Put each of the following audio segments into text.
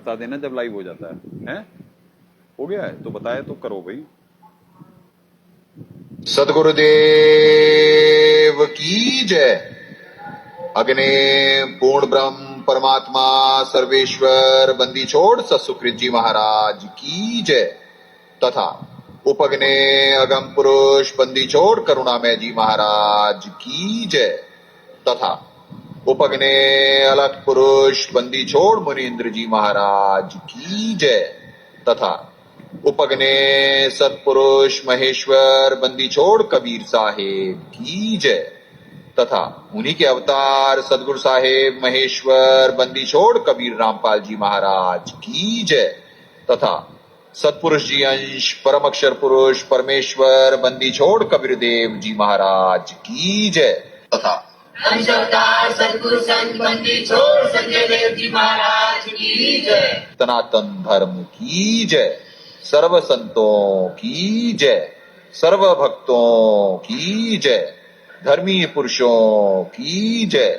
बता देना जब लाइव हो जाता है? हो गया है तो बताए तो करो भाई। सदगुरुदेव की जय। अग्ने पूर्ण ब्रह्म परमात्मा सर्वेश्वर बंदी छोड़ सत्सुकृत जी महाराज की जय तथा उपग्ने अगम पुरुष बंदी छोड़ करुणामय जी महाराज की जय तथा उपग्ने अलख पुरुष बंदी छोड़ मुनीन्द्र जी महाराज की जय तथा उपग्ने सत्पुरुष महेश्वर बंदी छोड़ कबीर साहेब की जय तथा उन्हीं के अवतार सदगुरु साहेब महेश्वर बंदी छोड़ कबीर रामपाल जी महाराज की जय तथा सत्पुरुष जी अंश परम अक्षर पुरुष परमेश्वर बंदी छोड़ कबीर देव जी महाराज की जय तथा अंश अवतार सदगुरु संत बंदी छोड़ संजय देव जी महाराज की जय। सनातन धर्म की जय। सर्व संतों की जय। सर्व भक्तों की जय। धर्मी पुरुषों की जय।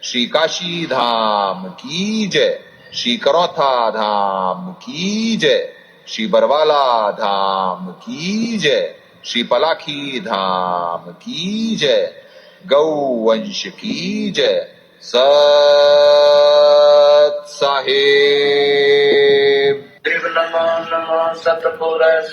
श्री काशी धाम की जय। श्री करौथा धाम की जय। श्री बरवाला धाम की जय। श्री पलाखी धाम की जय। गौ वंश की जय। सत साहेब। नमो नमो सतपुरुष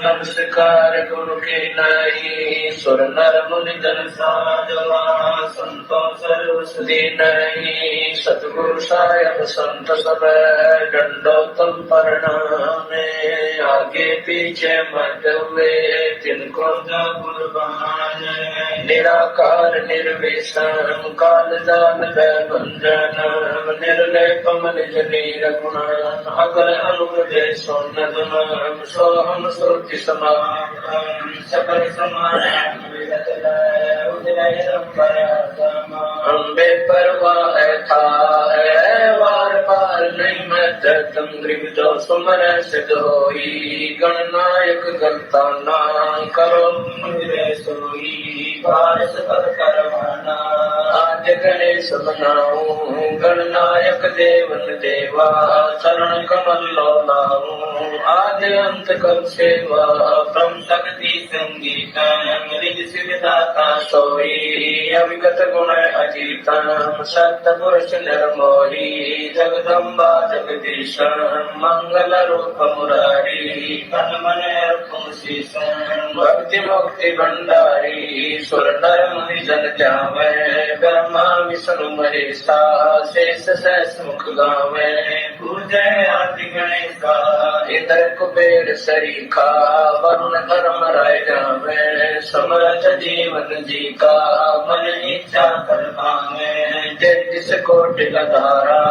नमस्कार गुरु के नहीं सुर नर मुनि जन साधवा संतो सर्व सुधी नहीं सतगुरु साहेब संत सब दंडोतम प्रणामे आगे पीछे मत हुए तिनको जो कुर्बान निराकार निर्विषम काल जाल भंजन निर्लेपम निज नीर गुण अगर अनुग्रह सोन्नतम सोहम श्रुति समाम सकल समाम अम्बे परवाह था वार पार नहीं मत तुम ग्रीव जो सुमर सिद्ध होई गणनायक गलता ना करो मुझे सोई पारस पद करवाना आज गणेश बनाऊं गणनायक देवन देवा चरण कमल लौलाऊं आज अंत कर सेवा ब्रह्म शक्ति संगीत रिज सिद्धाता सोई अविगत गुण अजीतम सत्य पुरुष निर्मोही जगदम्बा जगदीश मंगल रूप मुरारी तन मन अर्पण शीशन भक्ति मुक्ति भंडारी सुर नर मुनि जन जावे ब्रह्मा विष्णु महेशा शेष सहस मुख गावे पूजय आदि गणेशा इंद्र कुबेर सरीखा वरुण धर्म राय जावे समरथ जीवन जी का मन इच्छा कर पावे तेतीस कोटि धारा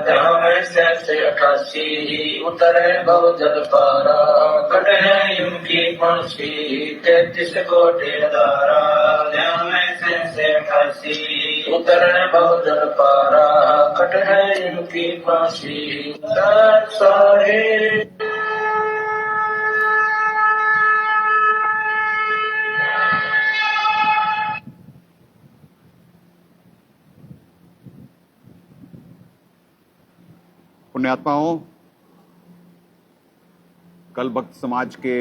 जावे सहस 88 उतरे भव जल पारा कट है युगी पंछी 33 कोटि धारा जावे सहस 88 उतरे भव जल पारा कट है युगी पंछी सारे पुण्यात्माओं, कल भक्त समाज के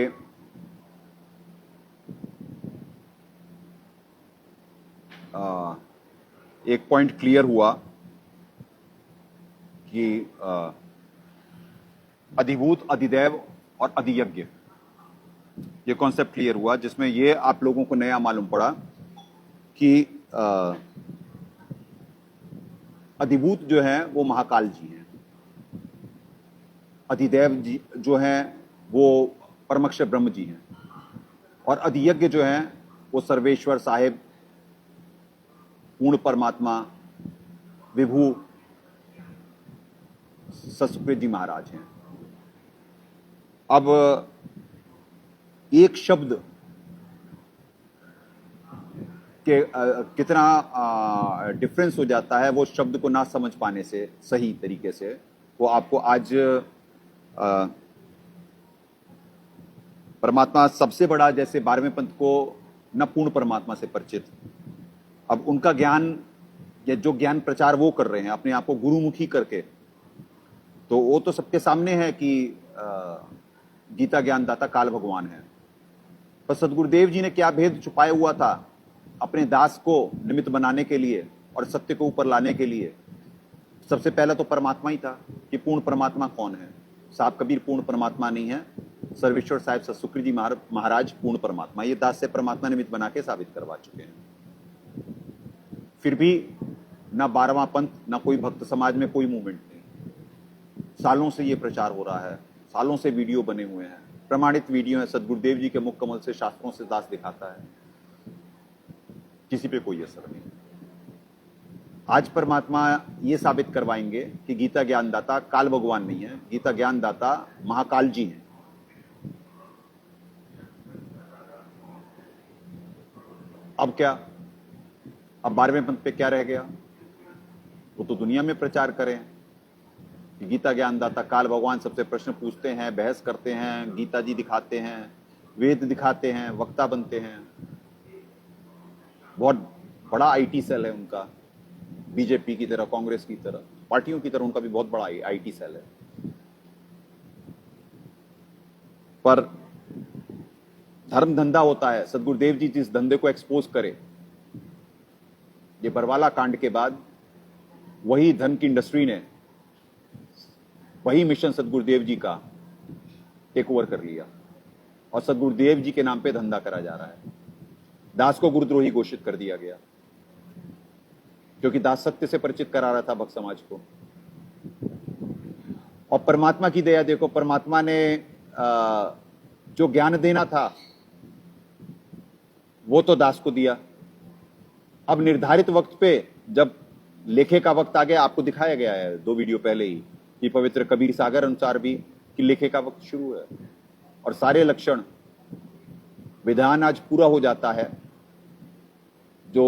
एक पॉइंट क्लियर हुआ कि अधिभूत, अधिदैव और अधियज्ञ, ये कॉन्सेप्ट क्लियर हुआ, जिसमें ये आप लोगों को नया मालूम पड़ा कि अधिभूत जो है वो महाकाल जी हैं, अधिदैव जी जो हैं वो परमक्षर ब्रह्म जी हैं, और अधियज्ञ जो हैं वो सर्वेश्वर साहेब पूर्ण परमात्मा विभु सत्सुकृत जी महाराज हैं। अब एक शब्द के कितना डिफरेंस हो जाता है वो शब्द को ना समझ पाने से, सही तरीके से, वो आपको आज परमात्मा सबसे बड़ा, जैसे 12वें पंथ को न पूर्ण परमात्मा से परिचित, अब उनका ज्ञान या जो ज्ञान प्रचार वो कर रहे हैं अपने आप को गुरुमुखी करके, तो वो तो सबके सामने है कि गीता ज्ञानदाता काल भगवान है। पर सदगुरुदेव जी ने क्या भेद छुपाया हुआ था अपने दास को निमित्त बनाने के लिए और सत्य को ऊपर लाने के लिए? सबसे पहला तो परमात्मा ही था कि पूर्ण परमात्मा कौन है। साहब कबीर पूर्ण परमात्मा नहीं है, सर्वेश्वर साहिब सतसुखरी जी महाराज पूर्ण परमात्मा, ये दास से परमात्मा निमित्त बना के साबित करवा चुके हैं। फिर भी ना 12वां पंथ, ना कोई भक्त समाज में कोई मूवमेंट नहीं। सालों से ये प्रचार हो रहा है, सालों से वीडियो बने हुए हैं, प्रमाणित वीडियो है, सदगुरुदेव जी के मुख कमल से शास्त्रों से दास दिखाता है, किसी पे कोई असर नहीं। आज परमात्मा ये साबित करवाएंगे कि गीता ज्ञानदाता काल भगवान नहीं है, गीता ज्ञानदाता महाकाल जी हैं। अब क्या, अब 12वें पंथ पे क्या रह गया? वो तो दुनिया में प्रचार करें कि गीता ज्ञानदाता काल भगवान सबसे प्रश्न पूछते हैं, बहस करते हैं, गीता जी दिखाते हैं, वेद दिखाते हैं, वक्ता बनते हैं। बहुत बड़ा आईटी सेल है उनका, बीजेपी की तरह, कांग्रेस की तरह, पार्टियों की तरह उनका भी बहुत बड़ा आईटी सेल है। पर धर्म धंधा होता है, सदगुरुदेव जी जिस धंधे को एक्सपोज करे, ये बरवाला कांड के बाद वही धन की इंडस्ट्री ने वही मिशन सदगुरुदेव जी का टेक ओवर कर लिया और सदगुरुदेव जी के नाम पे धंधा करा जा रहा है। दास को गुरुद्रोही घोषित कर दिया गया क्योंकि दास सत्य से परिचित करा रहा था भक्त समाज को। और परमात्मा की दया देखो, परमात्मा ने जो ज्ञान देना था वो तो दास को दिया। अब निर्धारित वक्त पे जब लेखे का वक्त आ गया, आपको दिखाया गया है 2 वीडियो पहले ही कि पवित्र कबीर सागर अनुसार भी कि लेखे का वक्त शुरू है और सारे लक्षण विधान आज पूरा हो जाता है जो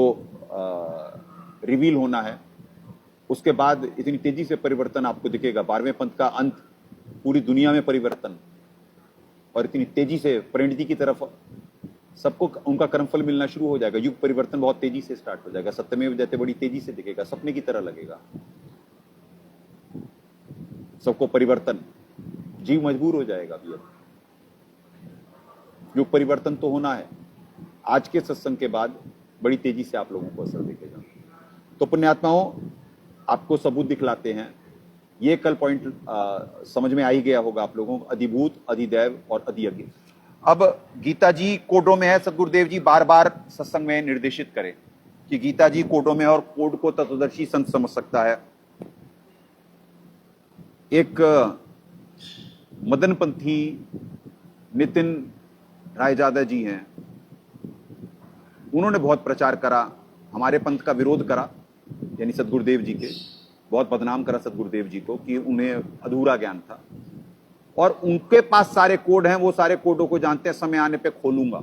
रिवील होना है। उसके बाद इतनी तेजी से परिवर्तन आपको दिखेगा। 12वें पंथ का अंत, पूरी दुनिया में परिवर्तन, और इतनी तेजी से परिणति की तरफ सबको उनका कर्मफल मिलना शुरू हो जाएगा। युग परिवर्तन बहुत तेजी से स्टार्ट हो जाएगा। सत्यमेव जयते बड़ी तेजी से दिखेगा, सपने की तरह लगेगा। सबको परिवर्तन, जीव मजबूर हो जाएगा अभी। अब युग परिवर्तन तो होना है। आज के सत्संग के बाद बड़ी तेजी से आप लोगों को असर दिखेगा। तो पुण्यात्माओं, आपको सबूत दिखलाते हैं। ये कल पॉइंट समझ में आ ही गया होगा आप लोगों को, अधिभूत, अधिदैव और अधियज्ञ। अब गीता जी कोडों में है, सदगुरुदेव जी बार बार सत्संग में निर्देशित करें कि गीता जी कोडों में, और कोड को तत्वदर्शी संत समझ सकता है। एक मदनपंथी नितिन रायजादा जी हैं, उन्होंने बहुत प्रचार करा, हमारे पंथ का विरोध करा, यानी सदगुरुदेव जी के, बहुत बदनाम करा सदगुरुदेव जी को कि उन्हें अधूरा ज्ञान था। और उनके पास सारे कोड हैं, वो सारे कोडों को जानते हैं, समय आने पे खोलूंगा।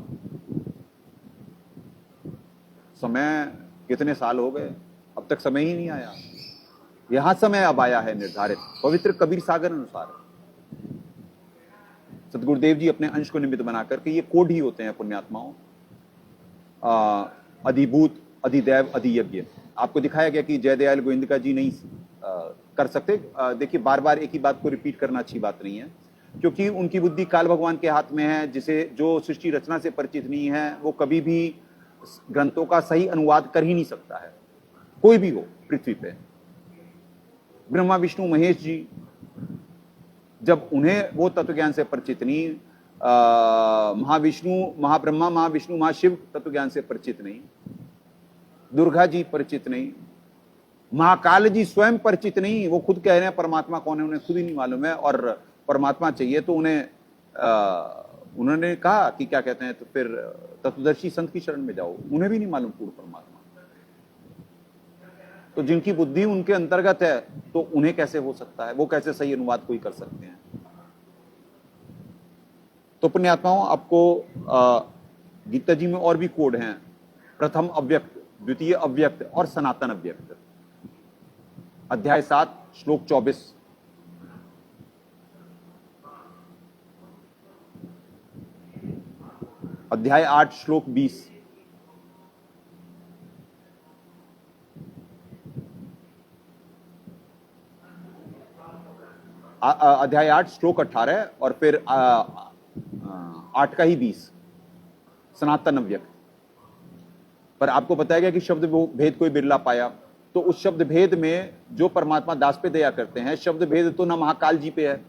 समय कितने साल हो गए, अब तक समय ही नहीं आया। यहां समय अब आया है निर्धारित, पवित्र कबीर सागर अनुसार। सदगुरुदेव जी अपने अंश को निमित्त बना करके, ये कोड ही होते हैं पुण्यात्माओं, अधिभूत, अधिदैव, अधियज्ञ। आपको दिखाया गया कि जयदयाल गोविंदका जी नहीं कर सकते। देखिए, बार बार एक ही बात को रिपीट करना अच्छी बात नहीं है, क्योंकि उनकी बुद्धि काल भगवान के हाथ में है। जिसे जो सृष्टि रचना से परिचित नहीं है, वो कभी भी ग्रंथों का सही अनुवाद कर ही नहीं सकता है, कोई भी हो पृथ्वी पे। ब्रह्मा विष्णु महेश जी, जब उन्हें वो तत्व ज्ञान से परिचित नहीं, महाविष्णु, महाब्रह्मा, महाविष्णु, महाशिव तत्व ज्ञान से परिचित नहीं, दुर्गा जी परिचित नहीं, महाकाल जी स्वयं परिचित नहीं। वो खुद कह रहे हैं परमात्मा कौन है, उन्हें खुद ही नहीं मालूम है। और परमात्मा चाहिए तो उन्होंने कहा कि क्या कहते हैं, तो फिर तत्वदर्शी संत की शरण में जाओ, उन्हें भी नहीं मालूम पूर्ण परमात्मा। तो जिनकी बुद्धि उनके अंतर्गत है, तो उन्हें कैसे हो सकता है, वो कैसे सही अनुवाद कोई कर सकते हैं। तो पुण्यात्माओं, आपको गीता जी में और भी कोड हैं, प्रथम अव्यक्त, द्वितीय अव्यक्त और सनातन अव्यक्त। अध्याय 7 श्लोक 24, अध्याय 8 श्लोक 20, अध्याय 8 श्लोक 18 और फिर 8 का ही 20 सनातन अव्यक्त। पर आपको बताया गया कि शब्द भेद कोई बिरला पाया, तो उस शब्द भेद में जो परमात्मा दास पे दया करते हैं, शब्द भेद तो ना महाकाल जी पे है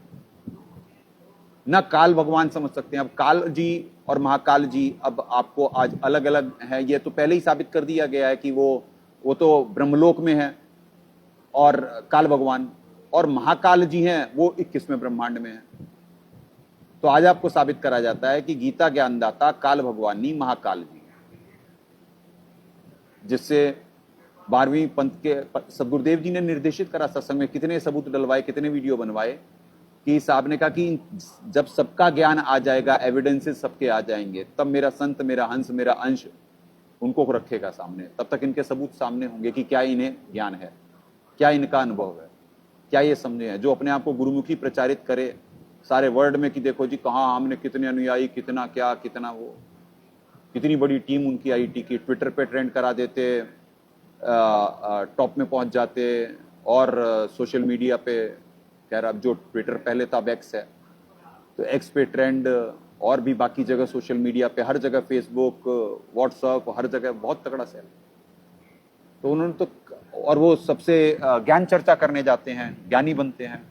ना काल भगवान समझ सकते हैं। अब काल जी और महाकाल जी अब आपको आज अलग अलग है, ये तो पहले ही साबित कर दिया गया है कि वो तो ब्रह्मलोक में है और काल भगवान, और महाकाल जी हैं वो 21वें ब्रह्मांड में है। तो आज आपको साबित करा जाता है कि गीता ज्ञानदाता काल भगवानी महाकाल जी, जिससे 12वीं पंथ के सदगुरुदेव जी ने निर्देशित करा सत्संग में, कितने सबूत डलवाए, कितने वीडियो बनवाए, कि साहब ने कहा कि जब सबका ज्ञान आ जाएगा, एविडेंसेस सबके आ जाएंगे, तब मेरा संत, मेरा हंस, मेरा अंश उनको रखेगा सामने। तब तक इनके सबूत सामने होंगे कि क्या इन्हें ज्ञान है, क्या इनका अनुभव है, क्या ये समझे हैं। जो अपने आप को गुरुमुखी प्रचारित करे सारे वर्ल्ड में कि देखो जी कहाँ हमने कितने अनुयायी, कितना क्या, कितना वो, कितनी बड़ी टीम उनकी आईटी की, ट्विटर पे ट्रेंड करा देते, टॉप में पहुंच जाते, और सोशल मीडिया पे, खैर अब जो ट्विटर पहले था अब एक्स है, तो एक्स पे ट्रेंड, और भी बाकी जगह सोशल मीडिया पे हर जगह, फेसबुक, व्हाट्सएप, हर जगह बहुत तगड़ा सेल। तो उन्होंने तो, और वो सबसे ज्ञान चर्चा करने जाते हैं, ज्ञानी बनते हैं।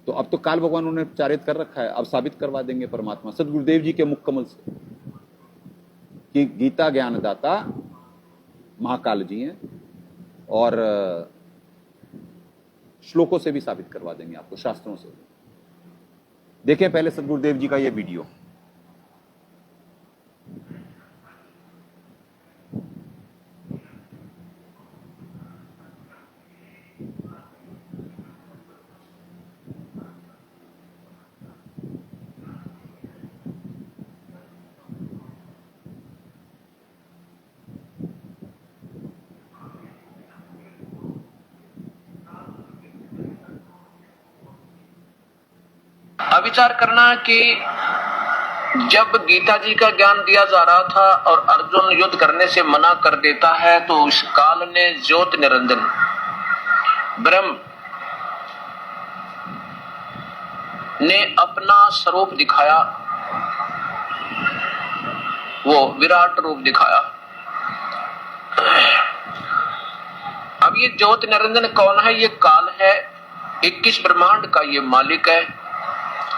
तो अब तो काल भगवान उन्होंने प्रचारित कर रखा है, अब साबित करवा देंगे परमात्मा सदगुरुदेव जी के मुख कमल से कि गीता ज्ञानदाता महाकाल जी हैं, और श्लोकों से भी साबित करवा देंगे आपको, शास्त्रों से। देखें पहले सदगुरुदेव जी का यह वीडियो। विचार करना कि जब गीता जी का ज्ञान दिया जा रहा था और अर्जुन युद्ध करने से मना कर देता है, तो उस काल ने ज्योत निरंजन ब्रह्म ने अपना स्वरूप दिखाया, वो विराट रूप दिखाया। अब ये ज्योत निरंजन कौन है? ये काल है, 21 ब्रह्मांड का ये मालिक है।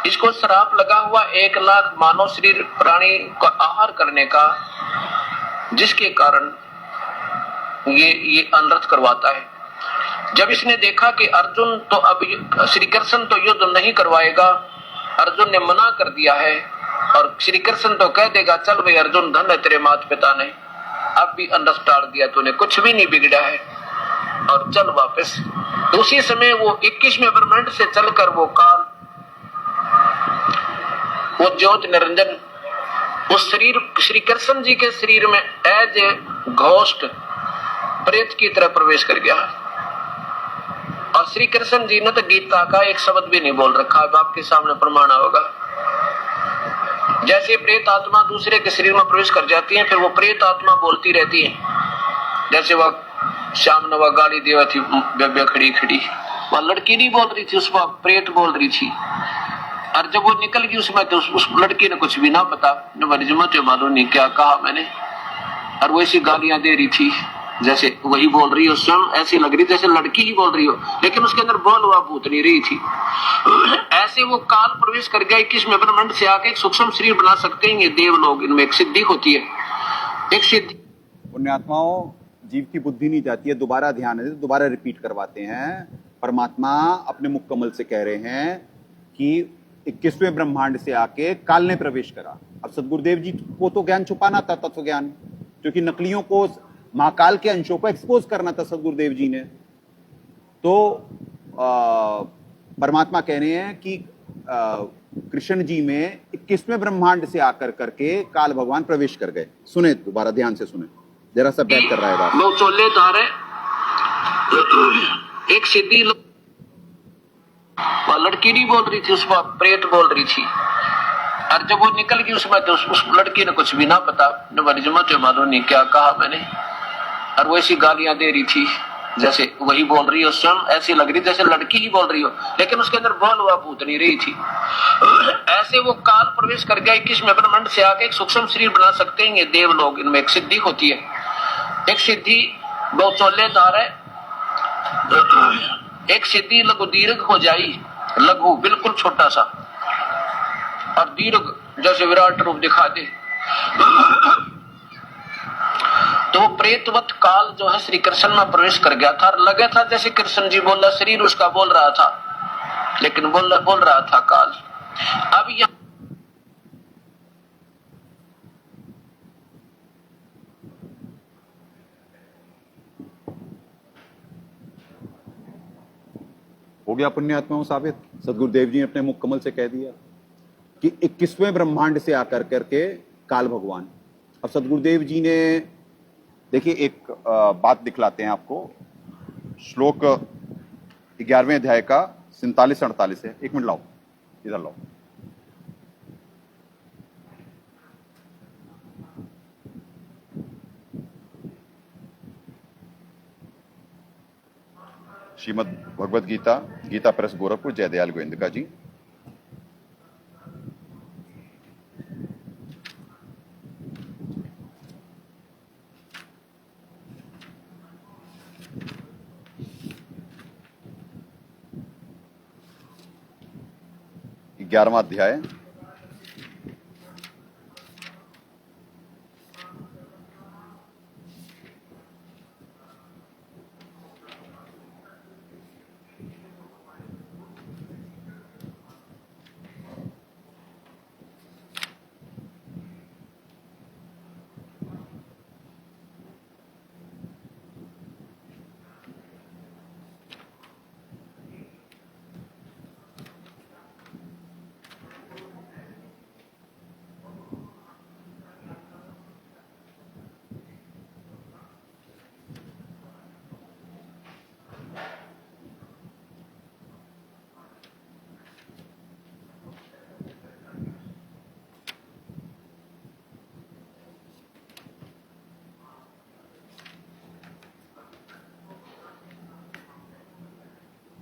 इसको श्राप लगा हुआ 1 लाख मानव शरीर प्राणी का आहार करने का, जिसके कारण ये अनर्थ करवाता है। जब इसने देखा कि अर्जुन तो अब श्री कृष्ण तो युद्ध नहीं करवाएगा, अर्जुन ने मना कर दिया है, और श्री कृष्ण तो कह देगा चल भाई अर्जुन, धन है तेरे माता पिता ने, अब भी अनर्थ टाल दिया तूने, कुछ भी नहीं बिगड़ा है, और चल वापस। तो उसी समय वो 21वें ब्रह्मांड से चलकर वो काल, वो ज्योत निरंजन उस शरीर, श्री कृष्ण जी के शरीर में एज ए घोस्ट प्रेत की तरह प्रवेश कर गया। और श्री कृष्ण जी ने तो गीता का एक शब्द भी नहीं बोल रखा, अब आपके सामने प्रमाण होगा। जैसे प्रेत आत्मा दूसरे के शरीर में प्रवेश कर जाती है, फिर वो प्रेत आत्मा बोलती रहती है। जैसे वह शाम ने वह गाली देवा थी, बेबे खड़ी खड़ी, वह लड़की नहीं बोल रही थी, उस वक्त प्रेत बोल रही थी। और जब वो निकल गई उसमें, तो उस लड़की ने कुछ भी ना पता, मालूम नहीं क्या कहा मैंने, और वो ऐसी गालियां दे रही थी जैसे वही बोल रही हो, स्वयं ऐसी लग रही जैसे लड़की ही बोल रही हो, लेकिन उसके अंदर बोल हुआ भूत नहीं रही थी। ऐसे वो काल प्रवेश कर गया, 21वें ब्रह्मांड से आके एक सूक्ष्म शरीर बना सकते हैं ये देव लोग। इनमें एक सिद्धि होती है, एक सिद्धि। पुण्यात्माओं, जीव की बुद्धि नहीं जाती है, दोबारा ध्यान है, दोबारा रिपीट करवाते हैं। परमात्मा अपने मुख कमल से कह रहे हैं कि 21वें ब्रह्मांड से आके काल ने प्रवेश करा। अब सदगुरुदेव जी को तो ज्ञान छुपाना था, तत्व ज्ञान, क्योंकि नकलियों को, महाकाल के अंशों को एक्सपोज करना था सदगुरुदेव जी ने। तो परमात्मा कह रहे हैं कि कृष्ण जी में 21वें ब्रह्मांड से आकर करके काल भगवान प्रवेश कर गए। सुने, दोबारा ध्यान से सुने, जरा सा बैक कर रहा है बात। वो चोलेदार है, एक सिद्धि लड़की नहीं बोल रही थी, उस पर प्रेत बोल रही थी। और जब वो निकल गई उसमें, तो उस लड़की ने कुछ भी ना पता, मालूम नहीं क्या कहा मैंने, और वो ऐसी गालियां दे रही थी जैसे वही बोल रही हो, स्वयं ऐसी लग रही जैसे लड़की ही बोल रही हो, लेकिन उसके अंदर बोल हुआ भूत नहीं रही थी। ऐसे वो काल प्रवेश कर गया 21वें ब्रह्मांड से आके एक सूक्ष्म शरीर बना सकते हैं ये देव लोग। इनमें एक सिद्धि होती है, एक सिद्धि बहुत चौलेदार है, एक सिद्धि लघु दीर्घ हो जाई। लघु बिल्कुल छोटा सा और दीर्घ जैसे विराट रूप दिखा दे। तो वो प्रेतवत काल जो है श्री कृष्ण में प्रवेश कर गया था, और लगा था जैसे कृष्ण जी बोला, शरीर उसका बोल रहा था, लेकिन बोल रहा था काल। अब यह हो गया पुण्यात्माओं साबित। सदगुरुदेव जी ने अपने मुख कमल से कह दिया कि 21वें ब्रह्मांड से आकर करके काल भगवान। अब सदगुरुदेव जी ने देखिए एक बात दिखलाते हैं आपको, श्लोक 11वें अध्याय का 47-48 है। 1 मिनट लाओ, इधर लाओ। श्रीमद् भगवद गीता, गीता प्रेस गोरखपुर, जयदयाल गोविंदका जी। ग्यारहवां अध्याय,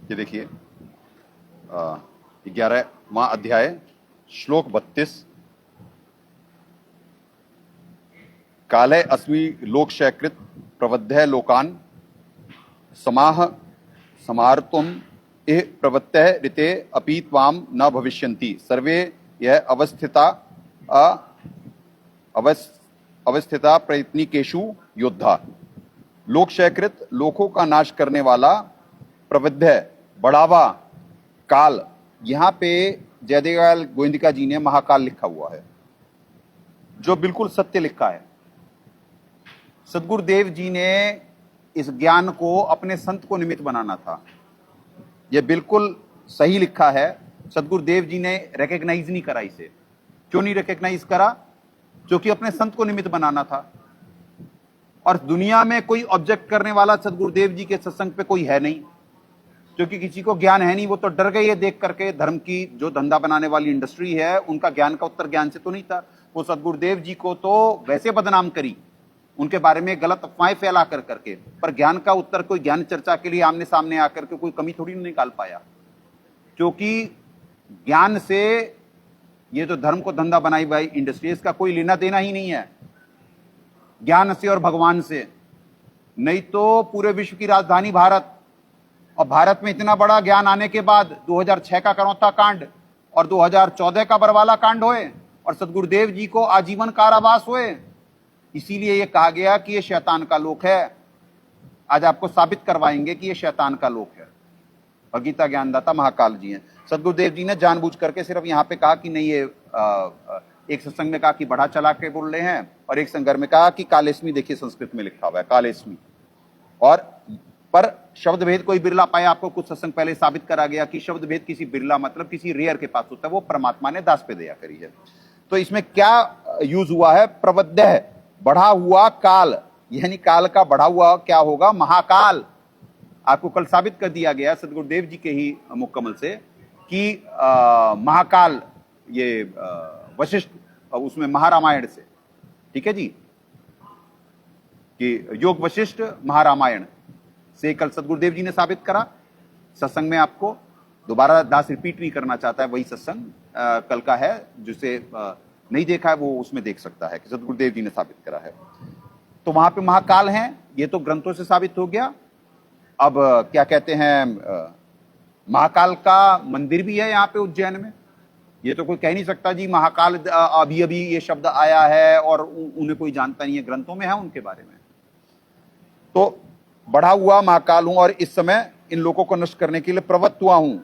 ये देखिए 11वां अध्याय, श्लोक 32। काले अस्मि लोकशयकृत प्रवध्य लोकान समाह समार्तुम इह प्रवत्तः ऋते अपि त्वाम न भविष्यन्ति सर्वे यह अवस्थिता प्रयत्निकेषु योद्धा। लोकशयकृत, लोकों का नाश करने वाला, प्रवध्य बढ़ावा, काल। यहां पे जयदेवाल गोविंदिका जी ने महाकाल लिखा हुआ है, जो बिल्कुल सत्य लिखा है। सदगुरुदेव जी ने इस ज्ञान को अपने संत को निमित्त बनाना था, यह बिल्कुल सही लिखा है। सदगुरुदेव जी ने रिकॉग्नाइज नहीं करा इसे। क्यों नहीं रिकॉग्नाइज करा? क्योंकि अपने संत को निमित्त बनाना था, और दुनिया में कोई ऑब्जेक्ट करने वाला सदगुरुदेव जी के सत्संग पे कोई है नहीं, क्योंकि किसी को ज्ञान है नहीं। वो तो डर गए ये देख करके, धर्म की जो धंधा बनाने वाली इंडस्ट्री है उनका ज्ञान का उत्तर ज्ञान से तो नहीं था। वो सदगुरुदेव जी को तो वैसे बदनाम करी, उनके बारे में गलत अफवाहें फैला कर करके, पर ज्ञान का उत्तर कोई ज्ञान चर्चा के लिए आमने सामने आकर के कोई कमी थोड़ी नहीं निकाल पाया। क्योंकि ज्ञान से ये जो धर्म को धंधा बनाई हुई इंडस्ट्री, इसका कोई लेना देना ही नहीं है ज्ञान से और भगवान से। नहीं तो पूरे विश्व की राजधानी भारत, और भारत में इतना बड़ा ज्ञान आने के बाद 2006 का करौता कांड और 2014 का बरवाला कांड होए, और सदगुरुदेव जी को आजीवन कारावास हुए। इसीलिए ये कहा गया कि ये शैतान का लोक है। आज आपको साबित करवाएंगे कि ये शैतान का लोक है। भगीता ज्ञानदाता महाकाल जी हैं। सदगुरुदेव जी ने जानबूझ करके सिर्फ यहाँ पे कहा कि नहीं, ये एक सत्संग में कहा कि बढ़ा चला के बोल रहे हैं, और एक संगर में कहा कि कालेस्मी, देखिए संस्कृत में लिखा हुआ है कालेस्मी। और पर शब्द भेद कोई बिरला पाया। आपको कुछ सत्संग पहले साबित करा गया कि शब्द भेद किसी बिरला मतलब किसी रेयर के पास होता है, वो परमात्मा ने दास पे दया करी है। तो इसमें क्या यूज हुआ है? प्रवध्य, बढ़ा हुआ काल, यानी काल का बढ़ा हुआ क्या होगा? महाकाल। आपको कल साबित कर दिया गया सदगुरुदेव जी के ही मुकम्मल से कि महाकाल, ये वशिष्ठ, उसमें महारामायण से, ठीक है जी, कि योग वशिष्ठ महारामायण से कल सदगुरुदेव जी ने साबित करा सत्संग में। आपको दोबारा दास रिपीट नहीं करना चाहता है, वही सत्संग कल का है, जिसे नहीं देखा है वो उसमें देख सकता है कि सदगुरुदेव जी ने साबित करा है। तो वहां पे महाकाल हैं, ये तो ग्रंथों से साबित हो गया। अब क्या कहते हैं, महाकाल का मंदिर भी है यहाँ पे उज्जैन में। ये तो कोई कह नहीं सकता जी महाकाल अभी अभी ये शब्द आया है और उन्हें कोई जानता नहीं है, ग्रंथों में है उनके बारे में। तो बढ़ा हुआ महाकाल हूं और इस समय इन लोगों को नष्ट करने के लिए प्रवृत्त हुआ हूं।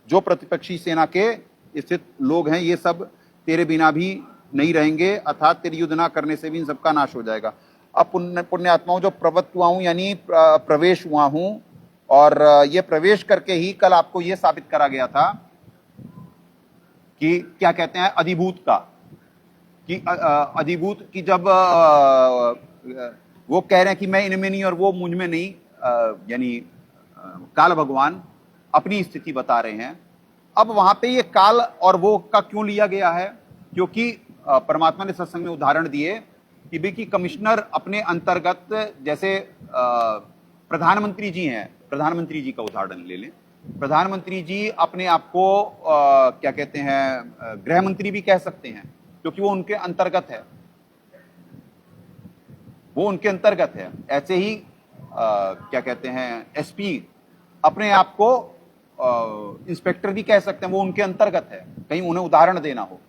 जो प्रतिपक्षी सेना के स्थित लोग हैं ये सब तेरे बिना भी नहीं रहेंगे, अर्थात तेरी युद्ध ना करने से भी इन सबका नाश हो जाएगा। अब पुण्य आत्माओं, जो प्रवृत्त हुआ हूं यानी प्रवेश हुआ हूं, और ये प्रवेश करके ही कल आपको ये साबित करा गया था कि क्या कहते हैं अधिभूत का, कि अधिभूत की जब वो कह रहे हैं कि मैं इनमें नहीं और वो मुझ में नहीं, यानी काल भगवान अपनी स्थिति बता रहे हैं। अब वहां पे ये काल और वो का क्यों लिया गया है, क्योंकि परमात्मा ने सत्संग में उदाहरण दिए कि भाई कि कमिश्नर अपने अंतर्गत, जैसे प्रधानमंत्री जी हैं, प्रधानमंत्री जी का उदाहरण ले लें। प्रधानमंत्री जी अपने आप को क्या कहते हैं गृह मंत्री भी कह सकते हैं, क्योंकि वो उनके अंतर्गत है, वो उनके अंतर्गत है। ऐसे ही क्या कहते हैं एसपी अपने आप को इंस्पेक्टर भी कह सकते हैं, वो उनके अंतर्गत है, कहीं उन्हें उदाहरण देना हो,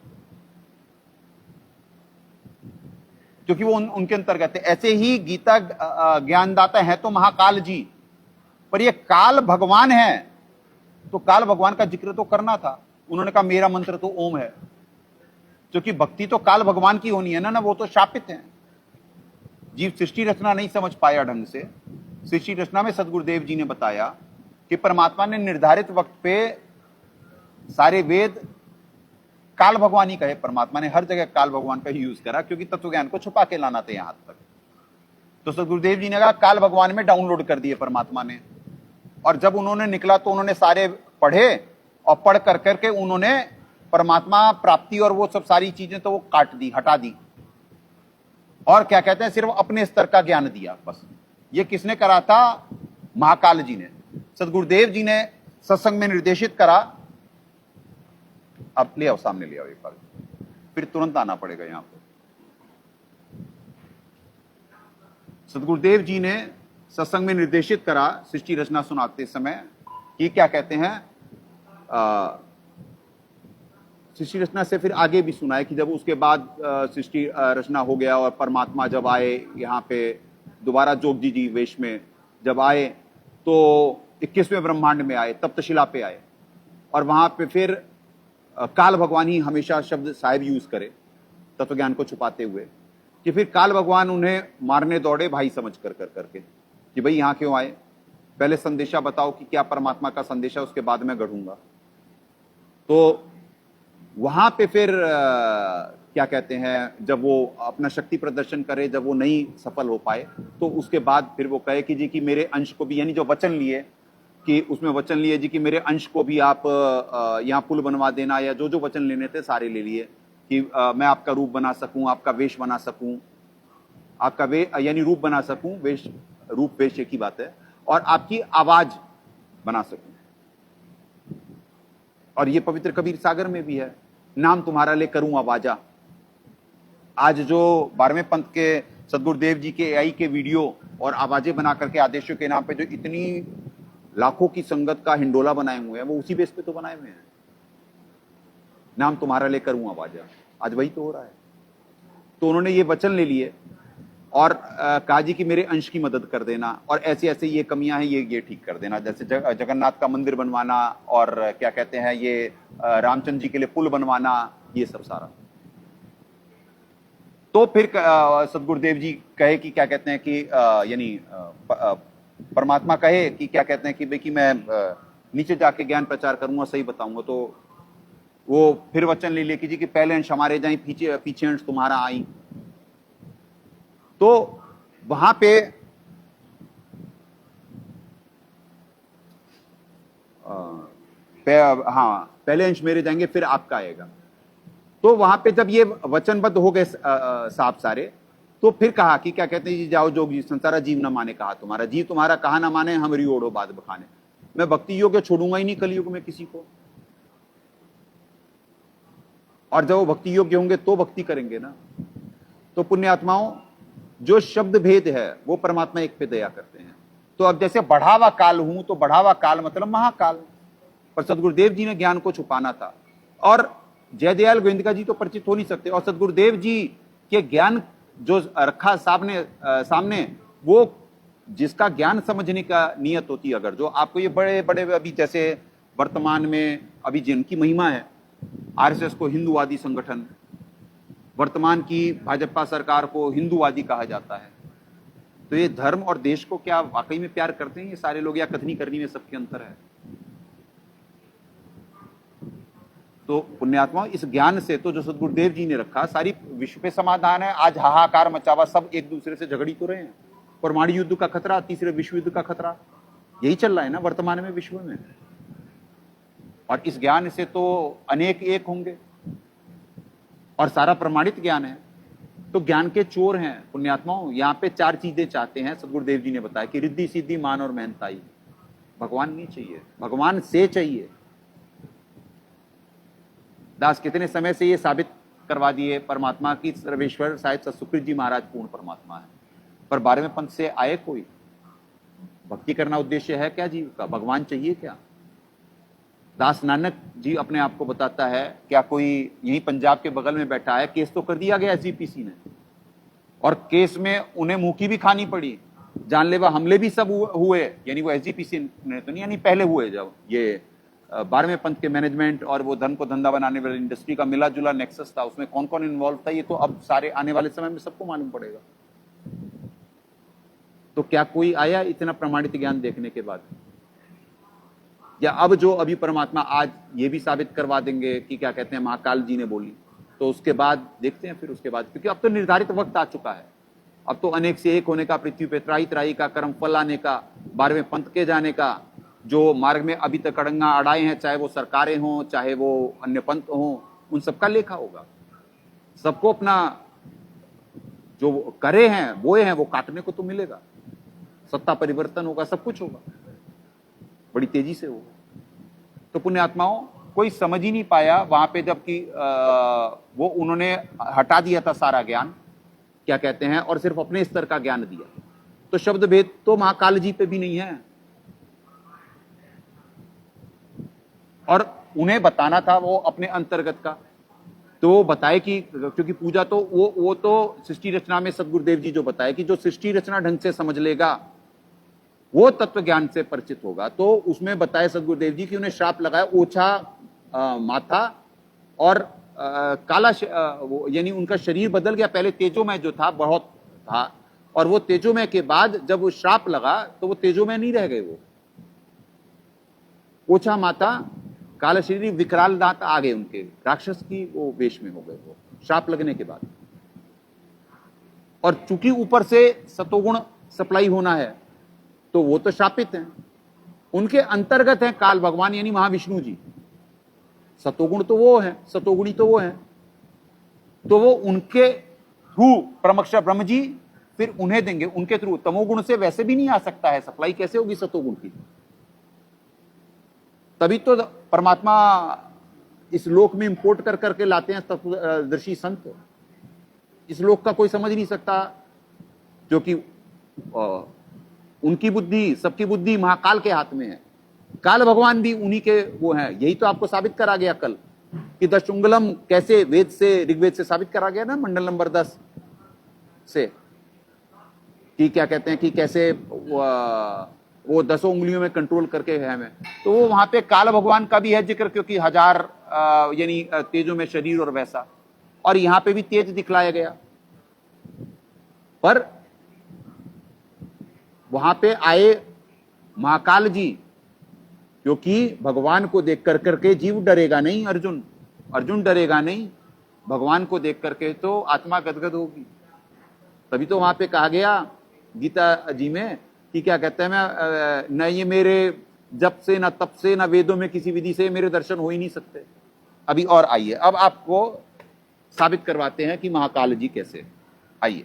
क्योंकि वो उनके अंतर्गत है। ऐसे ही गीता ज्ञानदाता है तो महाकाल जी, पर ये काल भगवान है, तो काल भगवान का जिक्र तो करना था। उन्होंने कहा मेरा मंत्र तो ओम है, क्योंकि भक्ति तो काल भगवान की होनी है ना, वो तो शापित है। जीव सृष्टि रचना नहीं समझ पाया ढंग से। सृष्टि रचना में सदगुरुदेव जी ने बताया कि परमात्मा ने निर्धारित वक्त पे सारे वेद काल भगवान ही कहे। परमात्मा ने हर जगह काल भगवान का ही यूज करा, क्योंकि तत्व ज्ञान को छुपा के लाना था यहां तक। तो सदगुरुदेव जी ने कहा काल भगवान में डाउनलोड कर दिए परमात्मा ने, और जब उन्होंने निकला तो उन्होंने सारे पढ़े, और पढ़ कर करके उन्होंने परमात्मा प्राप्ति और वो सब सारी चीजें तो वो काट दी, हटा दी, और क्या कहते हैं सिर्फ अपने स्तर का ज्ञान दिया बस। ये किसने करा था? महाकाल जी ने। सदगुरुदेव जी ने सत्संग में निर्देशित करा। अब ले आओ, सामने ले आओ एक बार, फिर तुरंत आना पड़ेगा यहां पर। सदगुरुदेव जी ने सत्संग में निर्देशित करा सृष्टि रचना सुनाते समय कि क्या कहते हैं, सृष्टि रचना से फिर आगे भी सुना है कि जब उसके बाद सृष्टि रचना हो गया और परमात्मा जब आए यहाँ पे दोबारा जोगी जी वेश में जब आए तो 21वें ब्रह्मांड में आए, तप्तशिला पे आए, और वहां पे फिर काल भगवान ही हमेशा शब्द साहिब यूज करे तत्व ज्ञान को छुपाते हुए, कि फिर काल भगवान उन्हें मारने दौड़े भाई समझ कर करके कि भाई यहाँ क्यों आए, पहले संदेशा बताओ कि क्या परमात्मा का संदेशा, उसके बाद मैं गढ़ूंगा। तो वहां पे फिर क्या कहते हैं जब वो अपना शक्ति प्रदर्शन करे, जब वो नहीं सफल हो पाए, तो उसके बाद फिर वो कहे कि जी कि मेरे अंश को भी, यानी जो वचन लिए कि उसमें वचन लिए जी कि मेरे अंश को भी आप यहाँ पुल बनवा देना, या जो जो वचन लेने थे सारे ले लिए कि मैं आपका रूप बना सकूं, आपका वेश बना सकूं, आपका यानी रूप बना सकूं, वेश रूप वेश एक ही बात है, और आपकी आवाज बना सकूं। और ये पवित्र कबीर सागर में भी है, नाम तुम्हारा ले करूं आवाजा। आज जो 12वें पंथ के सदगुरुदेव जी के AI के वीडियो और आवाजें बना करके आदेशों के नाम पे जो इतनी लाखों की संगत का हिंडोला बनाए हुए हैं, वो उसी बेस पे तो बनाए हुए हैं। नाम तुम्हारा ले करूं आवाजा, आज वही तो हो रहा है। तो उन्होंने ये वचन ले लिए और कहा जी कि मेरे अंश की मदद कर देना, और ऐसे ऐसे ये कमियां हैं ये ठीक कर देना, जैसे जगन्नाथ का मंदिर बनवाना, और क्या कहते हैं ये रामचंद्र जी के लिए पुल बनवाना, ये सब सारा। तो फिर सदगुरुदेव जी कहे कि क्या कहते हैं कि यानी परमात्मा कहे कि क्या कहते हैं कि भाई कि मैं नीचे जाके ज्ञान प्रचार करूंगा, सही बताऊंगा। तो वो फिर वचन ले लिए कि जी कि पहले अंश हमारे जाए, पीछे अंश तुम्हारा आई। तो वहां पे हाँ, पहले अंश मेरे जाएंगे फिर आपका आएगा। तो वहां पे जब ये वचनबद्ध हो गए साहब सारे, तो फिर कहा कि क्या कहते हैं जी, जाओ जोग जी संसारा जीव न माने कहा तुम्हारा, जीव तुम्हारा कहा ना माने हमरी ओढ़ो बात बखाने। मैं भक्ति योग्य छोड़ूंगा ही नहीं कलयुग में किसी को, और जब वो भक्ति योग्य होंगे तो भक्ति करेंगे ना। तो पुण्यात्माओं, जो शब्द भेद है वो परमात्मा एक पे दया करते हैं। तो अब जैसे बढ़ावा काल हूं, तो बढ़ावा काल मतलब महाकाल, पर सदगुरुदेव जी ने ज्ञान को छुपाना था, और जयदयाल गोविंदका जी तो परिचित हो नहीं सकते, और सदगुरुदेव जी के ज्ञान जो रखा सामने वो जिसका ज्ञान समझने का नियत होती है, अगर जो आपको ये बड़े बड़े अभी जैसे वर्तमान में अभी जिनकी महिमा है, आरएसएस को हिंदूवादी संगठन, वर्तमान की भाजपा सरकार को हिंदूवादी कहा जाता है, तो ये धर्म और देश को क्या वाकई में प्यार करते हैं ये सारे लोग, या कथनी करनी में सबके अंतर है? तो पुण्यात्मा, इस ज्ञान से तो जो सदगुरुदेव जी ने रखा, सारी विश्व पे समाधान है। आज हाहाकार मचावा, सब एक दूसरे से झगड़ी तो रहे हैं, परमाणु युद्ध का खतरा, तीसरे विश्व युद्ध का खतरा, यही चल रहा है ना वर्तमान में विश्व में। और इस ज्ञान से तो अनेक एक होंगे, और सारा प्रमाणित ज्ञान है। तो ज्ञान के चोर हैं पुण्यात्माओं। यहाँ पे 4 चीजें चाहते हैं, सदगुरुदेव जी ने बताया कि रिद्धि सिद्धि मान और मेहनताई। भगवान नहीं चाहिए, भगवान से चाहिए। दास कितने समय से ये साबित करवा दिए परमात्मा की सर्वेश्वर शायद सुकृत जी महाराज पूर्ण परमात्मा है, पर 12वें पंथ से आए कोई? भक्ति करना उद्देश्य है क्या जीव का? भगवान चाहिए क्या? दास नानक जी अपने आप को बताता है, क्या कोई यही पंजाब के बगल में बैठा है, केस तो कर दिया गया एसजीपीसी ने, और केस में उन्हें मुंह की भी खानी पड़ी, जानलेवा हमले भी सब हुए, यानी वो एसजीपीसी ने तो नहीं, यानी पहले हुए जब ये 12वें पंथ के मैनेजमेंट और वो धन को धंधा बनाने वाली इंडस्ट्री का मिला जुला नेक्सस था, उसमें कौन कौन इन्वॉल्व था, ये तो अब सारे आने वाले समय में सबको मालूम पड़ेगा। तो क्या कोई आया इतना प्रमाणित ज्ञान देखने के बाद? या अब जो अभी परमात्मा आज ये भी साबित करवा देंगे कि क्या कहते हैं महाकाल जी ने बोली, तो उसके बाद देखते हैं फिर उसके बाद, क्योंकि अब तो निर्धारित वक्त आ चुका है। अब तो अनेक से एक होने का, पृथ्वी पे त्राही त्राही का, कर्म फल आने का, 12वें पंथ के जाने का, जो मार्ग में अभी तक अड़ंगा अड़ाए हैं, चाहे वो सरकारें हों चाहे वो अन्य पंथ हों, उन सबका लेखा होगा। सबको अपना जो करे हैं बोए हैं वो काटने को तो मिलेगा। सत्ता परिवर्तन होगा, सब कुछ होगा, बड़ी तेजी से होगा। तो पुण्यात्माओं, कोई समझ ही नहीं पाया वहां पे, जबकि वो उन्होंने हटा दिया था सारा ज्ञान, क्या कहते हैं, और सिर्फ अपने स्तर का ज्ञान दिया। तो शब्द भेद तो महाकाल जी पे भी नहीं है, और उन्हें बताना था वो अपने अंतर्गत का, तो वो बताए कि क्योंकि पूजा तो वो तो सृष्टि रचना में सदगुरुदेव जी जो बताए कि जो सृष्टि रचना ढंग से समझ लेगा वो तत्व ज्ञान से परिचित होगा। तो उसमें बताए सदगुरुदेव जी कि उन्हें श्राप लगाया, ओछा माथा और काला, यानी उनका शरीर बदल गया। पहले तेजोमय जो था बहुत था, और वो तेजोमय के बाद जब वो श्राप लगा तो वो तेजोमय नहीं रह गए, वो ओछा माथा, काला शरीर, विकराल दांत आ गए उनके, राक्षस की वो वेश में हो गए वो श्राप लगने के बाद। और चूंकि ऊपर से सतोगुण सप्लाई होना है तो वो तो शापित हैं, उनके अंतर्गत हैं काल भगवान यानी महाविष्णु जी। सतोगुण तो वो है, सतोगुणी तो वो है, तो वो उनके थ्रू परमक्षर ब्रह्म जी फिर उन्हें देंगे, उनके थ्रू। तमोगुण से वैसे भी नहीं आ सकता है, सप्लाई कैसे होगी सतोगुण की? तभी तो परमात्मा इस लोक में इंपोर्ट कर करके लाते हैं तत्वदर्शी संत। इस लोक का कोई समझ नहीं सकता, जो कि उनकी बुद्धि, सबकी बुद्धि महाकाल के हाथ में है। काल भगवान भी उन्हीं के वो हैं। यही तो आपको साबित करा गया कल कि दशुंगलम कैसे वेद से, ऋग्वेद से साबित करा गया ना, मंडल नंबर 10 से, कि क्या कहते हैं कि कैसे वो 10 उंगलियों में कंट्रोल करके है हमें। तो वो वहां पे काल भगवान का भी है जिक्र, क्योंकि 1000 यानी तेजों में शरीर और वैसा, और यहां पे भी तेज दिखलाया गया। पर वहां पे आए महाकाल जी, क्योंकि भगवान को देख कर करके जीव डरेगा नहीं, अर्जुन डरेगा नहीं, भगवान को देख करके तो आत्मा गदगद होगी। तभी तो वहां पे कहा गया गीता जी में कि क्या कहते हैं, मैं न ये मेरे जप से, न तप से, न वेदों में किसी विधि से मेरे दर्शन हो ही नहीं सकते। अभी और आइए, अब आपको साबित करवाते हैं कि महाकाल जी कैसे। आइए।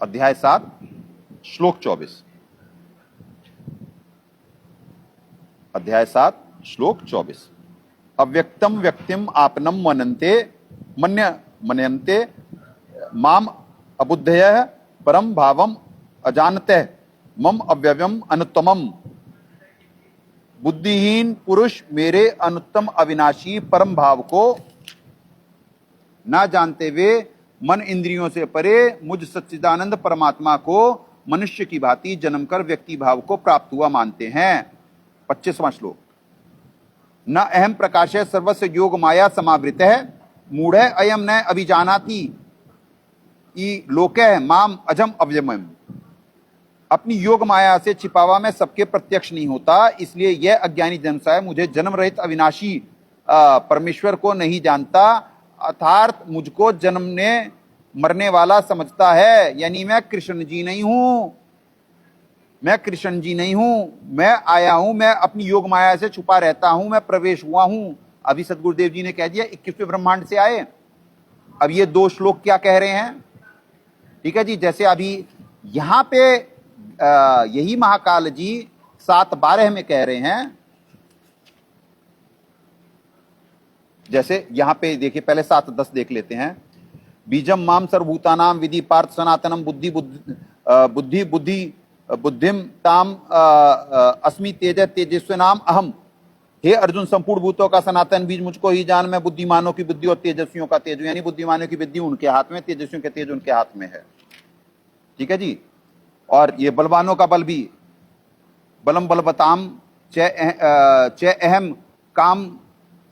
अध्याय 7 श्लोक 24। अध्याय 7 श्लोक 24। अव्यक्तम व्यक्तिम आपनम मनन्ते माम अबुद्धयः परम भावम अजानतः मम अव्ययम अनुत्तमम। बुद्धिहीन पुरुष मेरे अनुत्तम अविनाशी परम भाव को ना जानते हुए मन इंद्रियों से परे मुझ सच्चिदानंद परमात्मा को मनुष्य की भांति जन्म कर व्यक्ति भाव को प्राप्त हुआ मानते हैं। 25वां श्लोक। न अहम प्रकाशः सर्वस्य योग माया समावृत है मूढ़ अयम न अभिजानाति लोकः माम अजम अव्ययम। अपनी योग माया से छिपावा मैं सबके प्रत्यक्ष नहीं होता, इसलिए यह अज्ञानी जनसाय मुझे जन्म रहित अविनाशी परमेश्वर को नहीं जानता, अर्थात मुझको जन्मने मरने वाला समझता है। यानी मैं कृष्ण जी नहीं हूं, मैं कृष्ण जी नहीं हूं, मैं आया हूं, मैं अपनी योग माया से छुपा रहता हूं, मैं प्रवेश हुआ हूं। अभी सदगुरुदेव जी ने कह दिया 21वें ब्रह्मांड से आए। अब ये 2 श्लोक क्या कह रहे हैं? ठीक है जी, जैसे अभी यहां पे यही महाकाल जी 7:12 में कह रहे हैं। जैसे यहां पे देखिए, पहले 7:10 देख लेते हैं। बीजम माम सर्वभूतानाम विधि पार्थ सनातनम बुद्धिम ताम अस्मि तेजस्वी नाम अहम। हे अर्जुन, संपूर्ण भूतों का सनातन बीज मुझको ही जान, मैं बुद्धिमानों की बुद्धि और तेजस्वियों का तेज। यानी बुद्धिमानों की बुद्धि उनके हाथ में, तेजस्वियों के तेज उनके हाथ में है। ठीक है जी। और ये बलवानों का बल भी, बलम बलवताम च अहम काम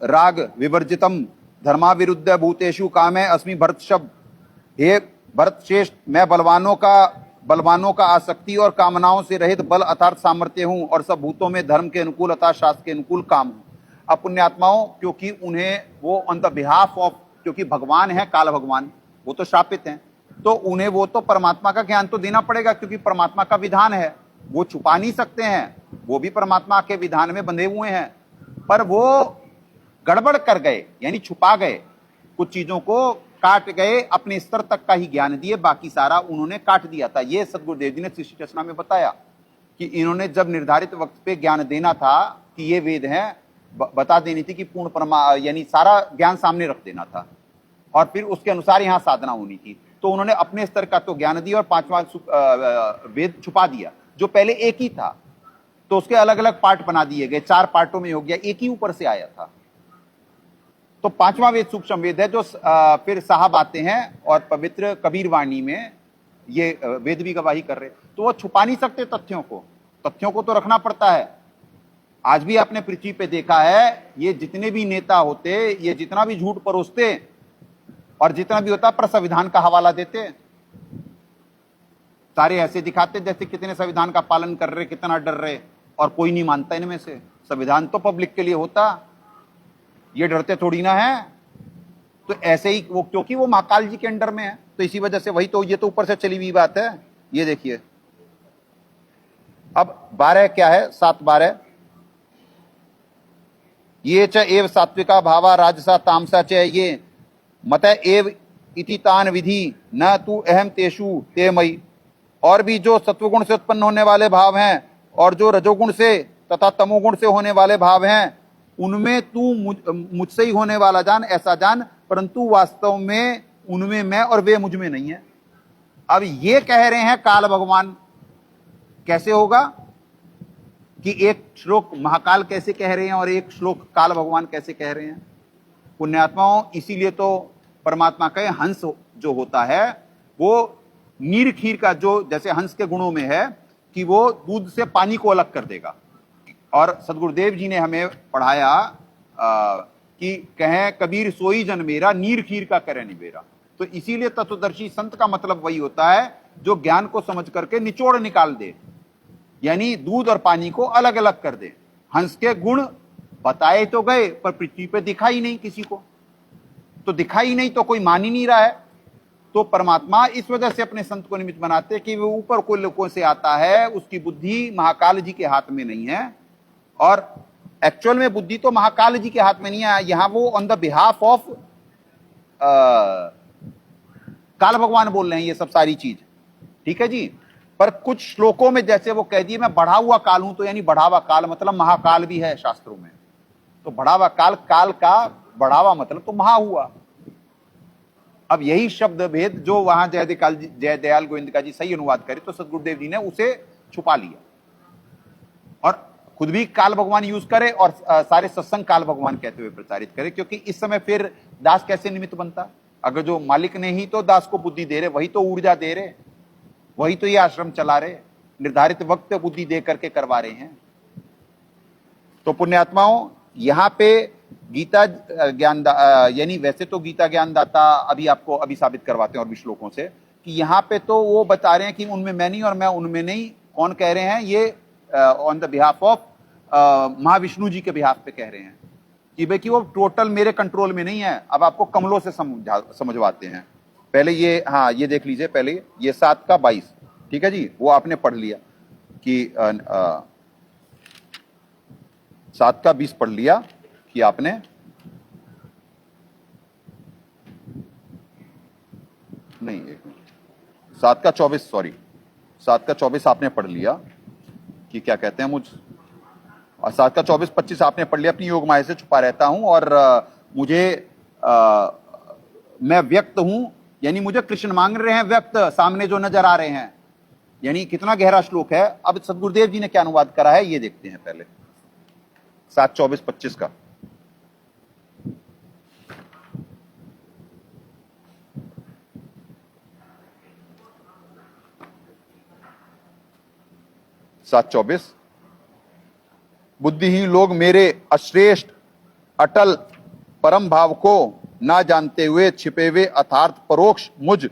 राग विवर्जितम धर्मा विरुद्ध भूतेषु कामे अस्मि भरत शब्द। हे भरत श्रेष्ठ, मैं बलवानों का आसक्ति और कामनाओं से रहित बल अर्थात सामर्थ्य हूं और सब भूतों में धर्म के अनुकूल अर्थात शास्त्र के अनुकूल काम हूं। अब पुण्यात्माओं, क्योंकि उन्हें वो ऑन द बिहाफ ऑफ, क्योंकि भगवान है काल भगवान, वो तो शापित हैं, तो उन्हें वो तो परमात्मा का ज्ञान तो देना पड़ेगा, क्योंकि परमात्मा का विधान है, वो छुपा नहीं सकते हैं, वो भी परमात्मा के विधान में बंधे हुए हैं। पर वो गड़बड़ कर गए, यानी छुपा गए, कुछ चीजों को काट गए, अपने स्तर तक का ही ज्ञान दिए, बाकी सारा उन्होंने काट दिया था। ये सदगुरुदेव जी ने सृष्टि रचना में बताया कि इन्होंने जब निर्धारित वक्त पे ज्ञान देना था कि ये वेद हैं, बता देनी थी कि पूर्ण यानी सारा ज्ञान सामने रख देना था, और फिर उसके अनुसार यहाँ साधना होनी थी। तो उन्होंने अपने स्तर का तो ज्ञान दिया और 5वां वेद छुपा दिया, जो पहले एक ही था, तो उसके अलग अलग पार्ट बना दिए गए, 4 पार्टों में हो गया, एक ही ऊपर से आया था। तो 5वां वेद सूक्ष्म वेद है, जो फिर साहब आते हैं और पवित्र कबीर वाणी में ये वेद भी गवाही कर रहे। तो वो छुपा नहीं सकते तथ्यों को तो रखना पड़ता है। आज भी आपने पृथ्वी पे देखा है, ये जितने भी नेता होते, ये जितना भी झूठ परोसते और जितना भी होता पर संविधान का हवाला देते, सारे ऐसे दिखाते जैसे कितने संविधान का पालन कर रहे, कितना डर रहे, और कोई नहीं मानता इनमें से। संविधान तो पब्लिक के लिए होता, ये डरते थोड़ी ना है। तो ऐसे ही वो, क्योंकि वो महाकाल जी के अंडर में है, तो इसी वजह से वही तो, ये तो ऊपर से चली हुई बात है। ये देखिए अब 12 क्या है, 7:12। ये च एव सात्विका भावा राजसा तामसा च ये मत एव इति तान विधि न तू अहम तेषु ते मई। और भी जो सत्वगुण से उत्पन्न होने वाले भाव हैं और जो रजोगुण से तथा तमोगुण से होने वाले भाव हैं, उनमें तू मुझसे ही होने वाला जान, ऐसा जान, परंतु वास्तव में उनमें मैं और वे मुझ में नहीं है। अब ये कह रहे हैं काल भगवान। कैसे होगा कि एक श्लोक महाकाल कैसे कह रहे हैं और एक श्लोक काल भगवान कैसे कह रहे हैं? पुण्यात्माओं, इसीलिए तो परमात्मा का हंस जो होता है वो नीर खीर का, जो जैसे हंस के गुणों में है कि वो दूध से पानी को अलग कर देगा। और सदगुरुदेव जी ने हमें पढ़ाया कि कहें कबीर सोई जन मेरा, नीर खीर का करे निबेरा। तो इसीलिए तत्वदर्शी संत का मतलब वही होता है जो ज्ञान को समझ करके निचोड़ निकाल दे, यानी दूध और पानी को अलग अलग कर दे। हंस के गुण बताए तो गए पर पृथ्वी पे दिखाई नहीं किसी को, तो दिखाई नहीं तो कोई मान ही नहीं रहा है। तो परमात्मा इस वजह से अपने संत को निमित्त बनाते कि वो ऊपर कोई लोगों से आता है, उसकी बुद्धि महाकाल जी के हाथ में नहीं है। और एक्चुअल में बुद्धि तो महाकाल जी के हाथ में नहीं है, यहां वो ऑन द बिहाफ ऑफ काल भगवान बोल रहे हैं ये सब सारी चीज। ठीक है जी। पर कुछ श्लोकों में जैसे वो कह दिए मैं बढ़ा हुआ काल हूं, तो यानी बढ़ावा काल मतलब महाकाल भी है शास्त्रों में। तो बढ़ावा काल, काल का बढ़ावा मतलब तो महा हुआ। अब यही शब्द भेद जो वहां जयदयाल गोविंद जी सही अनुवाद करे, तो सदगुरुदेव जी ने उसे छुपा लिया और खुद भी काल भगवान यूज करे और सारे सत्संग काल भगवान कहते हुए प्रचारित करे, क्योंकि इस समय फिर दास कैसे निमित्त बनता? अगर जो मालिक ने ही तो दास को बुद्धि दे रहे, वही तो ऊर्जा दे रहे, वही तो ये आश्रम चला रहे, निर्धारित वक्त पे बुद्धि दे करके करवा रहे हैं। तो पुण्यात्माओं, यहां पे गीता ज्ञान यानी वैसे तो गीता ज्ञानदाता अभी साबित करवाते हैं और भी श्लोकों से कि यहां पे तो वो बता रहे हैं कि उनमें मैं नहीं और मैं उनमें नहीं। कौन कह रहे हैं ये? On the behalf of Mahavishnu ji के बिहाफ पे कह रहे हैं कि भाई कि वो टोटल मेरे कंट्रोल में नहीं है। अब आपको कमलों से समझवाते हैं। पहले ये, हाँ ये देख लीजिए, पहले ये 7 का 22, ठीक है जी, वो आपने पढ़ लिया कि 7 का 20 पढ़ लिया कि आपने, नहीं 1 मिनट, 7 का 24, सॉरी 7 का 24 आपने पढ़ लिया कि क्या कहते हैं और 7 का 24-25 आपने पढ़ लिया, अपनी योग माया से छुपा रहता हूं और मैं व्यक्त हूं, यानी मुझे कृष्ण मांग रहे हैं व्यक्त, सामने जो नजर आ रहे हैं। यानी कितना गहरा श्लोक है। अब सदगुरुदेव जी ने क्या अनुवाद करा है ये देखते हैं पहले 7:24-25 का। बुद्धिहीन लोग मेरे अश्रेष्ठ अटल परम भाव को ना जानते हुए छिपे हुए अर्थात परोक्ष मुझ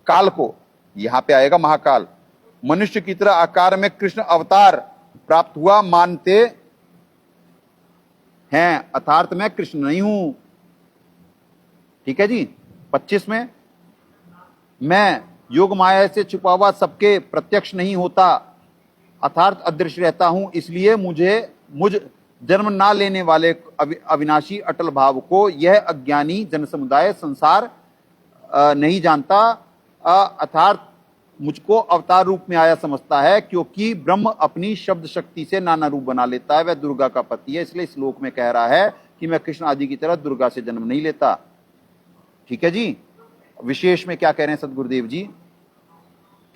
काल को, यहां पे आएगा महाकाल, मनुष्य की तरह आकार में कृष्ण अवतार प्राप्त हुआ मानते हैं, अर्थात मैं कृष्ण नहीं हूं। ठीक है जी। 25 में, मैं योग माया से छुपा हुआ सबके प्रत्यक्ष नहीं होता, अर्थात अदृश्य रहता हूं, इसलिए मुझ जन्म ना लेने वाले अविनाशी अटल भाव को यह अज्ञानी जन समुदाय संसार नहीं जानता, अर्थात मुझको अवतार रूप में आया समझता है, क्योंकि ब्रह्म अपनी शब्द शक्ति से नाना रूप बना लेता है, वह दुर्गा का पति है, इसलिए इस श्लोक में कह रहा है कि मैं कृष्ण आदि की तरह दुर्गा से जन्म नहीं लेता। ठीक है जी। विशेष में क्या कह रहे हैं सदगुरुदेव जी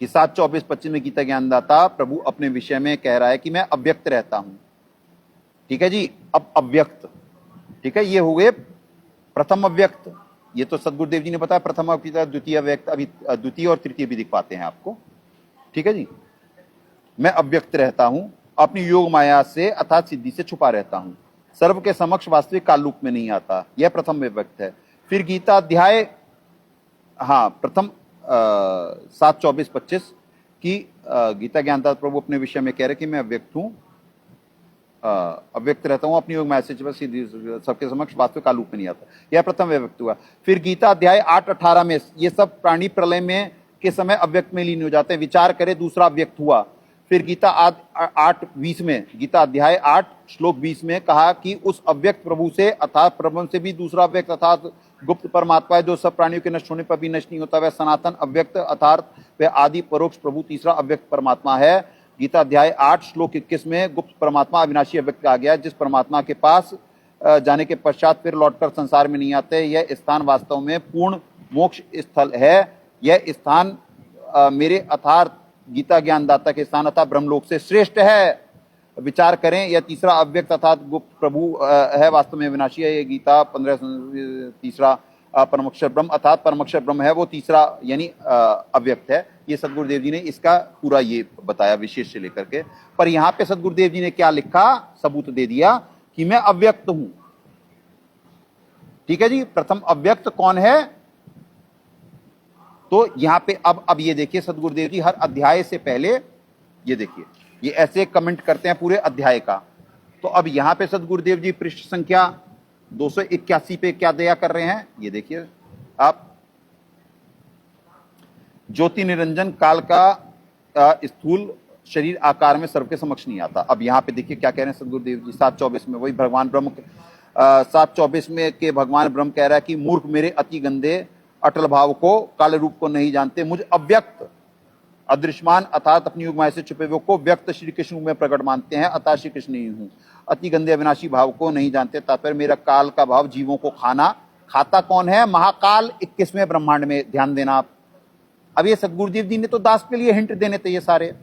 कि 7:24-25 में गीता ज्ञानदाता प्रभु अपने विषय में कह रहा है कि मैं अव्यक्त रहता हूं। ठीक है जी। अब अव्यक्त, ठीक है, ये हुए प्रथम अव्यक्त, ये तो सदगुरुदेव जी ने बताया प्रथम अव्यक्त, द्वितीय अव्यक्त, अभी द्वितीय और तृतीय भी दिखवाते हैं आपको। ठीक है जी। मैं अव्यक्त रहता हूं, अपनी योग माया से अर्थात सिद्धि से छुपा रहता हूं, सर्व के समक्ष वास्तविक काल रूप में नहीं आता, यह प्रथम अव्यक्त है। फिर गीता अध्याय, हाँ प्रथम 7:24-25 की गीता ज्ञानदाता प्रभु अपने विषय में कह रहे कि मैं अव्यक्त हूं, अव्यक्त रहता हूं, अपनी योग माया से सबके समक्ष वास्तविक काल रूप में नहीं आता, यह प्रथम अव्यक्त हुआ। फिर गीता अध्याय 8-18 में ये सब प्राणी प्रलय में के समय अव्यक्त में लीन हो जाते हैं, विचार करे दूसरा अव्यक्त हुआ। फिर गीता 8:20 में, गीता अध्याय 8 श्लोक 20 में कहा कि उस अव्यक्त प्रभु से अर्थात ब्रह्म से भी दूसरा अव्यक्त अर्थात गुप्त परमात्मा है, जो सब प्राणियों के नष्ट होने पर भी नष्ट नहीं होता, वह सनातन अव्यक्त अर्थात वह आदि परोक्ष प्रभु तीसरा अव्यक्त परमात्मा है। गीता अध्याय 8 श्लोक 21 में गुप्त परमात्मा अविनाशी अव्यक्त कहा गया है, जिस परमात्मा के पास जाने के पश्चात फिर लौटकर संसार में नहीं आते। यह स्थान वास्तव में पूर्ण मोक्ष स्थल है। यह स्थान मेरे अर्थात गीता ज्ञानदाता के स्थान अर्थात ब्रह्मलोक से श्रेष्ठ है। विचार करें, यह तीसरा अव्यक्त अर्थात गुप्त प्रभु है, वास्तव में विनाशी है। ये गीता 15 तीसरा परमक्षर ब्रह्म अर्थात परमक्षर ब्रह्म है, वो तीसरा यानी अव्यक्त है। ये सदगुरुदेव जी ने इसका पूरा ये बताया विशेष से लेकर के। पर यहां पे सदगुरुदेव जी ने क्या लिखा, सबूत दे दिया कि मैं अव्यक्त हूं। ठीक है जी। प्रथम अव्यक्त कौन है? तो यहां पे अब ये देखिए सदगुरुदेव जी हर अध्याय से पहले ये देखिए ये ऐसे कमेंट करते हैं पूरे अध्याय का। तो अब यहां पे सदगुरुदेव जी पृष्ठ संख्या 281 पे क्या दया कर रहे हैं ये देखिए आप। ज्योति निरंजन काल का स्थूल शरीर आकार में सर्व के समक्ष नहीं आता। अब यहां पे देखिए क्या कह रहे हैं सदगुरुदेव जी 7:24 में, वही भगवान ब्रह्म 7:24 में के भगवान ब्रह्म कह रहा है कि मूर्ख मेरे अति गंदे अटल भाव को काल रूप को नहीं जानते, मुझ अव्यक्त अदृश्यमान अर्थात अपनी युगमाया से छुपे हुए को व्यक्त श्री कृष्ण में प्रकट मानते हैं, अतः श्री कृष्ण ही हूं। अति गंदे अविनाशी भाव को नहीं जानते, तात्पर्य मेरा काल का भाव जीवों को खाना, खाता कौन है? महाकाल 21वें ब्रह्मांड में। ध्यान देना आप। अब ये सदगुरुदेव जी ने तो दास के लिए हिंट देने थे ये सारे।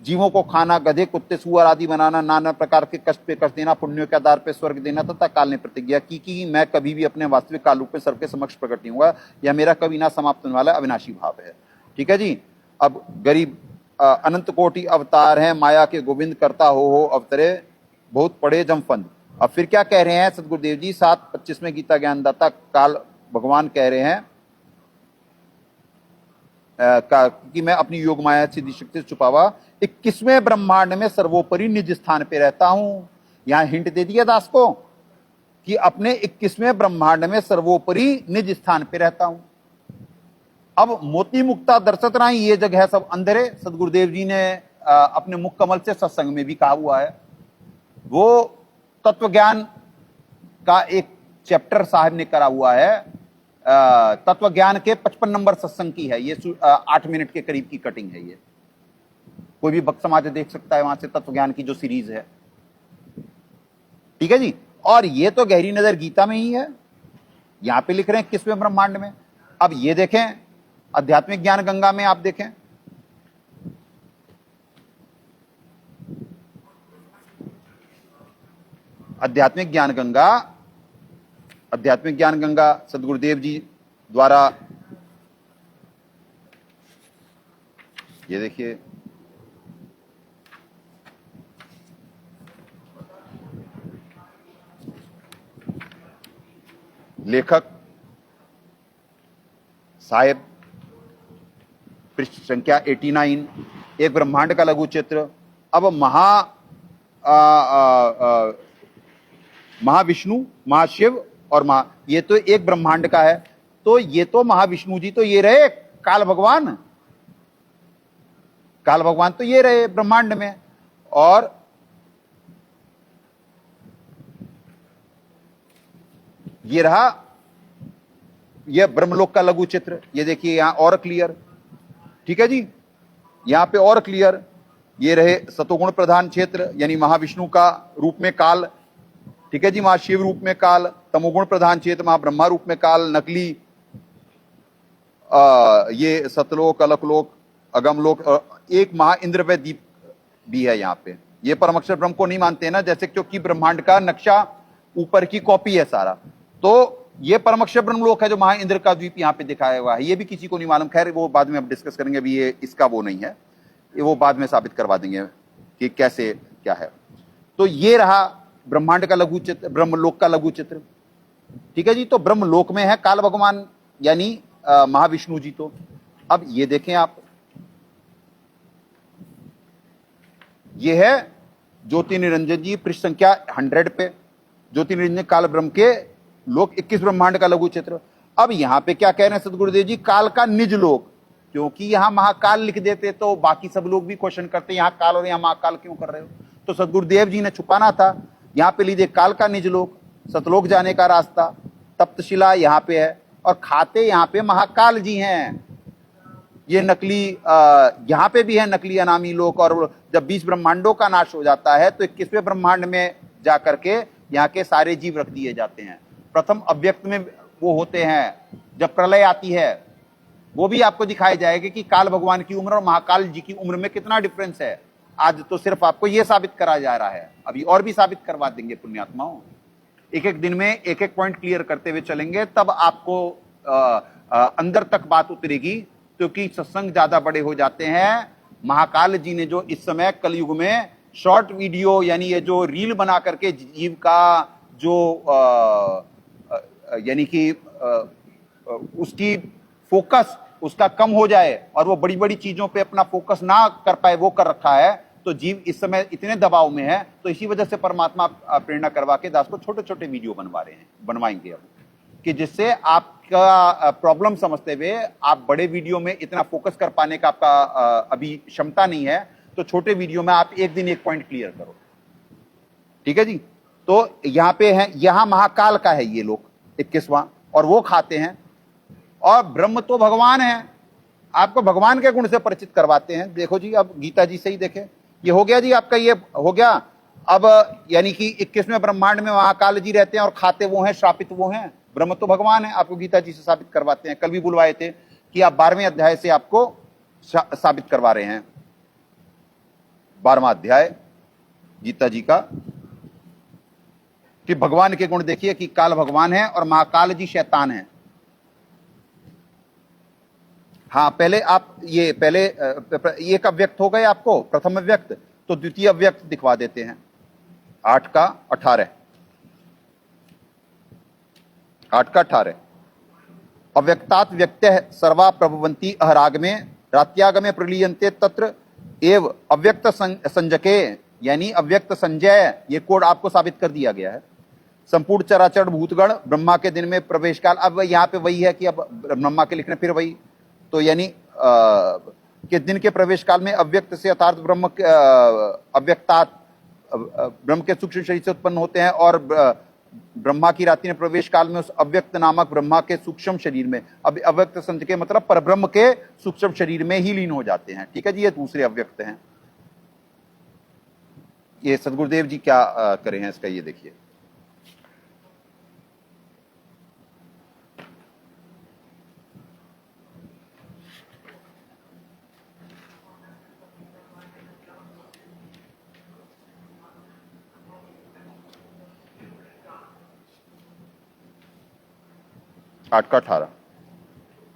जीवों को खाना, गधे कुत्ते सुअर आदि बनाना, नाना प्रकार के कष्ट पे कष्ट देना, पुण्यों के आधार पे स्वर्ग देना, तथा काल ने प्रतिज्ञा की कि मैं कभी भी अपने वास्तविक काल रूप में सबके समक्ष प्रकट नहीं हुआ, यह मेरा कभी ना समाप्त होने वाला अविनाशी भाव है। ठीक है जी। अब गरीब अनंत कोटि अवतार हैं, माया के गोविंद करता हो अवतरे, बहुत पड़े जमफंद। अब फिर क्या कह रहे हैं सदगुरुदेव जी? 7:25 में गीता ज्ञानदाता काल भगवान कह रहे हैं कि मैं अपनी योग माया सिद्धि शक्ति से छुपावा 21वें ब्रह्मांड में सर्वोपरि निज स्थान पे रहता हूं। यहां हिंट दे दिया दास को कि अपने 21वें ब्रह्मांड में सर्वोपरि निज स्थान पे रहता हूं। अब मोती मुक्ता दर्शत राई, ये जगह है सब अंधेरे। सदगुरुदेव जी ने अपने मुख कमल से सत्संग में भी कहा हुआ है। वो तत्व ज्ञान का एक चैप्टर साहब ने करा हुआ है, तत्व ज्ञान के 55 नंबर सत्संग की है ये। 8 मिनट के करीब की कटिंग है ये। कोई भी भक्त समाज देख सकता है वहां से तत्व ज्ञान की जो सीरीज है। ठीक है जी। और ये तो गहरी नजर गीता में ही है, यहां पे लिख रहे हैं 21वें ब्रह्मांड में। अब ये देखें आध्यात्मिक ज्ञान गंगा में, आप देखें आध्यात्मिक ज्ञान गंगा सदगुरुदेव जी द्वारा, ये देखिए लेखक साहेब, पृष्ठ संख्या 89, एक ब्रह्मांड का लघु चित्र। अब महाविष्णु, महाशिव और ये तो एक ब्रह्मांड का है, तो ये तो महाविष्णु जी तो ये रहे काल भगवान तो ये रहे ब्रह्मांड में। और ये रहा ये ब्रह्मलोक का लघु चित्र, ये देखिए यहां और क्लियर। ठीक है जी। यहां पे और क्लियर, ये रहे सतोगुण प्रधान क्षेत्र यानी महाविष्णु का रूप में काल। ठीक है जी। महाशिव रूप में काल, तमोगुण प्रधान क्षेत्र महाब्रह्मा रूप में काल, नकली ये सतलोक, अलकलोक, अगमलोक, एक महा इंद्र व दीप भी है यहाँ पे। ये परमक्षर ब्रह्म को नहीं मानते ना, जैसे क्योंकि ब्रह्मांड का नक्शा ऊपर की कॉपी है सारा, तो ये परमक्षर ब्रह्मलोक है जो महा इंद्र का द्वीप यहाँ पे दिखाया हुआ है। ये भी किसी को नहीं मालूम। खैर वो बाद में अब डिस्कस करेंगे, अभी ये इसका वो नहीं है, ये वो बाद में साबित करवा देंगे कि कैसे क्या है। तो ये रहा ब्रह्मांड का लघु चित्र, ब्रह्मलोक का लघु चित्र। ठीक है जी। तो ब्रह्मलोक में है काल भगवान यानी महाविष्णु जी। तो अब ये देखें आप, ये है ज्योति निरंजन जी, पृष्ठ संख्या 100 पे। ज्योति निरंजन काल ब्रह्म के लोक 21 ब्रह्मांड का लघु चित्र। अब यहां पे क्या कह रहे हैं सदगुरुदेव जी? काल का निज लोक, क्योंकि यहां महाकाल लिख देते तो बाकी सब लोग भी क्वेश्चन करते यहां काल और यहां महाकाल क्यों कर रहे हो? तो सदगुरुदेव जी ने छुपाना था। यहां पे लीजिए काल का निज लोक, सतलोक जाने का रास्ता, तप्तशिला यहां पे है, और खाते यहां पे महाकाल जी हैं। ये नकली यहां पे भी है नकली अनामी लोक। और जब 20 ब्रह्मांडों का नाश हो जाता है तो 21वें ब्रह्मांड में जाकर के यहाँ के सारे जीव रख दिए जाते हैं। प्रथम अव्यक्त में वो होते हैं, जब प्रलय आती है वो भी आपको दिखाया जाएगा कि काल भगवान की उम्र और महाकाल जी की उम्र में कितना डिफरेंस है। आज तो सिर्फ आपको ये साबित करा जा रहा है, अभी और भी साबित करवा देंगे पुण्यात्माओं। एक एक दिन में एक एक पॉइंट क्लियर करते हुए चलेंगे, तब आपको अंदर तक बात उतरेगी, क्योंकि सत्संग ज्यादा बड़े हो जाते हैं। महाकाल जी ने जो इस समय कलयुग में शॉर्ट वीडियो यानी ये जो रील बना करके जीव का जो यानी कि उसकी फोकस उसका कम हो जाए और वो बड़ी बड़ी चीजों पे अपना फोकस ना कर पाए, वो कर रखा है। तो जीव इस समय इतने दबाव में है, तो इसी वजह से परमात्मा प्रेरणा करवा के दास को छोटे छोटे वीडियो बनवाएंगे अब, कि जिससे आपका प्रॉब्लम समझते हुए आप बड़े वीडियो में इतना फोकस कर पाने का आपका अभी क्षमता नहीं है, तो छोटे वीडियो में आप एक दिन एक पॉइंट क्लियर करो। ठीक है जी। तो यहां पे है, यहां महाकाल का है ये लोग 21वां, और वो खाते हैं। और ब्रह्म तो भगवान है। आपको भगवान के गुण से परिचित करवाते हैं। देखो जी, अब गीता जी से ही देखें, ये हो गया जी आपका, ये हो गया। अब यानी कि 21वें ब्रह्मांड में महाकाल जी रहते हैं और खाते वो हैं, श्रापित वो हैं, ब्रह्म तो भगवान है। आपको गीता जी से साबित करवाते हैं। कल भी बुलवाए थे कि आप 12वें अध्याय से आपको साबित करवा रहे हैं। 12वां अध्याय गीता जी का, कि भगवान के गुण देखिए कि काल भगवान है और महाकाल जी शैतान है। हाँ, पहले आप ये पहले एक अव्यक्त हो गए आपको, प्रथम अव्यक्त, तो द्वितीय अव्यक्त दिखवा देते हैं। 8 का 18, 8 का 18। अव्यक्तात् व्यक्तः सर्वा प्रभवन्ति अहरागमे रात्यागमे प्रलीयन्ते तत्र एव अव्यक्त संजके, यानी अव्यक्त संजय, ये कोड आपको साबित कर दिया गया है। संपूर्ण चराचर भूतगण ब्रह्मा के दिन में प्रवेश काल, अब यहां पे वही है कि अब ब्रह्मा के लिखने फिर वही, तो यानी कि दिन के प्रवेश काल में अव्यक्त से अर्थात ब्रह्म अव्यक्तात् ब्रह्म के सूक्ष्म शरीर से उत्पन्न होते हैं और ब्रह्मा की रात्रि में प्रवेश काल में उस अव्यक्त नामक ब्रह्मा के सूक्ष्म शरीर में, अब अव्यक्त संज के मतलब परब्रह्म के सूक्ष्म शरीर में ही लीन हो जाते हैं। ठीक है जी, ये दूसरे अव्यक्त हैं। ये सदगुरुदेव जी क्या करे हैं इसका, ये देखिए। आठ का 18,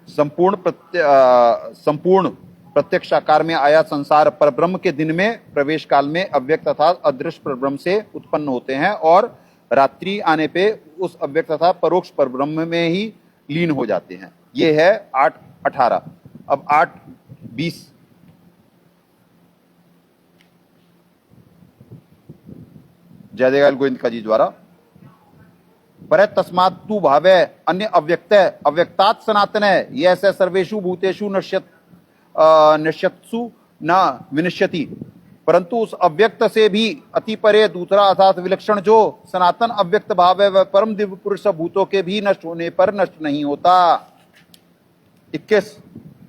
संपूर्ण प्रत्यक्ष आकार में आया संसार परब्रह्म के दिन में प्रवेश काल में अव्यक्त तथा अदृश्य परब्रह्म से उत्पन्न होते हैं और रात्रि आने पे उस अव्यक्त तथा परोक्ष परब्रह्म में ही लीन हो जाते हैं। ये है 8:18। अब 8:20, जयदेव गोविंद का जी द्वारा, पर तस्मात् तु भावे अन्य अव्यक्त अव्यक्तात् सनातन है, ये ऐसे सर्वेषु भूतेषु नश्यत्सु न विनश्यति, परंतु उस अव्यक्त से भी अति परे दूसरा अर्थात विलक्षण जो सनातन अव्यक्त भाव है वह परम दिव्य पुरुष भूतों के भी नष्ट होने पर नष्ट नहीं होता। 21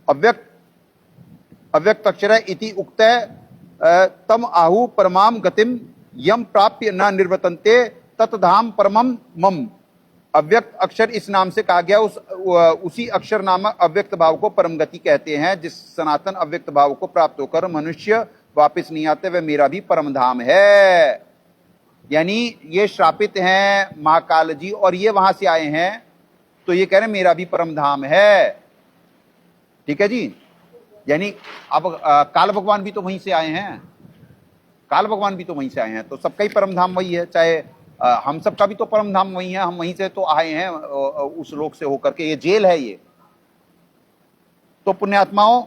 अव्यक्त अक्षर इति उक्त तम आहु परमाम गतिम यम प्राप्य न निर्वर्तन्ते तत्धाम परमम मम। अव्यक्त अक्षर इस नाम से कहा गया, उसी अक्षर नामक अव्यक्त भाव को परम गति कहते हैं, जिस सनातन अव्यक्त भाव को प्राप्त होकर मनुष्य वापस नहीं आते, वह मेरा भी परम धाम है। यानी ये श्रापित हैं महाकाल जी और ये वहां से आए हैं, तो ये कह रहे हैं मेरा भी परम धाम है। ठीक है जी, यानी अब काल भगवान भी तो वहीं से आए हैं, काल भगवान भी तो वहीं से आए हैं, तो सबका ही परम धाम वही है। चाहे हम सबका भी तो परम धाम वही है, हम वहीं से तो आए हैं उस लोक से होकर के। ये जेल है ये। तो पुण्यात्माओं,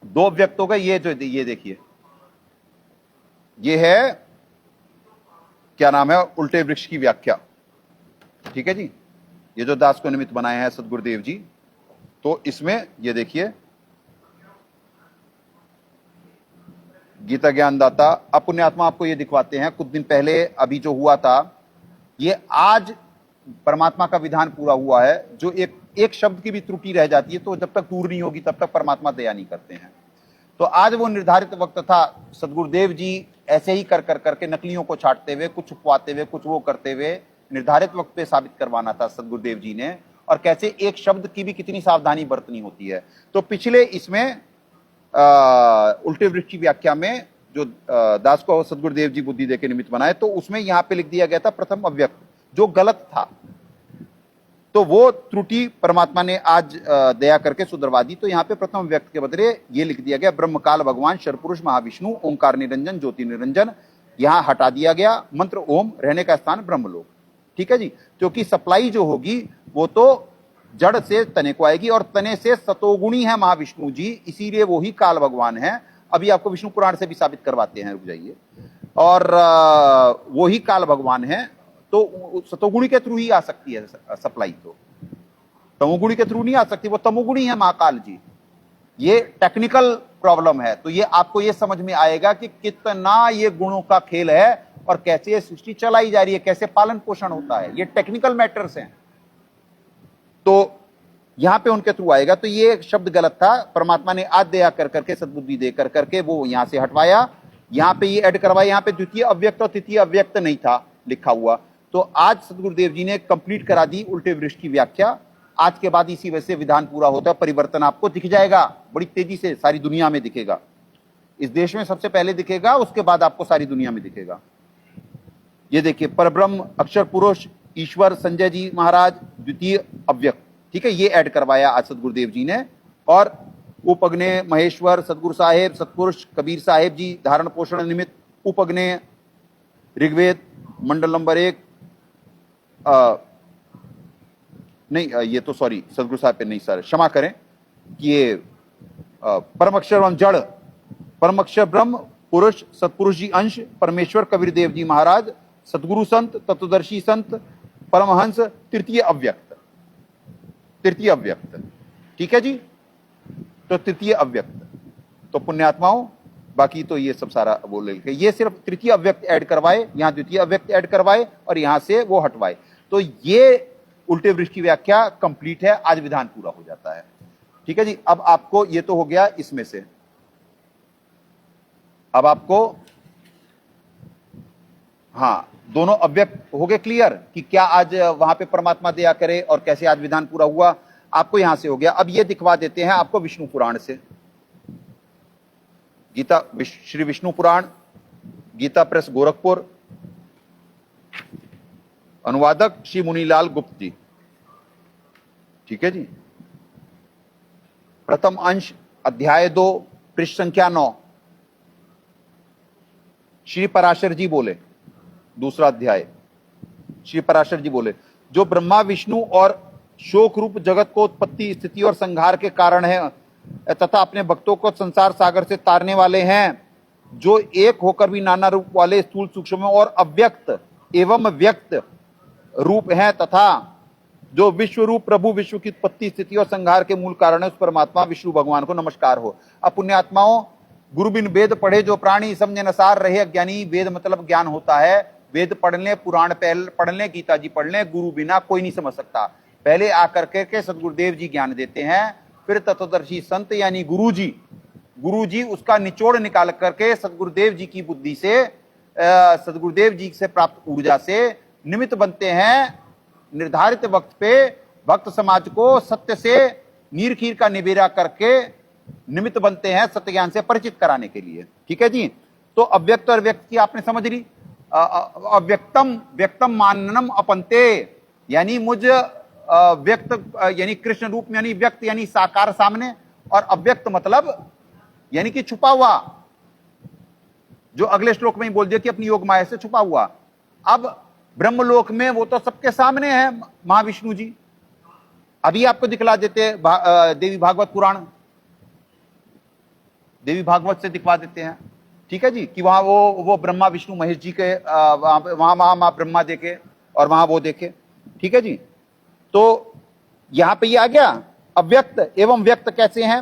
2 व्यक्त हो गए। ये जो ये देखिए, ये है क्या नाम है, उल्टे वृक्ष की व्याख्या। ठीक है जी, ये जो दास को निमित्त बनाए हैं सदगुरुदेव जी, तो इसमें ये देखिए, गीता ज्ञानदाता अपुण्यात्मा आपको ये दिखवाते हैं। कुछ दिन पहले अभी जो हुआ था, ये आज परमात्मा का विधान पूरा हुआ है। जो एक शब्द की भी त्रुटि रह जाती है तो जब तक दूर नहीं होगी तब तक परमात्मा दया नहीं करते हैं। तो आज वो निर्धारित वक्त था, सदगुरुदेव जी ऐसे ही कर करके नकलियों को छांटते हुए, कुछ छुपवाते हुए, कुछ वो करते हुए निर्धारित वक्त पे साबित करवाना था सदगुरुदेव जी ने, और कैसे एक शब्द की भी कितनी सावधानी बरतनी होती है। तो पिछले इसमें उल्टे वृक्ष की व्याख्या में जो दास को सदगुरुदेव जी बुद्धि देके निमित्त बनाए, तो उसमें यहां पे लिख दिया गया था प्रथम अव्यक्त, जो गलत था। तो वो त्रुटि परमात्मा ने आज दया करके सुधरवा दी। तो यहाँ पे प्रथम अव्यक्त के बदले ये लिख दिया गया ब्रह्म काल भगवान शरपुरुष महाविष्णु ओंकार निरंजन ज्योति निरंजन। यहां हटा दिया गया मंत्र ओम, रहने का स्थान ब्रह्मलोक। ठीक है जी, क्योंकि सप्लाई जो होगी वो तो जड़ से तने को आएगी और तने से सतोगुणी है महाविष्णु जी, इसीलिए वो ही काल भगवान है। अभी आपको विष्णु पुराण से भी साबित करवाते हैं, रुक जाइए। और वो ही काल भगवान है, तो सतोगुणी के थ्रू ही आ सकती है सप्लाई, तो तमोगुणी के थ्रू नहीं आ सकती, वो तमोगुणी है महाकाल जी। ये टेक्निकल प्रॉब्लम है। तो ये आपको ये समझ में आएगा कि कितना ये गुणों का खेल है और कैसे ये सृष्टि चलाई जा रही है, कैसे पालन पोषण होता है। ये टेक्निकल मैटर्स हैं। तो यहां पे उनके थ्रू आएगा। तो ये शब्द गलत था, परमात्मा ने आद्या कर करके सद्बुद्धि दे कर करके वो यहां से हटवाया, यहां पे ये ऐड करवाया। यहां पे द्वितीय अव्यक्त और तृतीय अव्यक्त नहीं था लिखा हुआ। तो आज सदगुरुदेव जी ने कंप्लीट करा दी उल्टे वृक्ष की व्याख्या। आज के बाद इसी वजह से विधान पूरा होता है, परिवर्तन आपको दिख जाएगा बड़ी तेजी से, सारी दुनिया में दिखेगा। इस देश में सबसे पहले दिखेगा, उसके बाद आपको सारी दुनिया में दिखेगा। ये देखिए, परब्रह्म, अक्षर पुरुष, ईश्वर, संजय जी महाराज, द्वितीय अव्यक्त, ठीक है, ये ऐड करवाया आज सदगुरुदेव जी ने। और उपअग्ने महेश्वर, सदगुरु साहेब, सतपुरुष कबीर साहेब जी, धारण पोषण निमित्त, उपअग्ने ऋग्वेद मंडल नंबर 1, नहीं ये तो सॉरी सदगुरु साहब पे नहीं सर, क्षमा करें, ये परम अक्षर एवं जड़, परम अक्षर ब्रह्म पुरुष सतपुरुष जी अंश, परमेश्वर कबीर देव जी महाराज, सतगुरु संत, तत्वदर्शी संत, परमहंस, तृतीय अव्यक्त, तृतीय अव्यक्त, ठीक है जी। तो तृतीय अव्यक्त तो पुण्यात्माओं, बाकी तो ये सब सारा बोल के, ये सिर्फ तृतीय अव्यक्त ऐड करवाए, यहां द्वितीय अव्यक्त ऐड करवाए और यहां से वो हटवाए। तो ये उल्टे वृक्ष की व्याख्या कंप्लीट है, आज विधान पूरा हो जाता है, ठीक है जी। अब आपको ये तो हो गया इसमें से, अब आपको हाँ दोनों अव्यक्त हो गए क्लियर कि क्या आज वहां पे परमात्मा दया करे और कैसे आज विधान पूरा हुआ, आपको यहां से हो गया। अब ये दिखवा देते हैं आपको विष्णु पुराण से, गीता श्री विष्णु पुराण, गीता प्रेस गोरखपुर, अनुवादक श्री मुनीलाल गुप्त जी, ठीक है जी। प्रथम अंश, अध्याय 2, पृष्ठ संख्या 9, श्री पराशर जी बोले, दूसरा अध्याय, श्री पराशर जी बोले, जो ब्रह्मा विष्णु और शोक रूप जगत को उत्पत्ति स्थिति और संहार के कारण है तथा अपने भक्तों को संसार सागर से तारने वाले हैं, जो एक होकर भी नाना रूप वाले स्थूल सूक्ष्म और अव्यक्त एवं व्यक्त रूप हैं, तथा जो विश्व रूप प्रभु विश्व की उत्पत्ति स्थिति और संहार के मूल कारण है, उस परमात्मा विष्णु भगवान को नमस्कार हो। अब पुण्यात्माओं, गुरु बिन वेद पढ़े जो प्राणी समझे न सार रहे अज्ञानी। वेद मतलब ज्ञान होता है, वेद पढ़ लें, पुराण पढ़ लें, गीता जी पढ़ लें, गुरु बिना कोई नहीं समझ सकता। पहले आकर के सदगुरुदेव जी ज्ञान देते हैं, फिर तत्वदर्शी संत यानी गुरु जी उसका निचोड़ निकाल करके सदगुरुदेव जी की बुद्धि से, सदगुरुदेव जी से प्राप्त ऊर्जा से निमित्त बनते हैं, निर्धारित वक्त पे भक्त समाज को सत्य से नीर खीर का निबेरा करके निमित्त बनते हैं सत्य ज्ञान से परिचित कराने के लिए, ठीक है जी। तो अव्यक्त और व्यक्त की आपने समझ ली। अव्यक्तम व्यक्तम माननम अपंते, यानी मुझ व्यक्त यानी कृष्ण रूप में, यानी व्यक्त यानी साकार सामने, और अव्यक्त मतलब यानी कि छुपा हुआ, जो अगले श्लोक में ही बोल दिया कि अपनी योग माया से छुपा हुआ। अब ब्रह्मलोक में वो तो सबके सामने है महाविष्णु जी। अभी आपको दिखला देते देवी भागवत पुराण, देवी भागवत से दिखवा देते हैं, ठीक है जी, कि वहां वो ब्रह्मा विष्णु महेश जी के वहां मां ब्रह्मा देखे और वहां वो देखे, ठीक है जी। तो यहां पे ये आ गया अव्यक्त एवं व्यक्त कैसे हैं।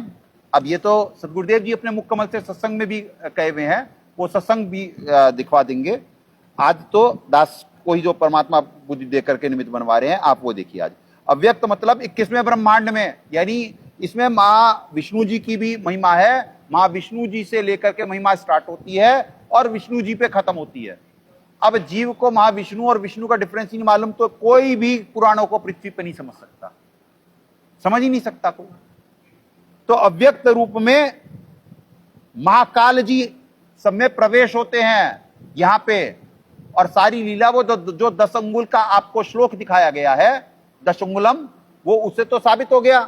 अब ये तो सदगुरुदेव जी अपने मुख कमल से सत्संग में भी कहे हुए हैं, वो सत्संग भी दिखवा देंगे। आज तो दास को ही जो परमात्मा बुद्धि देकर के निमित्त बनवा रहे हैं, आप वो देखिए। आज अव्यक्त मतलब 21वें ब्रह्मांड में, यानी इसमें माँ विष्णु जी की भी महिमा है, माँ विष्णु जी से लेकर के महिमा स्टार्ट होती है और विष्णु जी पे खत्म होती है। अब जीव को महाविष्णु और विष्णु का डिफरेंस ही नहीं मालूम तो कोई भी पुराणों को पृथ्वी पे नहीं समझ सकता, समझ ही नहीं सकता कोई। तो अव्यक्त रूप में महाकाल जी सब में प्रवेश होते हैं यहां पे, और सारी लीला वो जो 10 अंगुल का आपको श्लोक दिखाया गया है, 10 अंगुलम, वो उससे तो साबित हो गया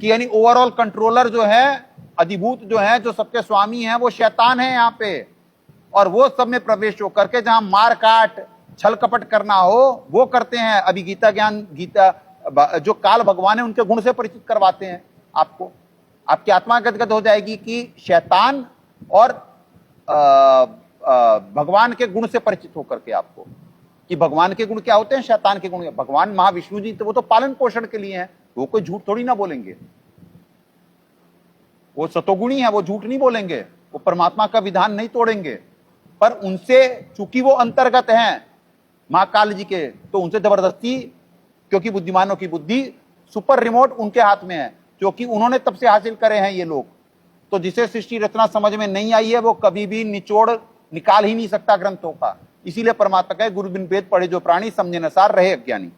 कि यानी ओवरऑल कंट्रोलर जो है, अधिभूत जो है, जो सबके स्वामी हैं, वो शैतान है यहाँ पे, और वो सब में प्रवेश होकर के जहां मार काट छल कपट करना हो वो करते हैं। अभी गीता जो काल भगवान है उनके गुण से परिचित करवाते हैं आपको, आपकी आत्मा गदगद हो जाएगी कि शैतान और भगवान के गुण से परिचित होकर के आपको, कि भगवान के गुण क्या होते हैं, शैतान के गुण। भगवान महाविष्णु जी तो वो तो पालन पोषण के लिए हैं, वो कोई झूठ थोड़ी ना बोलेंगे, वो सतोगुणी है, वो झूठ नहीं बोलेंगे, वो परमात्मा का विधान नहीं तोड़ेंगे। पर उनसे चूंकि वो अंतर्गत हैं महाकाल जी के, तो उनसे जबरदस्ती, क्योंकि बुद्धिमानों की बुद्धि सुपर रिमोट उनके हाथ में है, क्योंकि उन्होंने तब से हासिल करे हैं ये लोग। तो जिसे सृष्टि रचना समझ में नहीं आई है वो कभी भी निचोड़ निकाल ही नहीं सकता ग्रंथों का। इसीलिए परमात्मा कहे गुरु बिन वेद पढ़े जो प्राणी समझे न सार रहे अज्ञानी।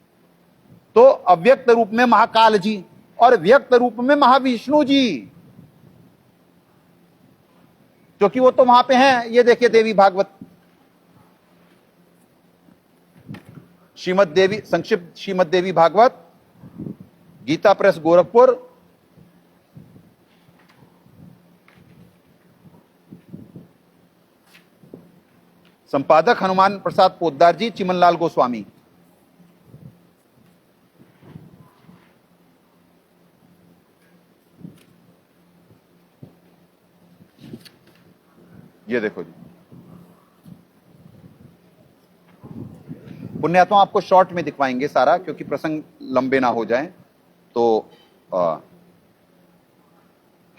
तो अव्यक्त रूप में महाकाल जी और व्यक्त रूप में महाविष्णु जी, क्योंकि वो तो वहां पे हैं। ये देखिए देवी भागवत, संक्षिप्त श्रीमद देवी भागवत, गीता प्रेस गोरखपुर, संपादक हनुमान प्रसाद पोद्दार जी, चिमनलाल गोस्वामी। ये देखो जी, पुण्यात्मा आपको शॉर्ट में दिखवाएंगे सारा, क्योंकि प्रसंग लंबे ना हो जाएं। तो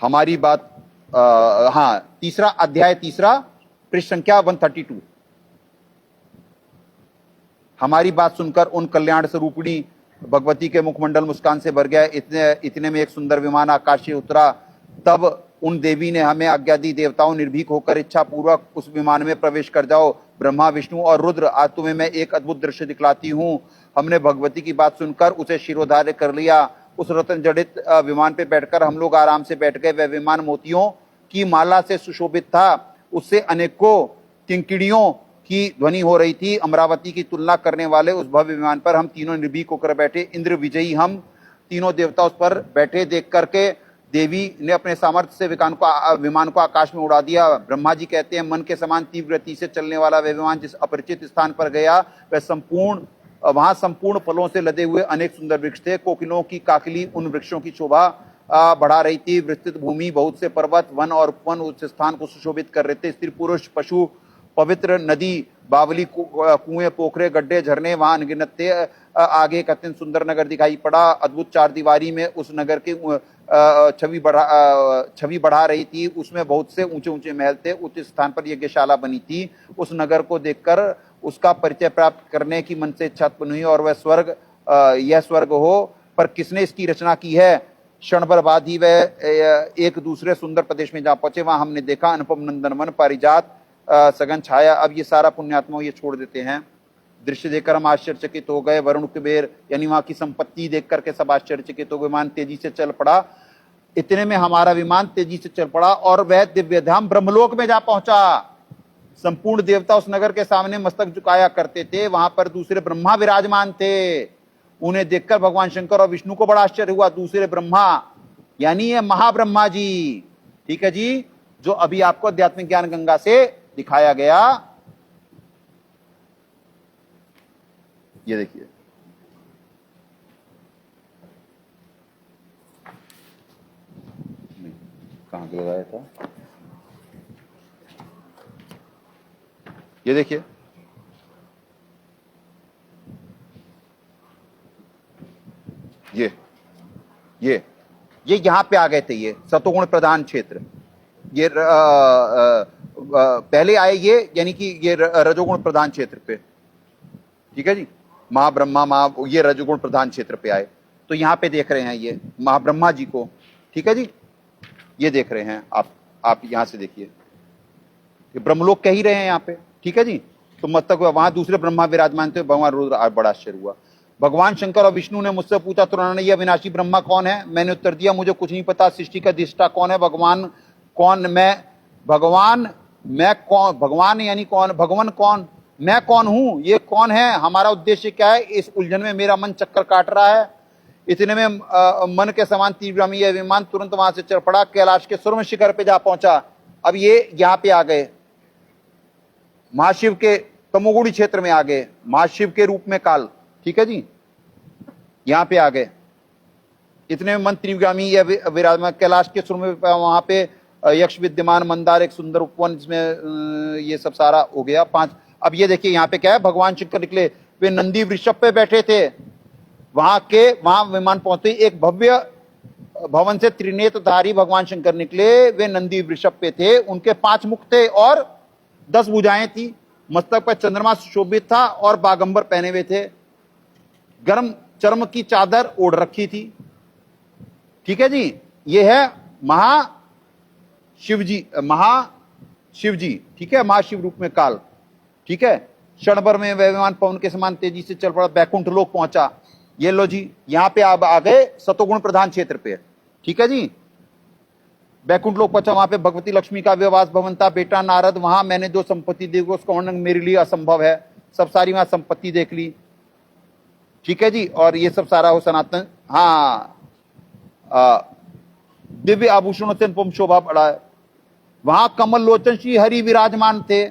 हमारी बात हाँ, तीसरा अध्याय, तीसरा पृष्ठ संख्या 132। हमारी बात सुनकर उन कल्याण स्वरूपिणी भगवती के मुखमंडल मुस्कान से भर गया। इतने में एक सुंदर विमान आकाश से उतरा। तब उन देवी ने हमें आज्ञा दी, देवताओं निर्भीक होकर इच्छा पूर्वक उस विमान में प्रवेश कर जाओ। ब्रह्मा, विष्णु और रुद्र, आज तुम्हें मैं एक अद्भुत दृश्य दिखलाती हूँ। हमने भगवती की बात सुनकर उसे शिरोधार्य कर लिया। उस रत्न जड़ित विमान पे बैठकर हम लोग आराम से बैठ गए। वह विमान मोतियों की माला से सुशोभित था। उससे अनेकों किंकिड़ियों की ध्वनि हो रही थी। अमरावती की तुलना करने वाले उस भव्य विमान पर हम तीनों निर्भीक होकर बैठे। इंद्र विजयी हम तीनों देवता उस पर बैठे देख करके देवी ने अपने सामर्थ्य से विमान को आकाश में उड़ा दिया। ब्रह्मा जी कहते हैं, मन के समान तीव्र गति से चलने वाला वह विमान जिस अपरिचित स्थान पर गया वहां संपूर्ण फलों से लदे हुए अनेक सुंदर वृक्ष थे। कोकिलों की काकली उन वृक्षों की शोभा बढ़ा रही थी। विस्तृत भूमि, बहुत से पर्वत, वन और उपवन उस स्थान को सुशोभित कर रहे थे। स्त्री पुरुष, पशु, पवित्र नदी, बावली, कुएं, पोखरे, गड्ढे, झरने वहां अनगिनत थे। आगे एक अत्यंत सुंदर नगर दिखाई पड़ा। अद्भुत चार दीवारी में उस नगर की छवि बढ़ा रही थी। उसमें बहुत से ऊंचे ऊंचे महल थे। उच्च स्थान पर यज्ञशाला बनी थी। उस नगर को देखकर उसका परिचय प्राप्त करने की मन से इच्छा उत्पन्न हुई और वह स्वर्ग, यह स्वर्ग हो, पर किसने इसकी रचना की है। क्षण भर बाद ही वह एक दूसरे सुंदर प्रदेश में जा पहुंचे। वहां हमने देखा अनुपम नंदनवन, पारिजात, सघन छाया। अब ये सारा पुण्यात्मा ये छोड़ देते हैं। दृश्य देखकर हम आश्चर्यचकित हो गए। वरुण कुबेर यानी वहां की संपत्ति देख करके सब आश्चर्यचकित हो गए। विमान तेजी से चल पड़ा। इतने में हमारा विमान तेजी से चल पड़ा और वह दिव्यधाम ब्रह्मलोक में जा पहुंचा। संपूर्ण देवता उस नगर के सामने मस्तक झुकाया करते थे। वहां पर दूसरे ब्रह्मा विराजमान थे। उन्हें देखकर भगवान शंकर और विष्णु को बड़ा आश्चर्य हुआ। दूसरे ब्रह्मा यानी ये महाब्रह्मा जी, ठीक है जी, जो अभी आपको आध्यात्मिक ज्ञान गंगा से दिखाया गया। ये देखिए, कहां लगाया था, ये देखिए, ये यहां पे आ गए थे। ये सतोगुण प्रधान क्षेत्र, ये पहले आए ये, यानी कि ये रजोगुण प्रधान क्षेत्र पे, ठीक है जी। महाब्रह्मा ये रजोगुण प्रधान क्षेत्र पे आए। तो यहां पे देख रहे हैं ये महाब्रह्मा जी को, ठीक है जी, ये देख रहे हैं आप यहां से देखिए, ये ब्रह्मलोक कह ही रहे हैं यहाँ पे, ठीक है जी। तो मस्तक हुआ, वहां दूसरे ब्रह्मा विराजमान थे। भगवान रुद्र, बड़ा आश्चर्य हुआ। भगवान शंकर और विष्णु ने मुझसे पूछा, तुरंत यह विनाशी ब्रह्मा कौन है। मैंने उत्तर दिया, मुझे कुछ नहीं पता। सृष्टि का दृष्टा कौन है, भगवान कौन, भगवान यानी कौन, भगवान कौन, मैं कौन हूं, ये कौन है, हमारा उद्देश्य क्या है। इस उलझन में मेरा मन चक्कर काट रहा है। इतने में मन के समान तीव्र यह विमान तुरंत वहां से चल पड़ा। कैलाश के सुरम शिखर पे जा पहुंचा। अब ये यहां पे आ गए, महाशिव के तमोगुणी क्षेत्र में आ गए, महाशिव के रूप में काल, ठीक है जी, यहां पे आ गए। इतने में मन त्रिविगामी यह विराजमान कैलाश के सुर में, वहां पे यक्ष विद्यमान, मंदार एक सुंदर उपवन, जिसमें ये सब सारा हो गया 5। अब ये देखिए यहाँ पे क्या है, भगवान शंकर निकले। वे नंदी वृषभ पे बैठे थे। वहां विमान पहुंचे, एक भव्य भवन से त्रिनेत्रधारी भगवान शंकर निकले। वे नंदी वृषभ पे थे। उनके 5 मुख थे और 10 भुजाएं थी। मस्तक पर चंद्रमा सुशोभित था और बागंबर पहने हुए थे। गर्म चर्म की चादर ओढ़ रखी थी। ठीक है जी, ये है महाशिवजी, ठीक है, महाशिव रूप में काल। ठीक है, क्षण भर में वैमान पवन के समान तेजी से चल पड़ा, बैकुंठ लोक पहुंचा। ये लो जी, यहां पे आप आ गए सतोगुण प्रधान क्षेत्र पे। ठीक है जी, बैकुंठ लोक पहुंचा, वहां पे भगवती लक्ष्मी का विवास भवन था, बेटा नारद, वहां मैंने जो संपत्ति देखी उसका वर्णन मेरे लिए असंभव है, सब सारी वहां संपत्ति देख ली। ठीक है जी, और ये सब सारा हो सनातन, हाँ, दिव्य आभूषणों से अनुपम शोभा बढ़ा है। वहां कमल लोचन श्री हरि विराजमान थे,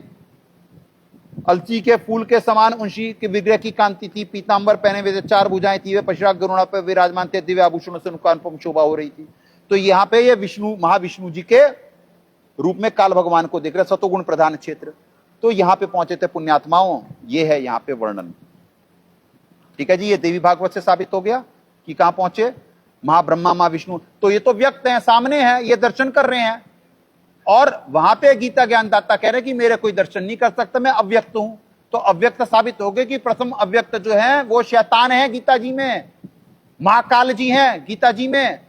अलसी के फूल के समान उनकी के विग्रह की कांति थी, पीतांबर पहने हुए थे, 4 भुजाएं थी, वे पश्चात गरुड़ा पर विराजमान थे, दिव्य आभूषणों से उनका अनुपम शोभा हो रही थी। तो यहाँ पे ये विष्णु, महाविष्णु जी के रूप में काल भगवान को देख रहे, सतोगुण प्रधान क्षेत्र। तो यहाँ पे पहुंचे थे पुण्यात्माओं, ये है यहाँ पे वर्णन। ठीक है जी, ये देवी भागवत से साबित हो गया कि कहां पहुंचे, महाब्रह्मा महाविष्णु। तो ये तो व्यक्त हैं, सामने हैं, ये दर्शन कर रहे हैं। और वहां पे गीता ज्ञानदाता कह रहे कि मेरे कोई दर्शन नहीं कर सकता, मैं अव्यक्त हूं। तो अव्यक्त साबित हो गए कि प्रथम अव्यक्त जो है वो शैतान है गीता जी में, महाकाल जी हैं गीता जी में,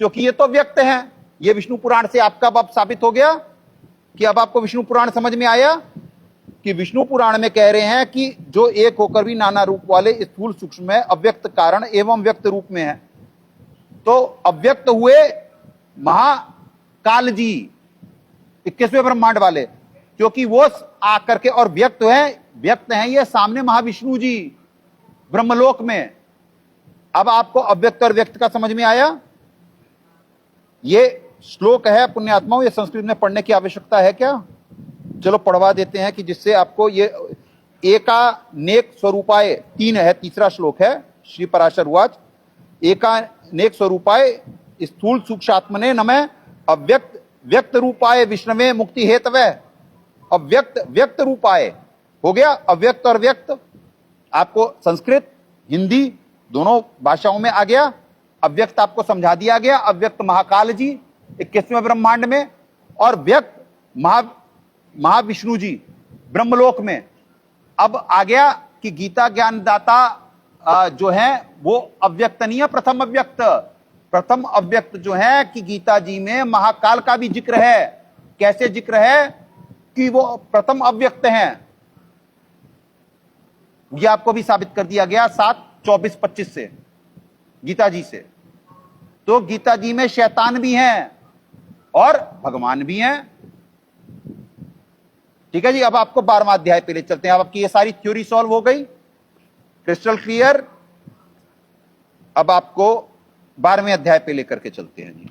क्योंकि ये तो व्यक्त हैं। ये विष्णु पुराण से आपका अब साबित हो गया कि अब आपको विष्णु पुराण समझ में आया कि विष्णु पुराण में कह रहे हैं कि जो एक होकर भी नाना रूप वाले स्थूल सूक्ष्म है, अव्यक्त कारण एवं व्यक्त रूप में है। तो अव्यक्त हुए महाकाल जी 21वें ब्रह्मांड वाले, क्योंकि वो आकर के, और व्यक्त हैं ये सामने महाविष्णु जी ब्रह्मलोक में। अब आपको अव्यक्त और व्यक्त का समझ में आया। ये श्लोक है पुण्यात्माओं, ये संस्कृत में पढ़ने की आवश्यकता है क्या? चलो पढ़वा देते हैं कि जिससे आपको ये एकानेक स्वरूपाय 3 है, तीसरा श्लोक है। श्री पराशर उवाच एकानेक स्वरूपाय स्थूल सूक्ष्मात्मने नमः अव्यक्त व्यक्त रूपाय विष्णवे मुक्ति हेतवे। अव्यक्त व्यक्त रूपाय हो गया, अव्यक्त और व्यक्त आपको संस्कृत हिंदी दोनों भाषाओं में आ गया। अव्यक्त आपको समझा दिया गया, अव्यक्त महाकाल जी 21वें ब्रह्मांड में, और व्यक्त महाविष्णु जी ब्रह्मलोक में। अब आ गया कि गीता ज्ञानदाता जो है वो अव्यक्त नहीं है, प्रथम अव्यक्त। प्रथम अव्यक्त जो है कि गीता जी में महाकाल का भी जिक्र है। कैसे जिक्र है कि वो प्रथम अव्यक्त हैं, ये आपको भी साबित कर दिया गया 7:24-25 से गीता जी से। तो गीता जी में शैतान भी हैं और भगवान भी हैं। ठीक है जी, अब आपको 12वां अध्याय पे ले चलते हैं। अब आपकी ये सारी थ्योरी सॉल्व हो गई, क्रिस्टल क्लियर। अब आपको 12वें अध्याय पे लेकर के चलते हैं जी।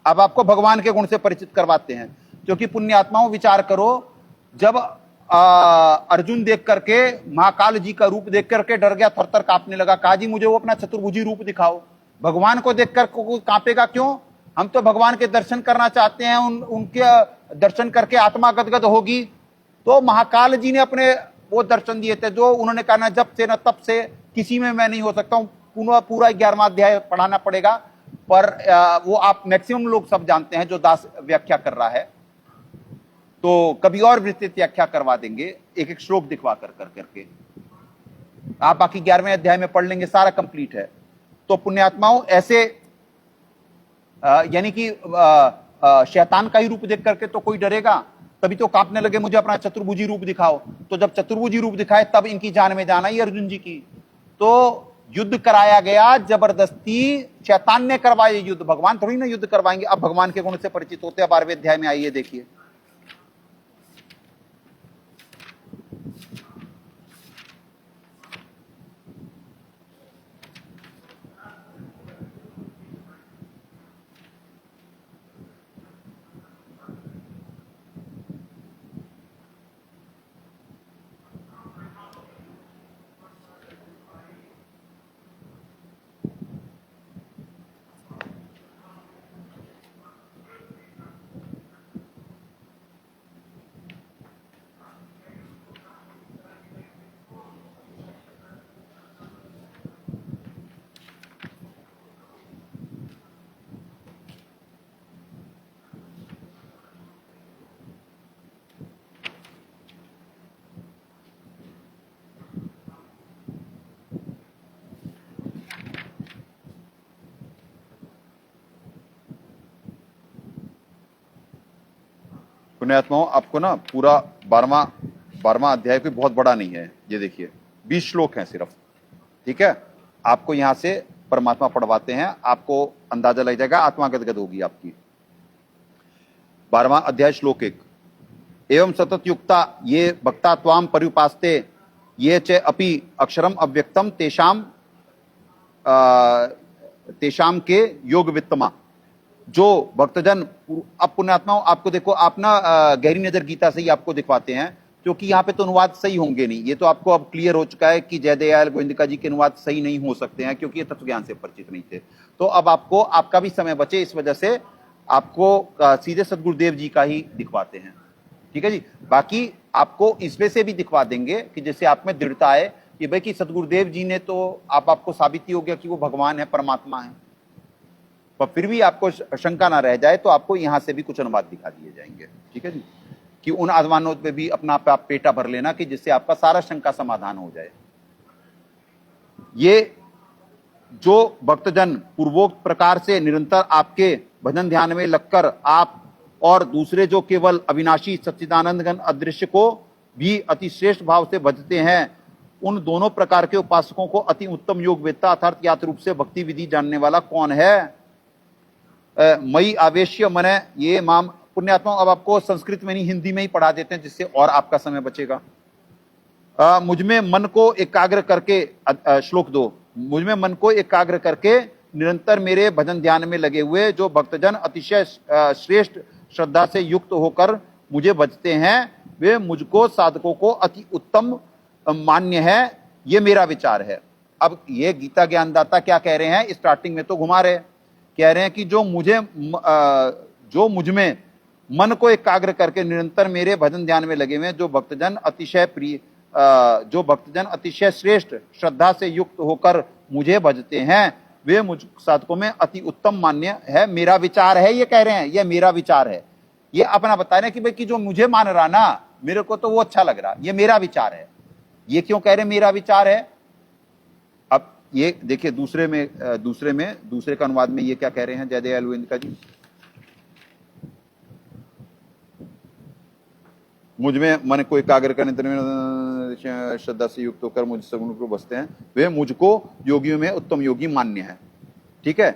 अब आपको भगवान के गुण से परिचित करवाते हैं, क्योंकि पुण्यात्माओं विचार करो, जब अर्जुन देख करके महाकाल जी का रूप देख करके डर गया, थरथर कांपने लगा, कहा जी मुझे वो अपना चतुर्भुजी रूप दिखाओ। भगवान को देखकर कोई कांपेगा क्यों? हम तो भगवान के दर्शन करना चाहते हैं, उनके दर्शन करके आत्मा गदगद होगी। तो महाकाल जी ने अपने वो दर्शन दिए थे, जो उन्होंने कहा ना जब से न तब से किसी में मैं नहीं हो सकता हूं। पूरा 11वां अध्याय पढ़ाना पड़ेगा, पर वो आप मैक्सिमम लोग सब जानते हैं, जो दास व्याख्या कर रहा है। तो कभी और विस्तृत व्याख्या करवा देंगे, एक एक श्लोक दिखवा करके आप बाकी 11वें अध्याय में पढ़ लेंगे, सारा कंप्लीट है। तो पुण्यात्माओं ऐसे यानी कि शैतान का ही रूप देख करके तो कोई डरेगा, तभी तो कांपने लगे, मुझे अपना चतुर्भुजी रूप दिखाओ। तो जब चतुर्भुजी रूप दिखाए तब इनकी जान में जान आई अर्जुन जी की। तो युद्ध कराया गया जबरदस्ती, शैतान ने करवाया युद्ध, भगवान थोड़ी ना युद्ध करवाएंगे। अब भगवान के गुण से परिचित होते हैं 12वें अध्याय में, आइए देखिए। पुण्यात्माओं, आपको ना पूरा 12वां अध्याय कोई बहुत बड़ा नहीं है। ये देखिए 20 श्लोक हैं सिर्फ, ठीक है। आपको यहां से परमात्मा पढ़वाते हैं, आपको अंदाजा लग जाएगा, आत्मा गदगद होगी आपकी। 12वां अध्याय श्लोक 1, एवं सतत युक्ता ये भक्ता त्वाम पर्युपास्ते ये च अपि अक्षरम अव्यक्तम तेषाम के योग वित्तमा। जो भक्तजन, अब पुण्यात्माओं आपको देखो, आप ना गहरी नजर गीता से ही आपको दिखवाते हैं, क्योंकि यहाँ पे तो अनुवाद सही होंगे नहीं। ये तो आपको अब क्लियर हो चुका है कि जयदयाल गोविंदिका जी के अनुवाद सही नहीं हो सकते हैं, क्योंकि ये तत्व ज्ञान से परिचित नहीं थे। तो अब आपको, आपका भी समय बचे, इस वजह से आपको सीधे सदगुरुदेव जी का ही दिखवाते हैं, ठीक है जी। बाकी आपको इसमें से भी दिखवा देंगे कि जैसे आप में दृढ़ता है कि भाई कि सदगुरुदेव जी ने तो आपको साबित ही हो गया कि वो भगवान है, परमात्मा है, पर फिर भी आपको शंका ना रह जाए तो आपको यहां से भी कुछ अनुवाद दिखा दिए जाएंगे, ठीक है जी। कि उन अनुमानों पे भी अपना आप पेटा भर लेना कि जिससे आपका सारा शंका समाधान हो जाए। ये जो भक्तजन पूर्वोक्त प्रकार से निरंतर आपके भजन ध्यान में लगकर आप और दूसरे जो केवल अविनाशी सच्चिदानंद घन अदृश्य को भी अति श्रेष्ठ भाव से भजते हैं, उन दोनों प्रकार के उपासकों को अति उत्तम योग वेत्ता अर्थात यात रूप से भक्ति विधि जानने वाला कौन है? मई आवेश्य मने ये माम। पुण्यात्मा, अब आपको संस्कृत में नहीं हिंदी में ही पढ़ा देते हैं, जिससे और आपका समय बचेगा। मुझमें मन को एकाग्र करके, श्लोक 2, मुझमें मन को एकाग्र करके निरंतर मेरे भजन ध्यान में लगे हुए जो भक्तजन अतिशय श्रेष्ठ श्रद्धा से युक्त होकर मुझे भजते हैं, वे मुझको साधकों को अति उत्तम मान्य है, ये मेरा विचार है। अब ये गीता ज्ञानदाता क्या कह रहे हैं, स्टार्टिंग में तो घुमा रहे, कह रहे हैं कि जो मुझमें मन को एकाग्र करके निरंतर मेरे भजन ध्यान में लगे हुए जो भक्तजन अतिशय श्रेष्ठ श्रद्धा से युक्त होकर मुझे भजते हैं, वे मुझ साधकों में अति उत्तम मान्य है, मेरा विचार है। ये कह रहे हैं ये मेरा विचार है, ये अपना बता रहे हैं कि भाई कि जो मुझे मान रहा ना, मेरे को तो वो अच्छा लग रहा, ये मेरा विचार है। ये क्यों कह रहे हैं मेरा विचार है? अब ये देखिए दूसरे का अनुवाद में ये क्या कह रहे हैं जयदयाल गोविंदिका जी, मुझमें मन को एकाग्र करने श्रद्धा से युक्त होकर मुझ सगुण को बसते हैं, वे मुझको योगियों में उत्तम योगी मान्य है, ठीक है।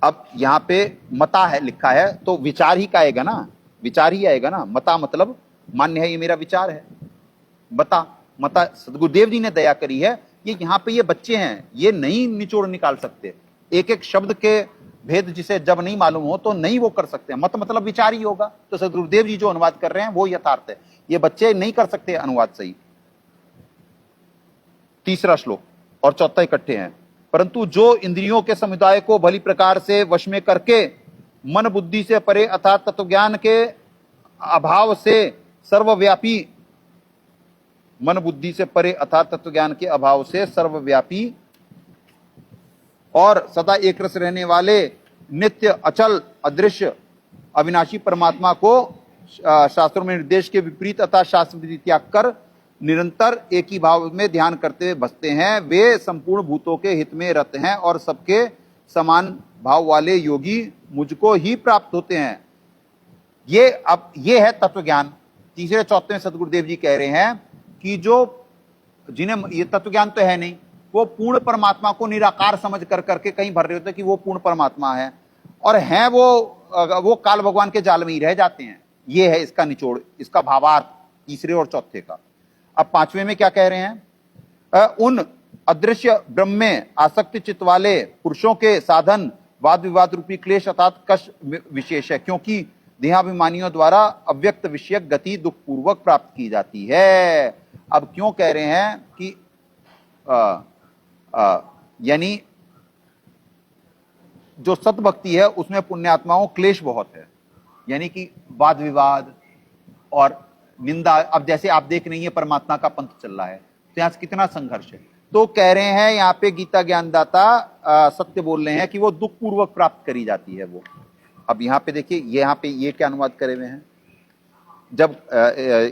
अब यहाँ पे मता है लिखा है, तो विचार ही का आएगा ना, विचार ही आएगा ना। मता मतलब मान्य है, ये मेरा विचार है। मता सदगुरुदेव जी ने दया करी है, ये यहाँ पे ये बच्चे हैं, ये नहीं निचोड़ निकाल सकते एक एक शब्द के भेद, जिसे जब नहीं मालूम हो तो नहीं वो कर सकते। मत मतलब विचार ही होगा, तो सदगुरुदेव जी जो अनुवाद कर रहे हैं वो यथार्थ है, ये बच्चे नहीं कर सकते अनुवाद सही। 3रा श्लोक और 4था इकट्ठे हैं। परंतु जो इंद्रियों के समुदाय को भली प्रकार से वश में करके मन बुद्धि से परे अर्थात तत्वज्ञान के अभाव से सर्वव्यापी, मन बुद्धि से परे अर्थात तत्वज्ञान के अभाव से सर्वव्यापी और सदा एक रस रहने वाले नित्य अचल अदृश्य अविनाशी परमात्मा को शास्त्रों में निर्देश के विपरीत अतः शास्त्र विधि त्याग कर निरंतर एक ही भाव में ध्यान करते हुए बसते हैं, वे संपूर्ण भूतों के हित में रत हैं और सबके समान भाव वाले योगी मुझको ही प्राप्त होते हैं। ये है तत्व ज्ञान। 3रे 4वें सदगुरुदेव जी कह रहे हैं कि जो जिन्हें ये तत्व ज्ञान तो है नहीं, वो पूर्ण परमात्मा को निराकार समझ कर करके कहीं भर रहे होते हैं कि वो पूर्ण परमात्मा है, और हैं वो काल भगवान के जाल में ही रह जाते हैं। ये है इसका निचोड़, इसका भावार्थ 3रे और 4थे का। अब 5वें में क्या कह रहे हैं, उन अदृश्य ब्रह्म में आसक्ति चित्त वाले पुरुषों के साधन वाद विवाद रूपी क्लेश अर्थात कष्ट विशेष है, क्योंकि देहाभिमानियों द्वारा अव्यक्त विषयक गति दुख पूर्वक प्राप्त की जाती है। अब क्यों कह रहे हैं कि यानी जो सतभक्ति है उसमें पुण्यात्माओं क्लेश बहुत है, यानी कि वाद विवाद और निंदा। अब जैसे आप देख रही हैं परमात्मा का पंथ चल रहा है, तो यहां कितना संघर्ष है। तो कह रहे हैं यहाँ पे गीता ज्ञानदाता सत्य बोल रहे हैं कि वो दुख पूर्वक प्राप्त करी जाती है वो। अब यहाँ पे देखिए, यहाँ पे ये क्या अनुवाद करे हुए हैं, जब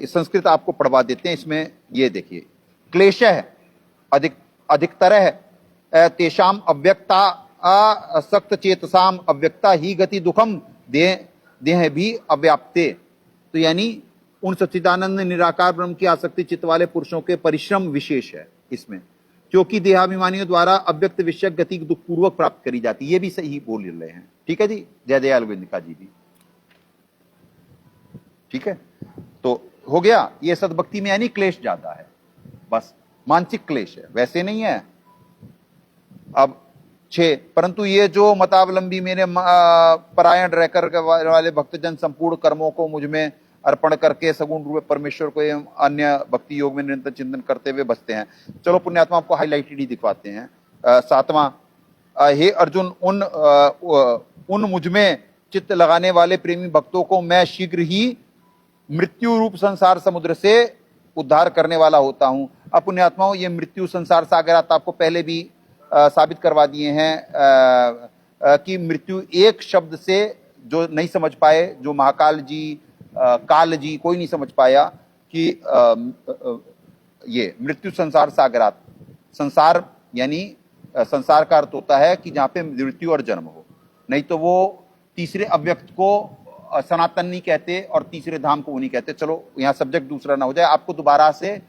संस्कृत आपको पढ़वा देते हैं, इसमें ये देखिए, क्लेश है अधिकतर तेषाम अव्यक्ता असक्त चेतसाम अव्यक्ता ही गति दुखम देह भी अव्याप्ते। तो यानी उन सच्चिदानंद निराकार ब्रह्म की आसक्ति चित्त वाले पुरुषों के परिश्रम विशेष है इसमें, क्योंकि देहाभिमानियों द्वारा अव्यक्त विषय गति दुख पूर्वक प्राप्त करी जाती है। ये भी सही बोल रहे हैं, ठीक है जी, जय दयाल गोविंदिका जी भी, ठीक है। तो हो गया, ये सद्भक्ति में यानी क्लेश ज्यादा है, बस मानसिक क्लेश है, वैसे नहीं है। अब 6, परंतु ये जो मतावलंबी मेरे परायण रहकर वाले भक्तजन संपूर्ण कर्मों को मुझ में अर्पण करके सगुण रूप में परमेश्वर को एवं अन्य भक्ति योग में निरंतर चिंतन करते हुए बसते हैं। चलो पुण्यात्मा आपको हाईलाइटेड ही दिखवाते हैं। 7वां, हे अर्जुन, उन मुझ में चित्त लगाने वाले प्रेमी भक्तों को मैं शीघ्र ही मृत्यु रूप संसार समुद्र से उद्धार करने वाला होता हूं। अब पुण्यात्माओं, ये मृत्यु संसार सागर आपको पहले भी साबित करवा दिए हैं कि मृत्यु एक शब्द से जो नहीं समझ पाए, जो महाकाल जी, काल जी, कोई नहीं समझ पाया कि ये मृत्यु संसार सागरात, संसार यानी संसार का अर्थ होता है कि जहां पे मृत्यु और जन्म हो, नहीं तो वो तीसरे अव्यक्त को सनातन नहीं कहते और तीसरे धाम को वो नहीं कहते। चलो यहाँ सब्जेक्ट दूसरा ना हो जाए, आपको दोबारा से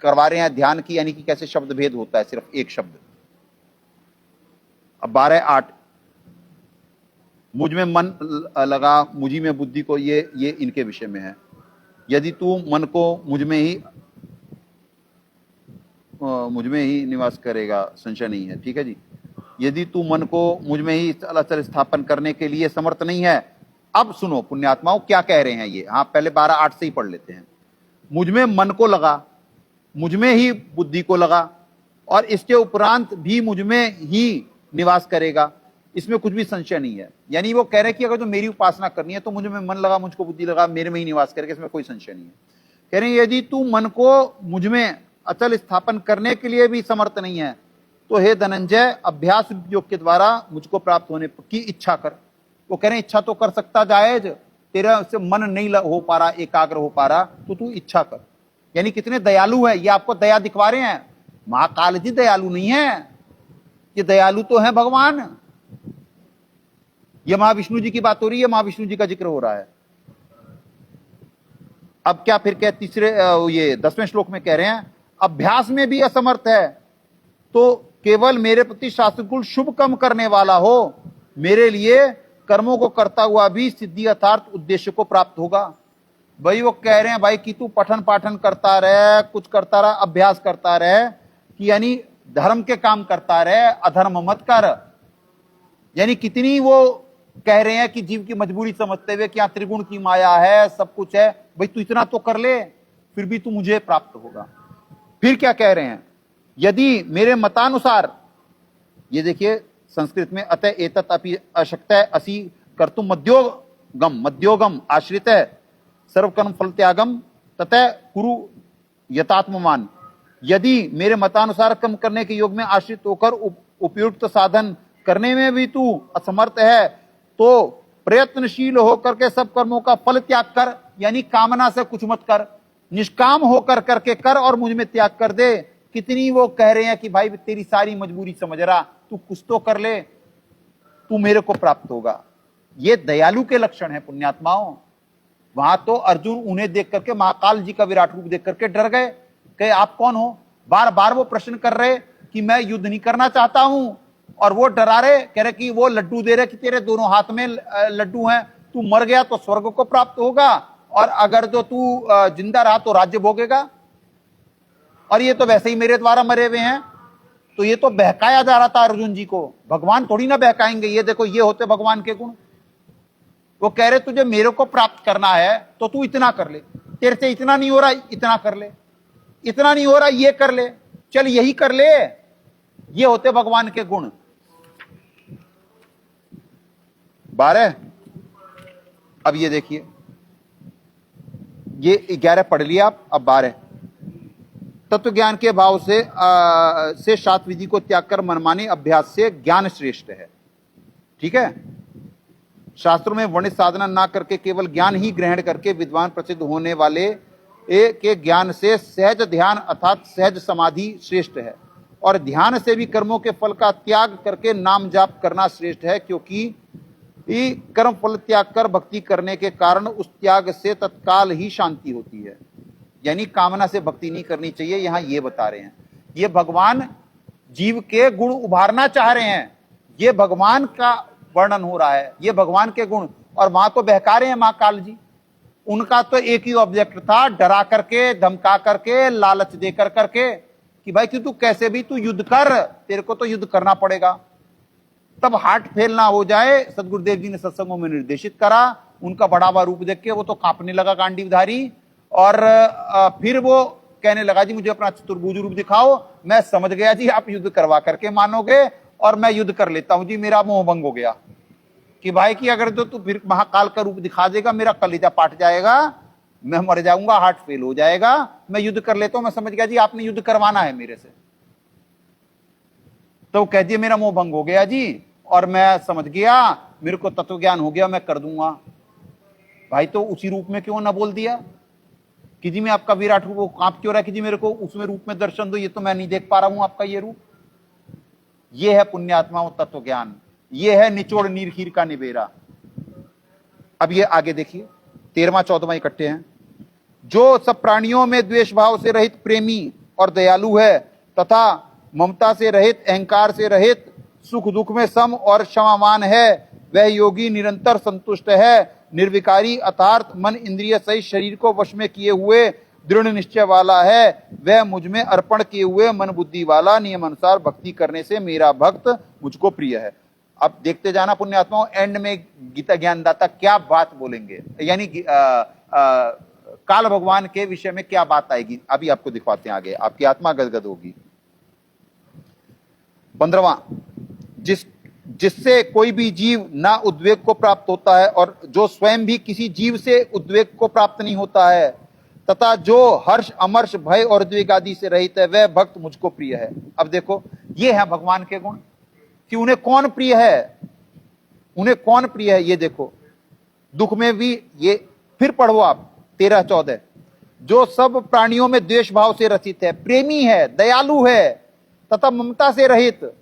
करवा रहे हैं ध्यान की, यानी कि कैसे शब्द भेद होता है, सिर्फ एक शब्द। अब 12:8, मुझ में मन लगा, मुझी में बुद्धि को, ये इनके विषय में है। यदि तू मन को मुझ में ही निवास करेगा, संशय नहीं है, ठीक है जी। यदि तू मन को मुझ में ही अचल स्थापन करने के लिए समर्थ नहीं है। अब सुनो पुण्यात्माओं क्या कह रहे हैं ये, हाँ पहले 12:8 से ही पढ़ लेते हैं। मुझ में मन को लगा, मुझ में ही बुद्धि को लगा, और इसके उपरांत भी मुझ में ही निवास करेगा, इसमें कुछ भी संशय नहीं है। यानी वो कह रहे हैं कि अगर जो मेरी उपासना करनी है तो मुझ में मन लगा, मुझको बुद्धि लगा, मेरे में ही निवास करेगा, इसमें कोई संशय नहीं है। कह रहे हैं यदि तू मन को मुझ में अचल स्थापन करने के लिए भी समर्थ नहीं है तो हे धनंजय, अभ्यास योग के द्वारा मुझको प्राप्त होने की इच्छा कर। वो कह रहे हैं इच्छा तो कर सकता जायज, तेरा से मन नहीं हो पा रहा, एकाग्र हो पा रहा, तो तू इच्छा कर। यानी कितने दयालु है, ये आपको दया दिखवा रहे हैं। महाकाल जी दयालु नहीं है, ये दयालु तो है भगवान। ये महाविष्णु जी की बात हो रही है, महाविष्णु जी का जिक्र हो रहा है। अब क्या फिर क्या तीसरे ये 10वें श्लोक में कह रहे हैं, अभ्यास में भी असमर्थ है तो केवल मेरे प्रति शास्त्रकुल शुभ कर्म करने वाला हो, मेरे लिए कर्मों को करता हुआ भी सिद्धि अर्थात उद्देश्य को प्राप्त होगा। भाई वो कह रहे हैं भाई कि तू पठन पाठन करता रहे, कुछ करता रहा, अभ्यास करता रहे, कि यानी धर्म के काम करता रहे, अधर्म मत कर। यानी कितनी वो कह रहे हैं कि जीव की मजबूरी समझते हुए कि यहाँ त्रिगुण की माया है, सब कुछ है, भाई तू इतना तो कर ले, फिर भी तू मुझे प्राप्त होगा। फिर क्या कह रहे हैं, यदि मेरे मतानुसार, ये देखिए संस्कृत में अतः एतत् अपि अशक्तः असि कर्तुम मध्योगम आश्रित है सर्वकर्म फल त्यागम ततः कुरु यतात्ममान। यदि मेरे मतानुसार कर्म करने के योग में आश्रित होकर उपयुक्त साधन करने में भी तू असमर्थ है तो प्रयत्नशील होकर के सब कर्मों का फल त्याग कर, यानी कामना से कुछ मत कर, निष्काम होकर करके कर और मुझ में त्याग कर दे। कितनी वो कह रहे हैं कि भाई तेरी सारी मजबूरी समझ रहा, तू कुछ तो कर ले, तू मेरे को प्राप्त होगा। ये दयालु के लक्षण है पुण्यात्माओं। वहां तो अर्जुन उन्हें देख करके, महाकाल जी का विराट रूप देख करके डर गए, कहे आप कौन हो। बार बार वो प्रश्न कर रहे कि मैं युद्ध नहीं करना चाहता हूं, और वो डरा रहे, कह रहे कि वो लड्डू दे रहे कि तेरे दोनों हाथ में लड्डू हैं, तू मर गया तो स्वर्ग को प्राप्त होगा, और अगर जो तू जिंदा रहा तो राज्य भोगेगा। और ये तो वैसे ही मेरे द्वारा मरे हुए हैं। तो ये तो बहकाया जा रहा था अर्जुन जी को, भगवान थोड़ी ना बहकाएंगे। ये देखो ये होते भगवान के गुण। वो कह रहे तुझे मेरे को प्राप्त करना है तो तू इतना कर ले, तेरे से इतना नहीं हो रहा, इतना कर ले, इतना नहीं हो रहा, ये कर ले, चल यही कर ले। ये होते भगवान के गुण। 12, अब ये देखिए, ये 11 पढ़ लिया आप, अब 12, तत्व ज्ञान के भाव से शास्त्र विधि को त्याग कर मनमाने अभ्यास से ज्ञान श्रेष्ठ है। ठीक है, शास्त्रों में वर्णित साधना ना करके केवल ज्ञान ही ग्रहण करके विद्वान प्रसिद्ध होने वाले के ज्ञान से सहज ध्यान अर्थात सहज समाधि श्रेष्ठ है, और ध्यान से भी कर्मों के फल का त्याग करके नाम जाप करना श्रेष्ठ है, क्योंकि ये कर्म फल त्याग कर भक्ति करने के कारण उस त्याग से तत्काल ही शांति होती है। यानी कामना से भक्ति नहीं करनी चाहिए, यहां ये बता रहे हैं। ये भगवान जीव के गुण उभारना चाह रहे हैं, ये भगवान का वर्णन हो रहा है, ये भगवान के गुण। और वहां तो बहका रहे हैं मां काल जी, उनका तो एक ही ऑब्जेक्ट था, डरा करके, धमका करके, लालच देकर करके कि भाई तू कैसे भी तू युद्ध कर, तेरे को तो युद्ध करना पड़ेगा। तब हार्ट फेल ना हो जाए, सदगुरुदेव जी ने सत्संगों में निर्देशित करा। उनका बढ़ावा रूप देख के वो तो कांपने लगा गांडीवधारी, और फिर वो कहने लगा जी मुझे अपना चतुर्भुज रूप दिखाओ। मैं समझ गया जी आप युद्ध करवा करके मानोगे, और मैं युद्ध कर लेता हूं जी। मेरा मोह भंग हो गया कि भाई कि अगर तो तू फिर महाकाल का रूप दिखा देगा, मेरा कलेजा पाट जाएगा, मैं मर जाऊंगा, हार्ट फेल हो जाएगा, मैं युद्ध कर लेता हूं। मैं समझ गया जी आपने युद्ध करवाना है मेरे से। तो कह दिए मेरा मोह भंग हो गया जी, और मैं समझ गया, मेरे को तत्व ज्ञान हो गया, मैं कर दूंगा। भाई तो उसी रूप में क्यों ना बोल दिया कि जी मैं आपका विराट रूप, वो कांप क्यों रहा है कि जी मेरे को उसमें रूप में दर्शन दो, ये तो मैं नहीं देख पा रहा हूं आपका ये रूप। ये है पुण्यात्माओं तत्व ज्ञान, ये है निचोड़ नीरखीर का निबेरा। अब ये आगे देखिए 13वां 14वां इकट्ठे हैं। जो सब प्राणियों में द्वेष भाव से रहित प्रेमी और दयालु है, तथा ममता से रहित, अहंकार से रहित, सुख दुख में सम और क्षमावान है, वह योगी निरंतर संतुष्ट है, निर्विकारी अर्थात मन इंद्रिय सहित शरीर को वश में किए हुए दृढ़ निश्चय वाला है, वह मुझ में अर्पण किए हुए मन बुद्धि वाला, नियम अनुसार भक्ति करने से मेरा भक्त मुझको प्रिय है। अब देखते जाना पुण्यात्माओं, एंड में गीता ज्ञानदाता क्या बात बोलेंगे, यानी काल भगवान के विषय में क्या बात आएगी, अभी आपको दिखवाते हैं आगे, आपकी आत्मा गदगद होगी। 15वां, जिससे कोई भी जीव ना उद्वेग को प्राप्त होता है, और जो स्वयं भी किसी जीव से उद्वेग को प्राप्त नहीं होता है, तथा जो हर्ष अमर्ष भय और उद्वेग आदि से रहित है, वह भक्त मुझको प्रिय है। अब देखो ये है भगवान के गुण कि उन्हें कौन प्रिय है, उन्हें कौन प्रिय है। ये देखो दुख में भी, ये फिर पढ़ो आप 13-14, जो सब प्राणियों में द्वेष भाव से रचित है, प्रेमी है, दयालु है, तथा ममता से रहित,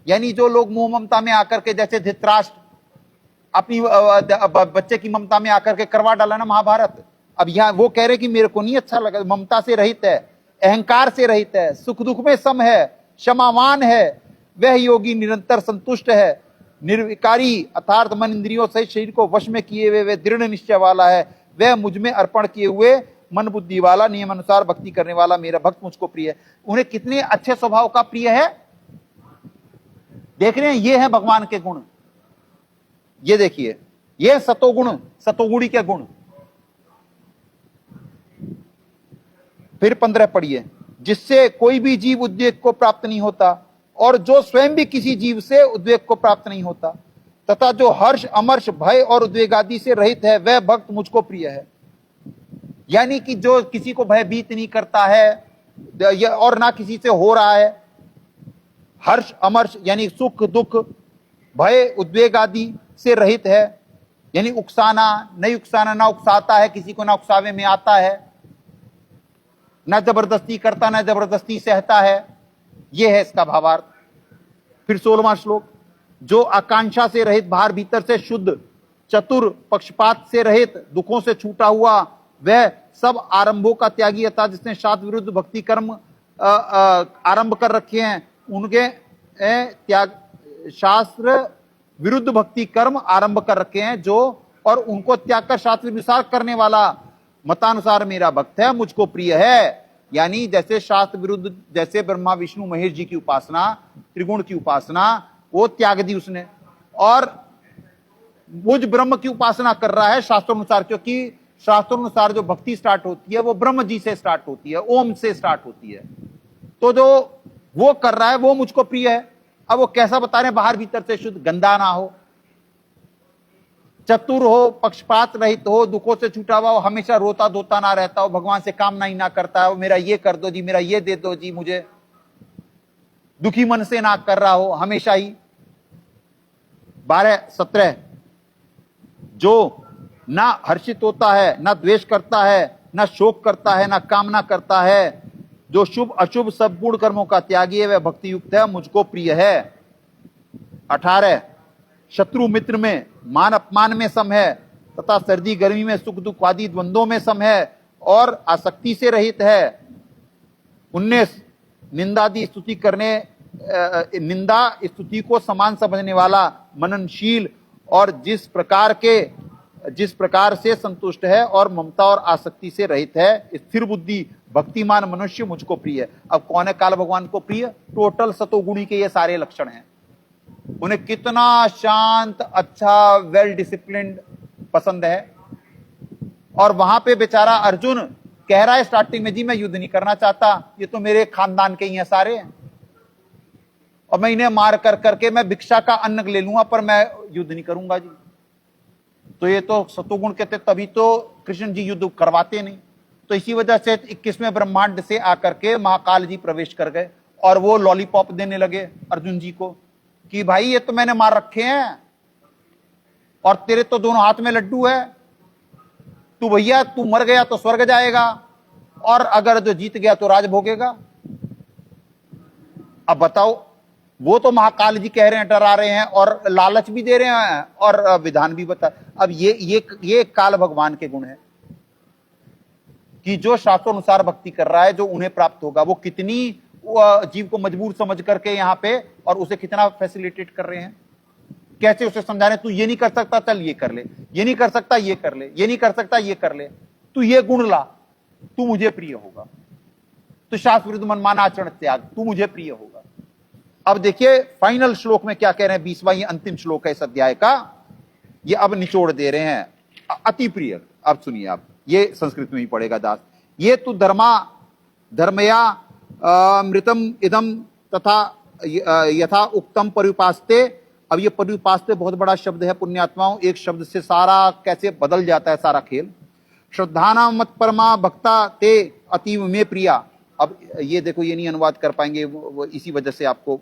यानी जो लोग मोह ममता में आकर के, जैसे धृतराष्ट्र अपनी बच्चे की ममता में आकर के करवा डाला ना महाभारत। अब यहां वो कह रहे कि मेरे को नहीं अच्छा लगा, ममता से रहित है, अहंकार से रहित है, सुख दुख में सम है, क्षमावान है, वह योगी निरंतर संतुष्ट है, निर्विकारी अर्थात मन इंद्रियों सहित शरीर को वश में किए हुए, वह दृढ़ निश्चय वाला है, वह मुझ में अर्पण किए हुए मन बुद्धि वाला, नियम अनुसार भक्ति करने वाला, मेरा भक्त मुझको प्रिय है। उन्हें कितने अच्छे स्वभाव का प्रिय है, देख रहे हैं, ये है भगवान के गुण। ये देखिए, ये सतोगुण, सतोगुणी के गुण। फिर 15 पढ़िए, जिससे कोई भी जीव उद्वेग को प्राप्त नहीं होता, और जो स्वयं भी किसी जीव से उद्वेग को प्राप्त नहीं होता, तथा जो हर्ष अमर्ष भय और उद्वेग आदि से रहित है, वह भक्त मुझको प्रिय है। यानी कि जो किसी को भयभीत नहीं करता है और ना किसी से हो रहा है, हर्ष अमर्ष यानी सुख दुख भय उद्वेग आदि से रहित है, यानी उकसाना नहीं, उकसाना ना उकसाता है किसी को, ना उकसावे में आता है, ना जबरदस्ती करता, ना जबरदस्ती सहता है। यह है इसका भावार्थ। फिर 16वां श्लोक, जो आकांक्षा से रहित, बाहर भीतर से शुद्ध, चतुर, पक्षपात से रहित, दुखों से छूटा हुआ, वह सब आरंभों का त्यागी, अर्थात जिसने शास्त्र विरुद्ध भक्ति कर्म आरंभ कर रखे हैं, उनके त्याग, शास्त्र विरुद्ध भक्ति कर्म आरंभ कर रखे हैं जो, और उनको त्याग कर शास्त्र अनुसार करने वाला मतानुसार मेरा भक्त है, मुझको प्रिय है। यानी जैसे शास्त्र विरुद्ध, जैसे ब्रह्मा विष्णु महेश जी की उपासना, त्रिगुण की उपासना, वो त्याग दी उसने, और मुझ ब्रह्म की उपासना कर रहा है शास्त्रोनुसार, क्योंकि शास्त्रोनुसार जो भक्ति स्टार्ट होती है वो ब्रह्म जी से स्टार्ट होती है, ओम से स्टार्ट होती है। तो जो वो कर रहा है वो मुझको प्रिय है। अब वो कैसा बता रहे हैं, बाहर भीतर से शुद्ध, गंदा ना हो, चतुर हो, पक्षपात रहित हो, दुखों से छूटा हुआ हो, हमेशा रोता धोता ना रहता हो, भगवान से कामना ही ना करता हो, मेरा ये कर दो जी, मेरा ये दे दो जी मुझे, दुखी मन से ना कर रहा हो हमेशा ही। 12-17, जो ना हर्षित होता है, ना द्वेष करता है, ना शोक करता है, ना कामना करता है, जो शुभ अशुभ सब गुण कर्मों का त्यागी है, वह भक्ति युक्त है, मुझको प्रिय है। 18, शत्रु मित्र में, मान अपमान में सम है, तथा सर्दी गर्मी में सुख दुख आदि द्वंद्वों में सम है और आसक्ति से रहित है। 19 निंदादि स्तुति करने निंदा स्तुति को समान समझने वाला, मननशील और जिस प्रकार से संतुष्ट है और ममता और आसक्ति से रहित है, स्थिर बुद्धि भक्तिमान मनुष्य मुझको प्रिय है। अब कौन है काल भगवान को प्रिय? टोटल सतोगुणी के ये सारे लक्षण हैं। उन्हें कितना शांत, अच्छा, वेल डिसिप्लिन्ड पसंद है। और वहां पे बेचारा अर्जुन कह रहा है स्टार्टिंग में, जी मैं युद्ध नहीं करना चाहता, ये तो मेरे खानदान के ही हैं सारे, और मैं इन्हें मार कर करके मैं भिक्षा का अन्न ले लूंगा, पर मैं युद्ध नहीं करूंगा जी। तो ये तो सतोगुण कहते, तभी तो कृष्ण जी युद्ध करवाते नहीं। तो इसी वजह से 21वें ब्रह्मांड से आकर के महाकाल जी प्रवेश कर गए और वो लॉलीपॉप देने लगे अर्जुन जी को कि भाई ये तो मैंने मार रखे हैं और तेरे तो दोनों हाथ में लड्डू है, तू भैया तू मर गया तो स्वर्ग जाएगा और अगर जो जीत गया तो राज भोगेगा। अब बताओ, वो तो महाकाल जी कह रहे हैं, डरा रहे हैं और लालच भी दे रहे हैं और विधान भी बता। अब ये काल भगवान के गुण है कि जो शास्त्रोनुसार भक्ति कर रहा है, जो उन्हें प्राप्त होगा, वो कितनी जीव को मजबूर समझ करके यहाँ पे और उसे कितना फैसिलिटेट कर रहे हैं। कैसे उसे समझा रहे हैं, तू ये नहीं कर सकता, चल ये कर ले, ये नहीं कर सकता, ये कर ले, ये नहीं कर सकता, ये कर ले, तू ये गुण ला, तू मुझे प्रिय होगा, तो शास्त्र विरुद्ध मनमाना आचरण त्याग, तू मुझे प्रिय होगा। अब देखिए फाइनल श्लोक में क्या कह रहे हैं, 20वां ये अंतिम श्लोक है इस अध्याय का, ये अब निचोड़ दे रहे हैं, अति प्रिय। अब सुनिए आप, ये संस्कृत में ही पड़ेगा दास। ये तू धर्मया मृतम इदम तथा यथा उक्तम पर्युपास्ते। अब ये पर्युपास्ते बहुत बड़ा शब्द है पुण्यात्माओं, एक शब्द से सारा कैसे बदल जाता है सारा खेल। श्रद्धाना मत परमा भक्ता ते अतीव में प्रिया। अब ये देखो, ये नहीं अनुवाद कर पाएंगे, वो इसी वजह से आपको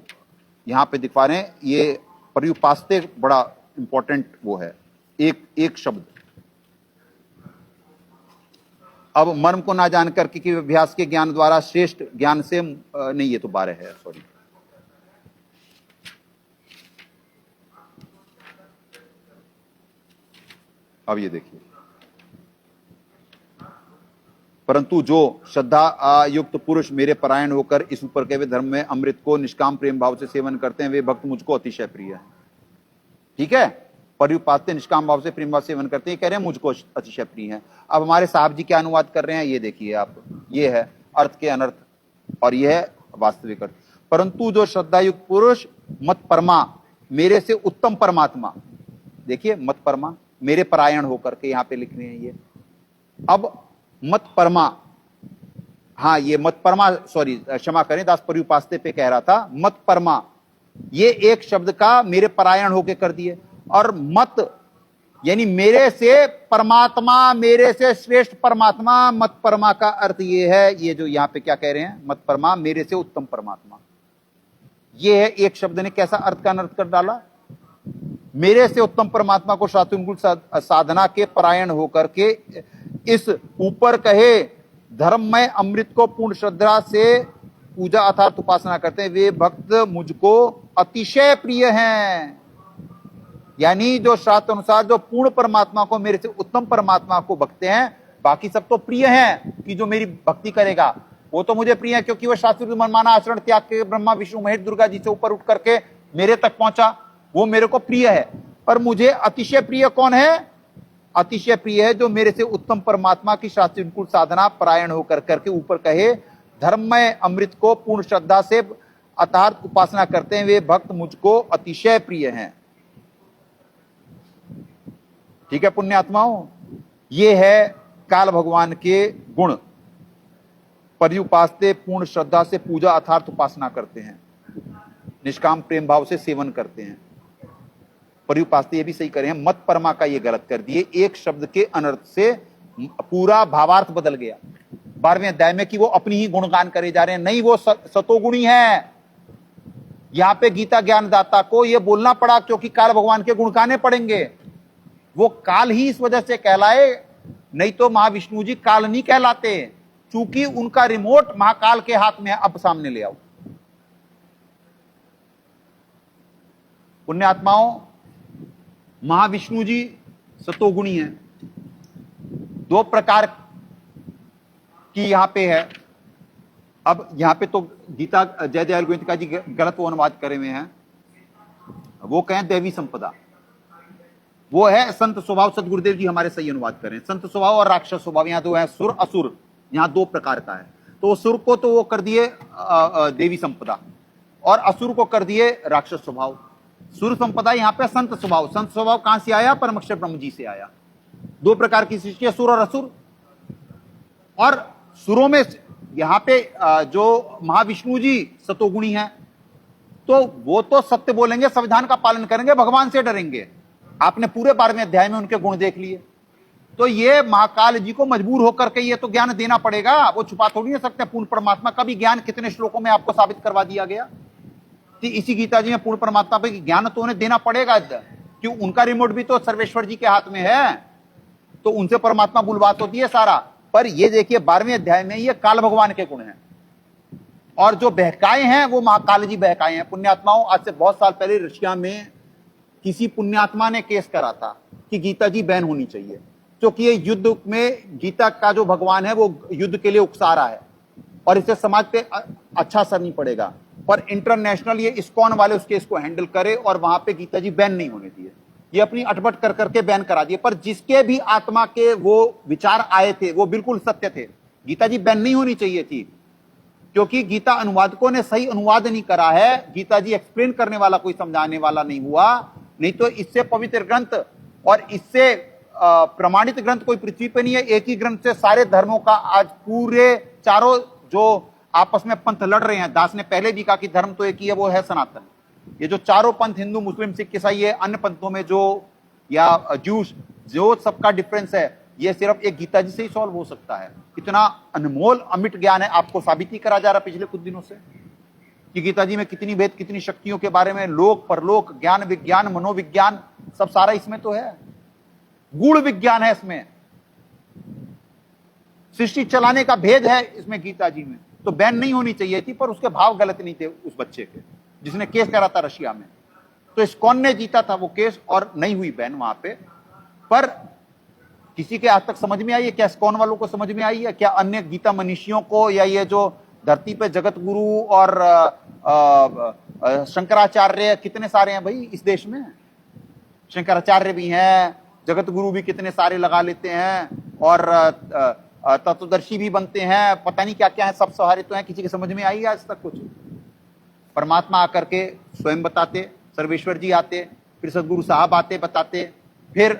यहां पे दिखा रहे हैं। ये पर्युपास्ते बड़ा इंपॉर्टेंट वो है, एक शब्द। अब मर्म को ना जान करके कि अभ्यास के ज्ञान द्वारा श्रेष्ठ ज्ञान से नहीं, ये तो 12 है, सॉरी। अब ये देखिए, परंतु जो श्रद्धा युक्त पुरुष मेरे परायण होकर इस ऊपर के वे धर्म में अमृत को निष्काम प्रेम भाव से सेवन करते हैं, वे भक्त मुझको अतिशय प्रिय है। ठीक है, पर्युपास्ते निष्काम भाव से प्रेम भाव सेवन करते हैं, कह रहे हैं मुझको अतिशय प्रिय है। अब हमारे साहब जी क्या अनुवाद कर रहे हैं, ये देखिए आप, ये है अर्थ के अनर्थ और ये है वास्तविक अर्थ। परंतु जो श्रद्धायुक्त पुरुष मत परमा, मेरे से उत्तम परमात्मा, देखिए मत परमा, मेरे परायण होकर के यहां पे लिख रहे हैं ये। अब मत परमा, हाँ ये मत परमा, सॉरी क्षमा करें, दास पर्युपास्ते पे कह रहा था, मत परमा, ये एक शब्द का मेरे परायण होके कर दिए। और मत यानी मेरे से परमात्मा, मेरे से श्रेष्ठ परमात्मा, मत परमा का अर्थ ये है, ये जो यहां पे क्या कह रहे हैं, मत परमा, मेरे से उत्तम परमात्मा, ये है। एक शब्द ने कैसा अर्थ का अनर्थ कर डाला, मेरे से उत्तम परमात्मा को शास्त्रानुकूल साधना के परायण होकर के इस ऊपर कहे धर्म में अमृत को पूर्ण श्रद्धा से पूजा अर्थात उपासना करते हैं, वे भक्त मुझको अतिशय प्रिय हैं। यानी जो शास्त्र अनुसार जो पूर्ण परमात्मा को, मेरे से उत्तम परमात्मा को भक्ते हैं, बाकी सब तो प्रिय हैं कि जो मेरी भक्ति करेगा वो तो मुझे प्रिय है, क्योंकि वह शास्त्र मनमाना आचरण त्याग के ब्रह्मा विष्णु महेश दुर्गा जी से ऊपर उठ करके मेरे तक पहुंचा, वो मेरे को प्रिय है। पर मुझे अतिशय प्रिय कौन है? अतिशय प्रिय है जो मेरे से उत्तम परमात्मा की शास्त्रानुकूल साधना परायण होकर करके ऊपर कहे धर्म में अमृत को पूर्ण श्रद्धा से अर्थात उपासना करते हैं, वे भक्त मुझको अतिशय प्रिय हैं। ठीक है पुण्यात्माओं, ये है काल भगवान के गुण। पर्युपास्ते पूर्ण श्रद्धा से पूजा अर्थात उपासना करते हैं, निष्काम प्रेम भाव से सेवन करते हैं। पर्युपास्ते ये भी सही करे हैं, मत परमा का ये गलत कर दिए, एक शब्द के अनर्थ से पूरा भावार्थ बदल गया 12वें अध्याय में कि वो अपनी ही गुणगान करे जा रहे हैं। नहीं, वो सतोगुणी है। यहां पे गीता ज्ञानदाता को ये बोलना पड़ा क्योंकि काल भगवान के गुण गाने पड़ेंगे। वो काल ही इस वजह से कहलाए, नहीं तो महाविष्णु जी काल नहीं कहलाते, चूंकि उनका रिमोट महाकाल के हाथ में है। अब सामने ले आओ पुण्यात्माओं, महाविष्णु जी सतोगुणी हैं, दो प्रकार की यहां पे है। अब यहां पे तो गीता जय दयाल गोविंद जी गलत अनुवाद करे हुए हैं, वो कहें दैवी संपदा, वो है संत स्वभाव। सदगुरुदेव जी हमारे सही अनुवाद करें, संत स्वभाव और राक्षस स्वभाव। यहां दो है, सुर असुर, यहां दो प्रकार का है। तो सुर को तो वो कर दिए देवी संपदा, और असुर को कर दिए राक्षस स्वभाव। सुर संपदा यहां पे संत स्वभाव। संत स्वभाव कहां से आया? परमक्षर ब्रह्म जी से आया। दो प्रकार की सृष्टि है, सुर और असुर। और सुरों में यहां पे जो महाविष्णु जी सतोगुणी हैं, तो वो तो सत्य बोलेंगे, संविधान का पालन करेंगे, भगवान से डरेंगे। आपने पूरे 12वें अध्याय में उनके गुण देख लिए। तो ये महाकाल जी को मजबूर होकर के ये तो ज्ञान देना पड़ेगा, वो छुपा थोड़ी नहीं सकते। पूर्ण परमात्मा का भी ज्ञान कितने श्लोकों में आपको साबित करवा दिया गया कि इसी गीता जी में पूर्ण परमात्मा पे ज्ञान तो उन्हें देना पड़ेगा, क्यों? उनका रिमोट भी तो सर्वेश्वर जी के हाथ में है, तो उनसे परमात्मा बुलवात होती है सारा। पर ये देखिए 12वें अध्याय में ये काल भगवान के गुण हैं, और जो बहकाए हैं वो महाकाल जी बहकाए हैं। पुण्यात्माओं, आज से बहुत साल पहले रशिया में किसी पुण्यात्मा ने केस करा था कि गीता जी बैन होनी चाहिए, क्योंकि ये युद्ध में गीता का जो भगवान है वो युद्ध के लिए उकसा रहा है, और इससे समाज पे अच्छा असर नहीं पड़ेगा। पर इंटरनेशनल ये इस्कॉन वाले उस केस को हैंडल करे, और वहां पे गीता जी बैन नहीं होने दिए। ये अपनी अटपट कर करके बैन करा दिए। पर जिसके भी आत्मा के वो विचार आए थे वो बिल्कुल सत्य थे। गीता जी बैन नहीं होनी चाहिए थी, क्योंकि गीता अनुवादकों ने सही अनुवाद नहीं करा है। गीता जी एक्सप्लेन करने वाला कोई समझाने वाला नहीं हुआ, नहीं तो इससे पवित्र ग्रंथ और इससे प्रमाणित ग्रंथ कोई पृथ्वी पे नहीं है। एक ही ग्रंथ से सारे धर्मों का आज पूरे चारों जो आपस में पंथ लड़ रहे हैं, दास ने पहले भी कहा कि धर्म तो एक ही है, वो है सनातन। ये जो चारों पंथ, हिंदू, मुस्लिम, सिख, ईसाई, ये अन्य पंथों में जो या जूस, जो सबका डिफरेंस है, ये सिर्फ एक गीता जी से ही सॉल्व हो सकता है। इतना अनमोल अमिट ज्ञान है, आपको साबित ही करा जा रहा पिछले कुछ दिनों से कि गीता जी में कितनी भेद, कितनी शक्तियों के बारे में, लोक परलोक, ज्ञान विज्ञान, मनोविज्ञान, सब सारा इसमें तो है। गूढ़ विज्ञान है इसमें, सृष्टि चलाने का भेद है इसमें गीता जी में। तो बैन नहीं होनी चाहिए थी, पर उसके भाव गलत नहीं थे उस बच्चे के जिसने केस करा था रशिया में। तो इस्कॉन ने जीता था वो केस, और नहीं हुई बैन वहां पे। पर किसी के आज तक समझ में आई है क्या? इस्कॉन वालों को समझ में आई है क्या? अन्य गीता मनीषियों को, या ये जो धरती पे जगत गुरु और शंकराचार्य कितने सारे हैं भाई इस देश में। शंकराचार्य भी हैं, जगत गुरु भी कितने सारे लगा लेते हैं, और तत्वदर्शी भी बनते हैं, पता नहीं क्या क्या है, सब सहारे तो हैं। किसी के समझ में आई आज तक कुछ? परमात्मा आकर के स्वयं बताते, सर्वेश्वर जी आते, फिर सदगुरु साहब आते बताते, फिर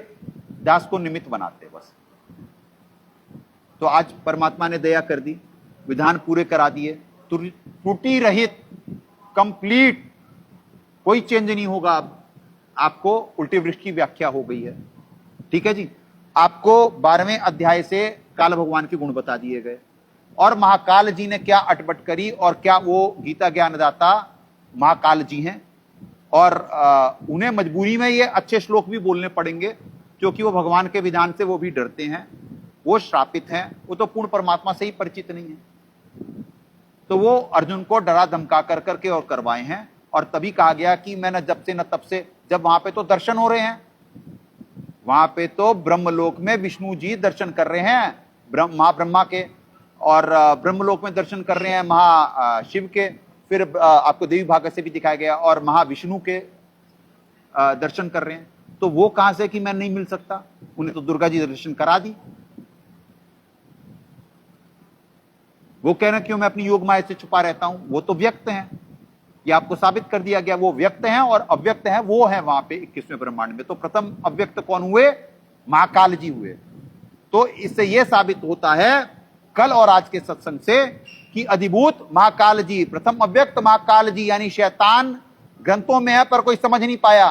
दास को निमित्त बनाते बस। तो आज परमात्मा ने दया कर दी, विधान पूरे करा दिए, त्रुटि रहित, कंप्लीट, कोई चेंज नहीं होगा। अब आपको उल्टे वृक्ष की व्याख्या हो गई है, ठीक है जी। आपको 12वें अध्याय से काल भगवान के गुण बता दिए गए, और महाकाल जी ने क्या अटपट करी, और क्या वो गीता ज्ञानदाता महाकाल जी हैं, और उन्हें मजबूरी में ये अच्छे श्लोक भी बोलने पड़ेंगे, क्योंकि वो भगवान के विधान से वो भी डरते हैं, वो श्रापित हैं, वो तो पूर्ण परमात्मा से ही परिचित नहीं है। तो वो अर्जुन को डरा धमका कर करके और करवाए हैं। और तभी कहा गया कि मैं न जब से न तब से, जब वहां पे तो दर्शन हो रहे हैं, वहां पे तो ब्रह्मलोक में विष्णु जी दर्शन कर रहे हैं महाब्रह्मा के, और ब्रह्मलोक में दर्शन कर रहे हैं महाशिव के, फिर आपको देवी भागवत से भी दिखाया गया, और महाविष्णु के दर्शन कर रहे हैं। तो वो कहां से कि मैं नहीं मिल सकता? उन्हें तो दुर्गा जी दर्शन करा दी। वो कह रहे हैं क्यों मैं अपनी योग माया से छुपा रहता हूं? वो तो व्यक्त हैं, ये आपको साबित कर दिया गया। वो व्यक्त हैं और अव्यक्त हैं, वो है वहां पे 21वें ब्रह्मांड में। तो प्रथम अव्यक्त कौन हुए? महाकाल जी हुए। तो इससे यह साबित होता है कल और आज के सत्संग से कि अधिभूत महाकाल जी, प्रथम अव्यक्त महाकाल जी, यानी शैतान ग्रंथों में है पर कोई समझ नहीं पाया।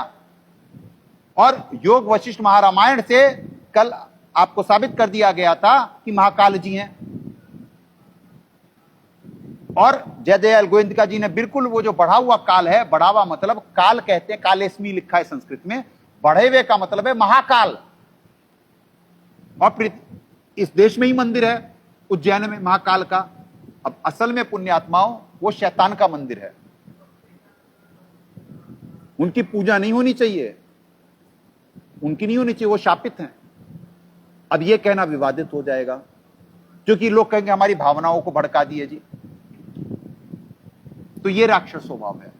और योग वशिष्ठ महारामायण से कल आपको साबित कर दिया गया था कि महाकाल जी हैं। और जय दयाल गोविंद जी ने बिल्कुल वो जो बढ़ा हुआ काल है, बढ़ावा मतलब काल कहते हैं, कालेस्मी लिखा है संस्कृत में, बढ़े हुए का मतलब है महाकाल। और इस देश में ही मंदिर है उज्जैन में महाकाल का। अब असल में पुण्यात्माओं वो शैतान का मंदिर है, उनकी पूजा नहीं होनी चाहिए। उनकी नहीं होनी चाहिए, वो शापित हैं। अब ये कहना विवादित हो जाएगा, क्योंकि लोग कहेंगे हमारी भावनाओं को भड़का दिए जी। तो ये राक्षस स्वभाव है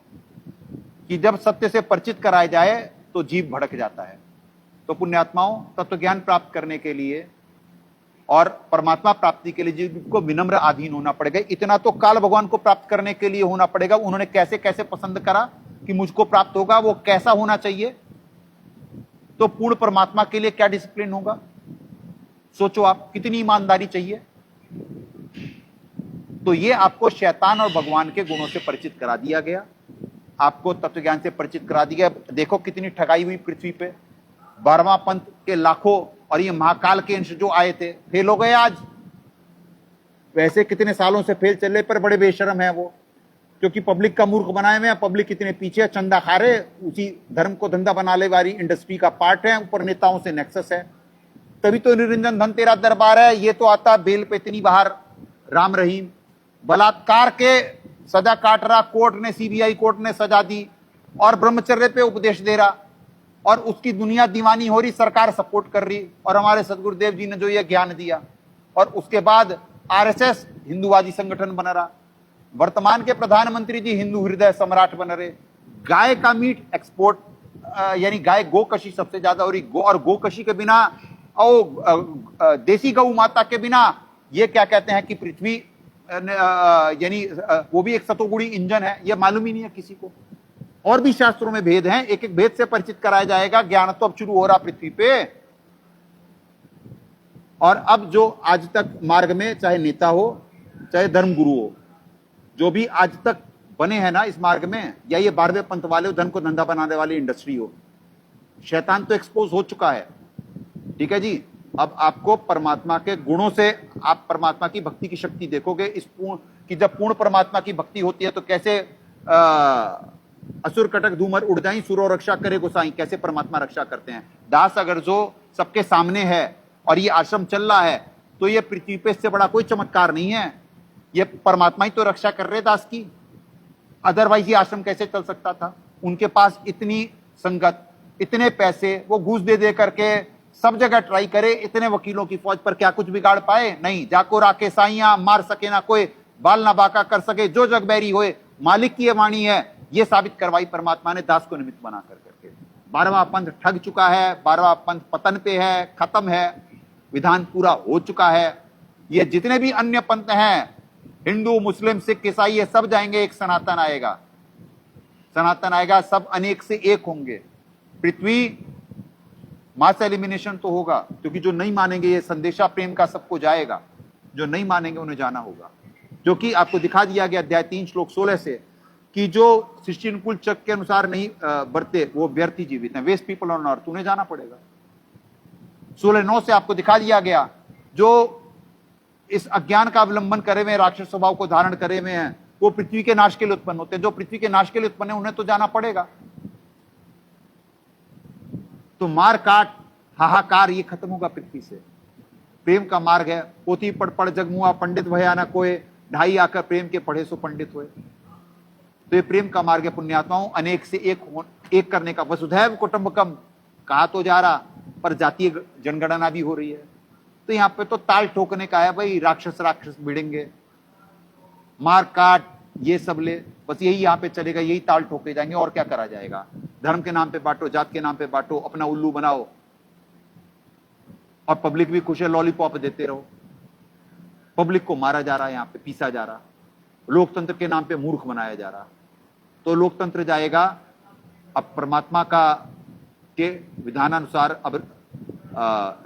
कि जब सत्य से परिचित कराया जाए तो जीव भड़क जाता है। तो पुण्यात्माओं, तत्व ज्ञान प्राप्त करने के लिए और परमात्मा प्राप्ति के लिए जीव को विनम्र अधीन होना पड़ेगा। इतना तो काल भगवान को प्राप्त करने के लिए होना पड़ेगा। उन्होंने कैसे कैसे पसंद करा कि मुझको प्राप्त होगा, वो कैसा होना चाहिए। तो पूर्ण परमात्मा के लिए क्या डिसिप्लिन होगा, सोचो आप, कितनी ईमानदारी चाहिए। तो ये आपको शैतान और भगवान के गुणों से परिचित करा दिया गया, आपको तत्व ज्ञान से परिचित करा दिया। देखो कितनी ठगाई हुई पृथ्वी पे। 12वां पंथ के लाखों और ये महाकाल के अंश जो आए थे, फेल हो गए आज। वैसे कितने सालों से फेल चल रहे, पर बड़े बेशरम है वो, क्योंकि पब्लिक का मूर्ख बनाए हुए हैं। पब्लिक कितने पीछे है, चंदा खा रहे, उसी धर्म को धंधा बनाने वाली इंडस्ट्री का पार्ट है, ऊपर नेताओं से नेक्सस है। तभी तो निरंजन धन तेरा दरबार है। ये तो आता बेल पे इतनी बाहर राम रहीम, बलात्कार के सजा काट रहा, कोर्ट ने, सीबीआई कोर्ट ने सजा दी, और ब्रह्मचर्य पे उपदेश दे रहा, और उसकी दुनिया दीवानी हो रही, सरकार सपोर्ट कर रही। और हमारे सदगुरुदेव जी ने जो ये ज्ञान दिया, और उसके बाद आरएसएस हिंदूवादी संगठन बन रहा। वर्तमान के प्रधानमंत्री जी हिंदू हृदय सम्राट बन रहे। गाय का मीट एक्सपोर्ट, यानी गाय गोकशी सबसे ज्यादा हो रही। और गोकशी के बिना, देसी गौ माता के बिना, ये क्या कहते हैं कि पृथ्वी, यानी वो भी एक सतोगुणी इंजन है, ये मालूम ही नहीं है किसी को। और भी शास्त्रों में भेद हैं, एक एक भेद से परिचित कराया जाएगा। ज्ञान तो अब शुरू हो रहा पृथ्वी पे। और अब जो आज तक मार्ग में, चाहे नेता हो चाहे धर्मगुरु हो, जो भी आज तक बने हैं ना इस मार्ग में, या ये 12वें पंथ वाले हो, धन को धंधा बनाने वाली इंडस्ट्री हो, शैतान तो एक्सपोज हो चुका है। ठीक है जी। अब आपको परमात्मा के गुणों से आप परमात्मा की भक्ति की शक्ति देखोगे। इस पूर्ण कि जब पूर्ण परमात्मा की भक्ति होती है तो कैसे असुर कटक धूमर उड़ जाई, सुरो रक्षा करे गोसाई, कैसे परमात्मा रक्षा करते हैं। दास अगर जो सबके सामने है और ये आश्रम चल रहा है, तो ये पृथ्वी पे इससे बड़ा कोई चमत्कार नहीं है। ये परमात्मा ही तो रक्षा कर रहे दास की, अदरवाइज ये आश्रम कैसे चल सकता था। उनके पास इतनी संगत, इतने पैसे, वो घूस दे दे करके सब जगह ट्राई करे, इतने वकीलों की फौज, पर क्या कुछ बिगाड़ पाए? नहीं। जाको राके साइया, मार सके ना कोई, बाल ना बाका कर सके, जो जग बैरी होए, मालिक की ये वाणी है, ये साबित करवाई परमात्मा ने दास को निमित्त बना कर करके। 12वां पंथ ठग चुका है, 12वां पंथ पतन पे है, खत्म है, विधान पूरा हो चुका है। ये जितने भी अन्य पंथ हैं, हिंदू, मुस्लिम, सिख, ईसाई, ये सब जाएंगे, एक सनातन आएगा। सनातन आएगा, सब अनेक से एक होंगे। पृथ्वी मास एलिमिनेशन तो होगा, क्योंकि जो नहीं मानेंगे, ये संदेशा प्रेम का सबको जाएगा, जो नहीं मानेंगे उन्हें जाना होगा। जो कि आपको दिखा दिया गया अध्याय 3 श्लोक 16 से, कि जो शिष्यानुकूल चक्र के अनुसार नहीं बरते, वो व्यर्थ ही जीवित हैं, वेस्ट पीपल ऑन अर्थ, उन्हें जाना पड़ेगा। 16:9 से आपको दिखा दिया गया, जो इस अज्ञान का अवलंबन करे हुए, राक्षस स्वभाव को धारण करे हुए हैं, वो पृथ्वी के नाश के लिए उत्पन्न होते हैं। जो पृथ्वी के नाश के लिए उत्पन्न है, उन्हें तो जाना पड़ेगा। तो मार काट, हाहाकार, ये खत्म होगा पृथ्वी से। प्रेम का मार्ग है। पोथी पढ़ पढ़ जगमुआ, पंडित भया ना कोई, ढाई आकर प्रेम के पढ़े सो पंडित हुए। तो ये प्रेम का मार्ग है पुण्यात्माओं, अनेक से एक करने का। वसुधैव कुटुंबकम कहा तो जा रहा, पर जातीय जनगणना भी हो रही है। तो यहाँ पे तो ताल ठोकने का है भाई, राक्षस राक्षस भिड़ेंगे, मार काट, ये सब ले, बस यही यहाँ पे चलेगा, यही ताल ठोके जाएंगे। और क्या करा जाएगा? धर्म के नाम पे बांटो, जात के नाम पे बांटो, अपना उल्लू बनाओ, और पब्लिक भी खुश है, लॉलीपॉप देते रहो। पब्लिक को मारा जा रहा है, यहाँ पे पीसा जा रहा, लोकतंत्र के नाम पे मूर्ख बनाया जा रहा। तो लोकतंत्र जाएगा, अब परमात्मा का के विधानानुसार अब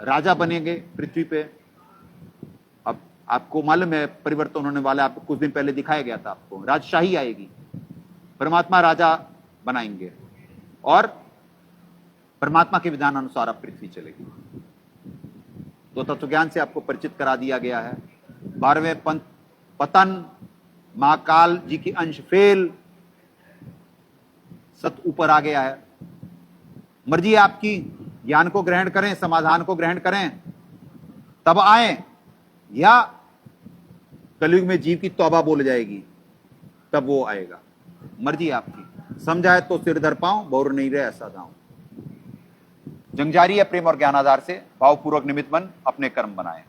राजा बनेंगे पृथ्वी पे। अब आपको मालूम है परिवर्तन होने वाला है, आपको कुछ दिन पहले दिखाया गया था आपको, राजशाही आएगी, परमात्मा राजा बनाएंगे, और परमात्मा के विधान अनुसार अब पृथ्वी चलेगी। तो तत्वज्ञान से आपको परिचित करा दिया गया है। 12वें पंथ पतन, महाकाल जी की अंश फेल, सत ऊपर आ गया है। मर्जी है आपकी, ज्ञान को ग्रहण करें, समाधान को ग्रहण करें, तब आए, या कलयुग में जीव की तौबा बोल जाएगी, तब वो आएगा। मर्जी आपकी। समझाए तो सिर धर पाऊं, बोर नहीं रहे ऐसा दाऊं। जंगजारी है प्रेम और ज्ञान आधार से, भावपूर्वक निमित्त बन अपने कर्म बनाए।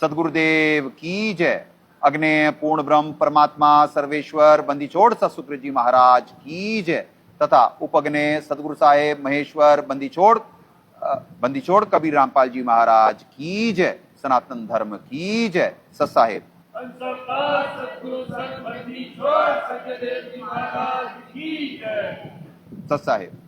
सदगुरुदेव की जय। अग्ने पूर्ण ब्रह्म परमात्मा सर्वेश्वर बंदी छोड़ सतसुकृत जी महाराज की जय तथा उपग्ने सदगुरु साहेब महेश्वर बंदी छोड़ कबीर रामपाल जी महाराज की जय। सनातन धर्म की जय। सत साहेब। सत साहेब।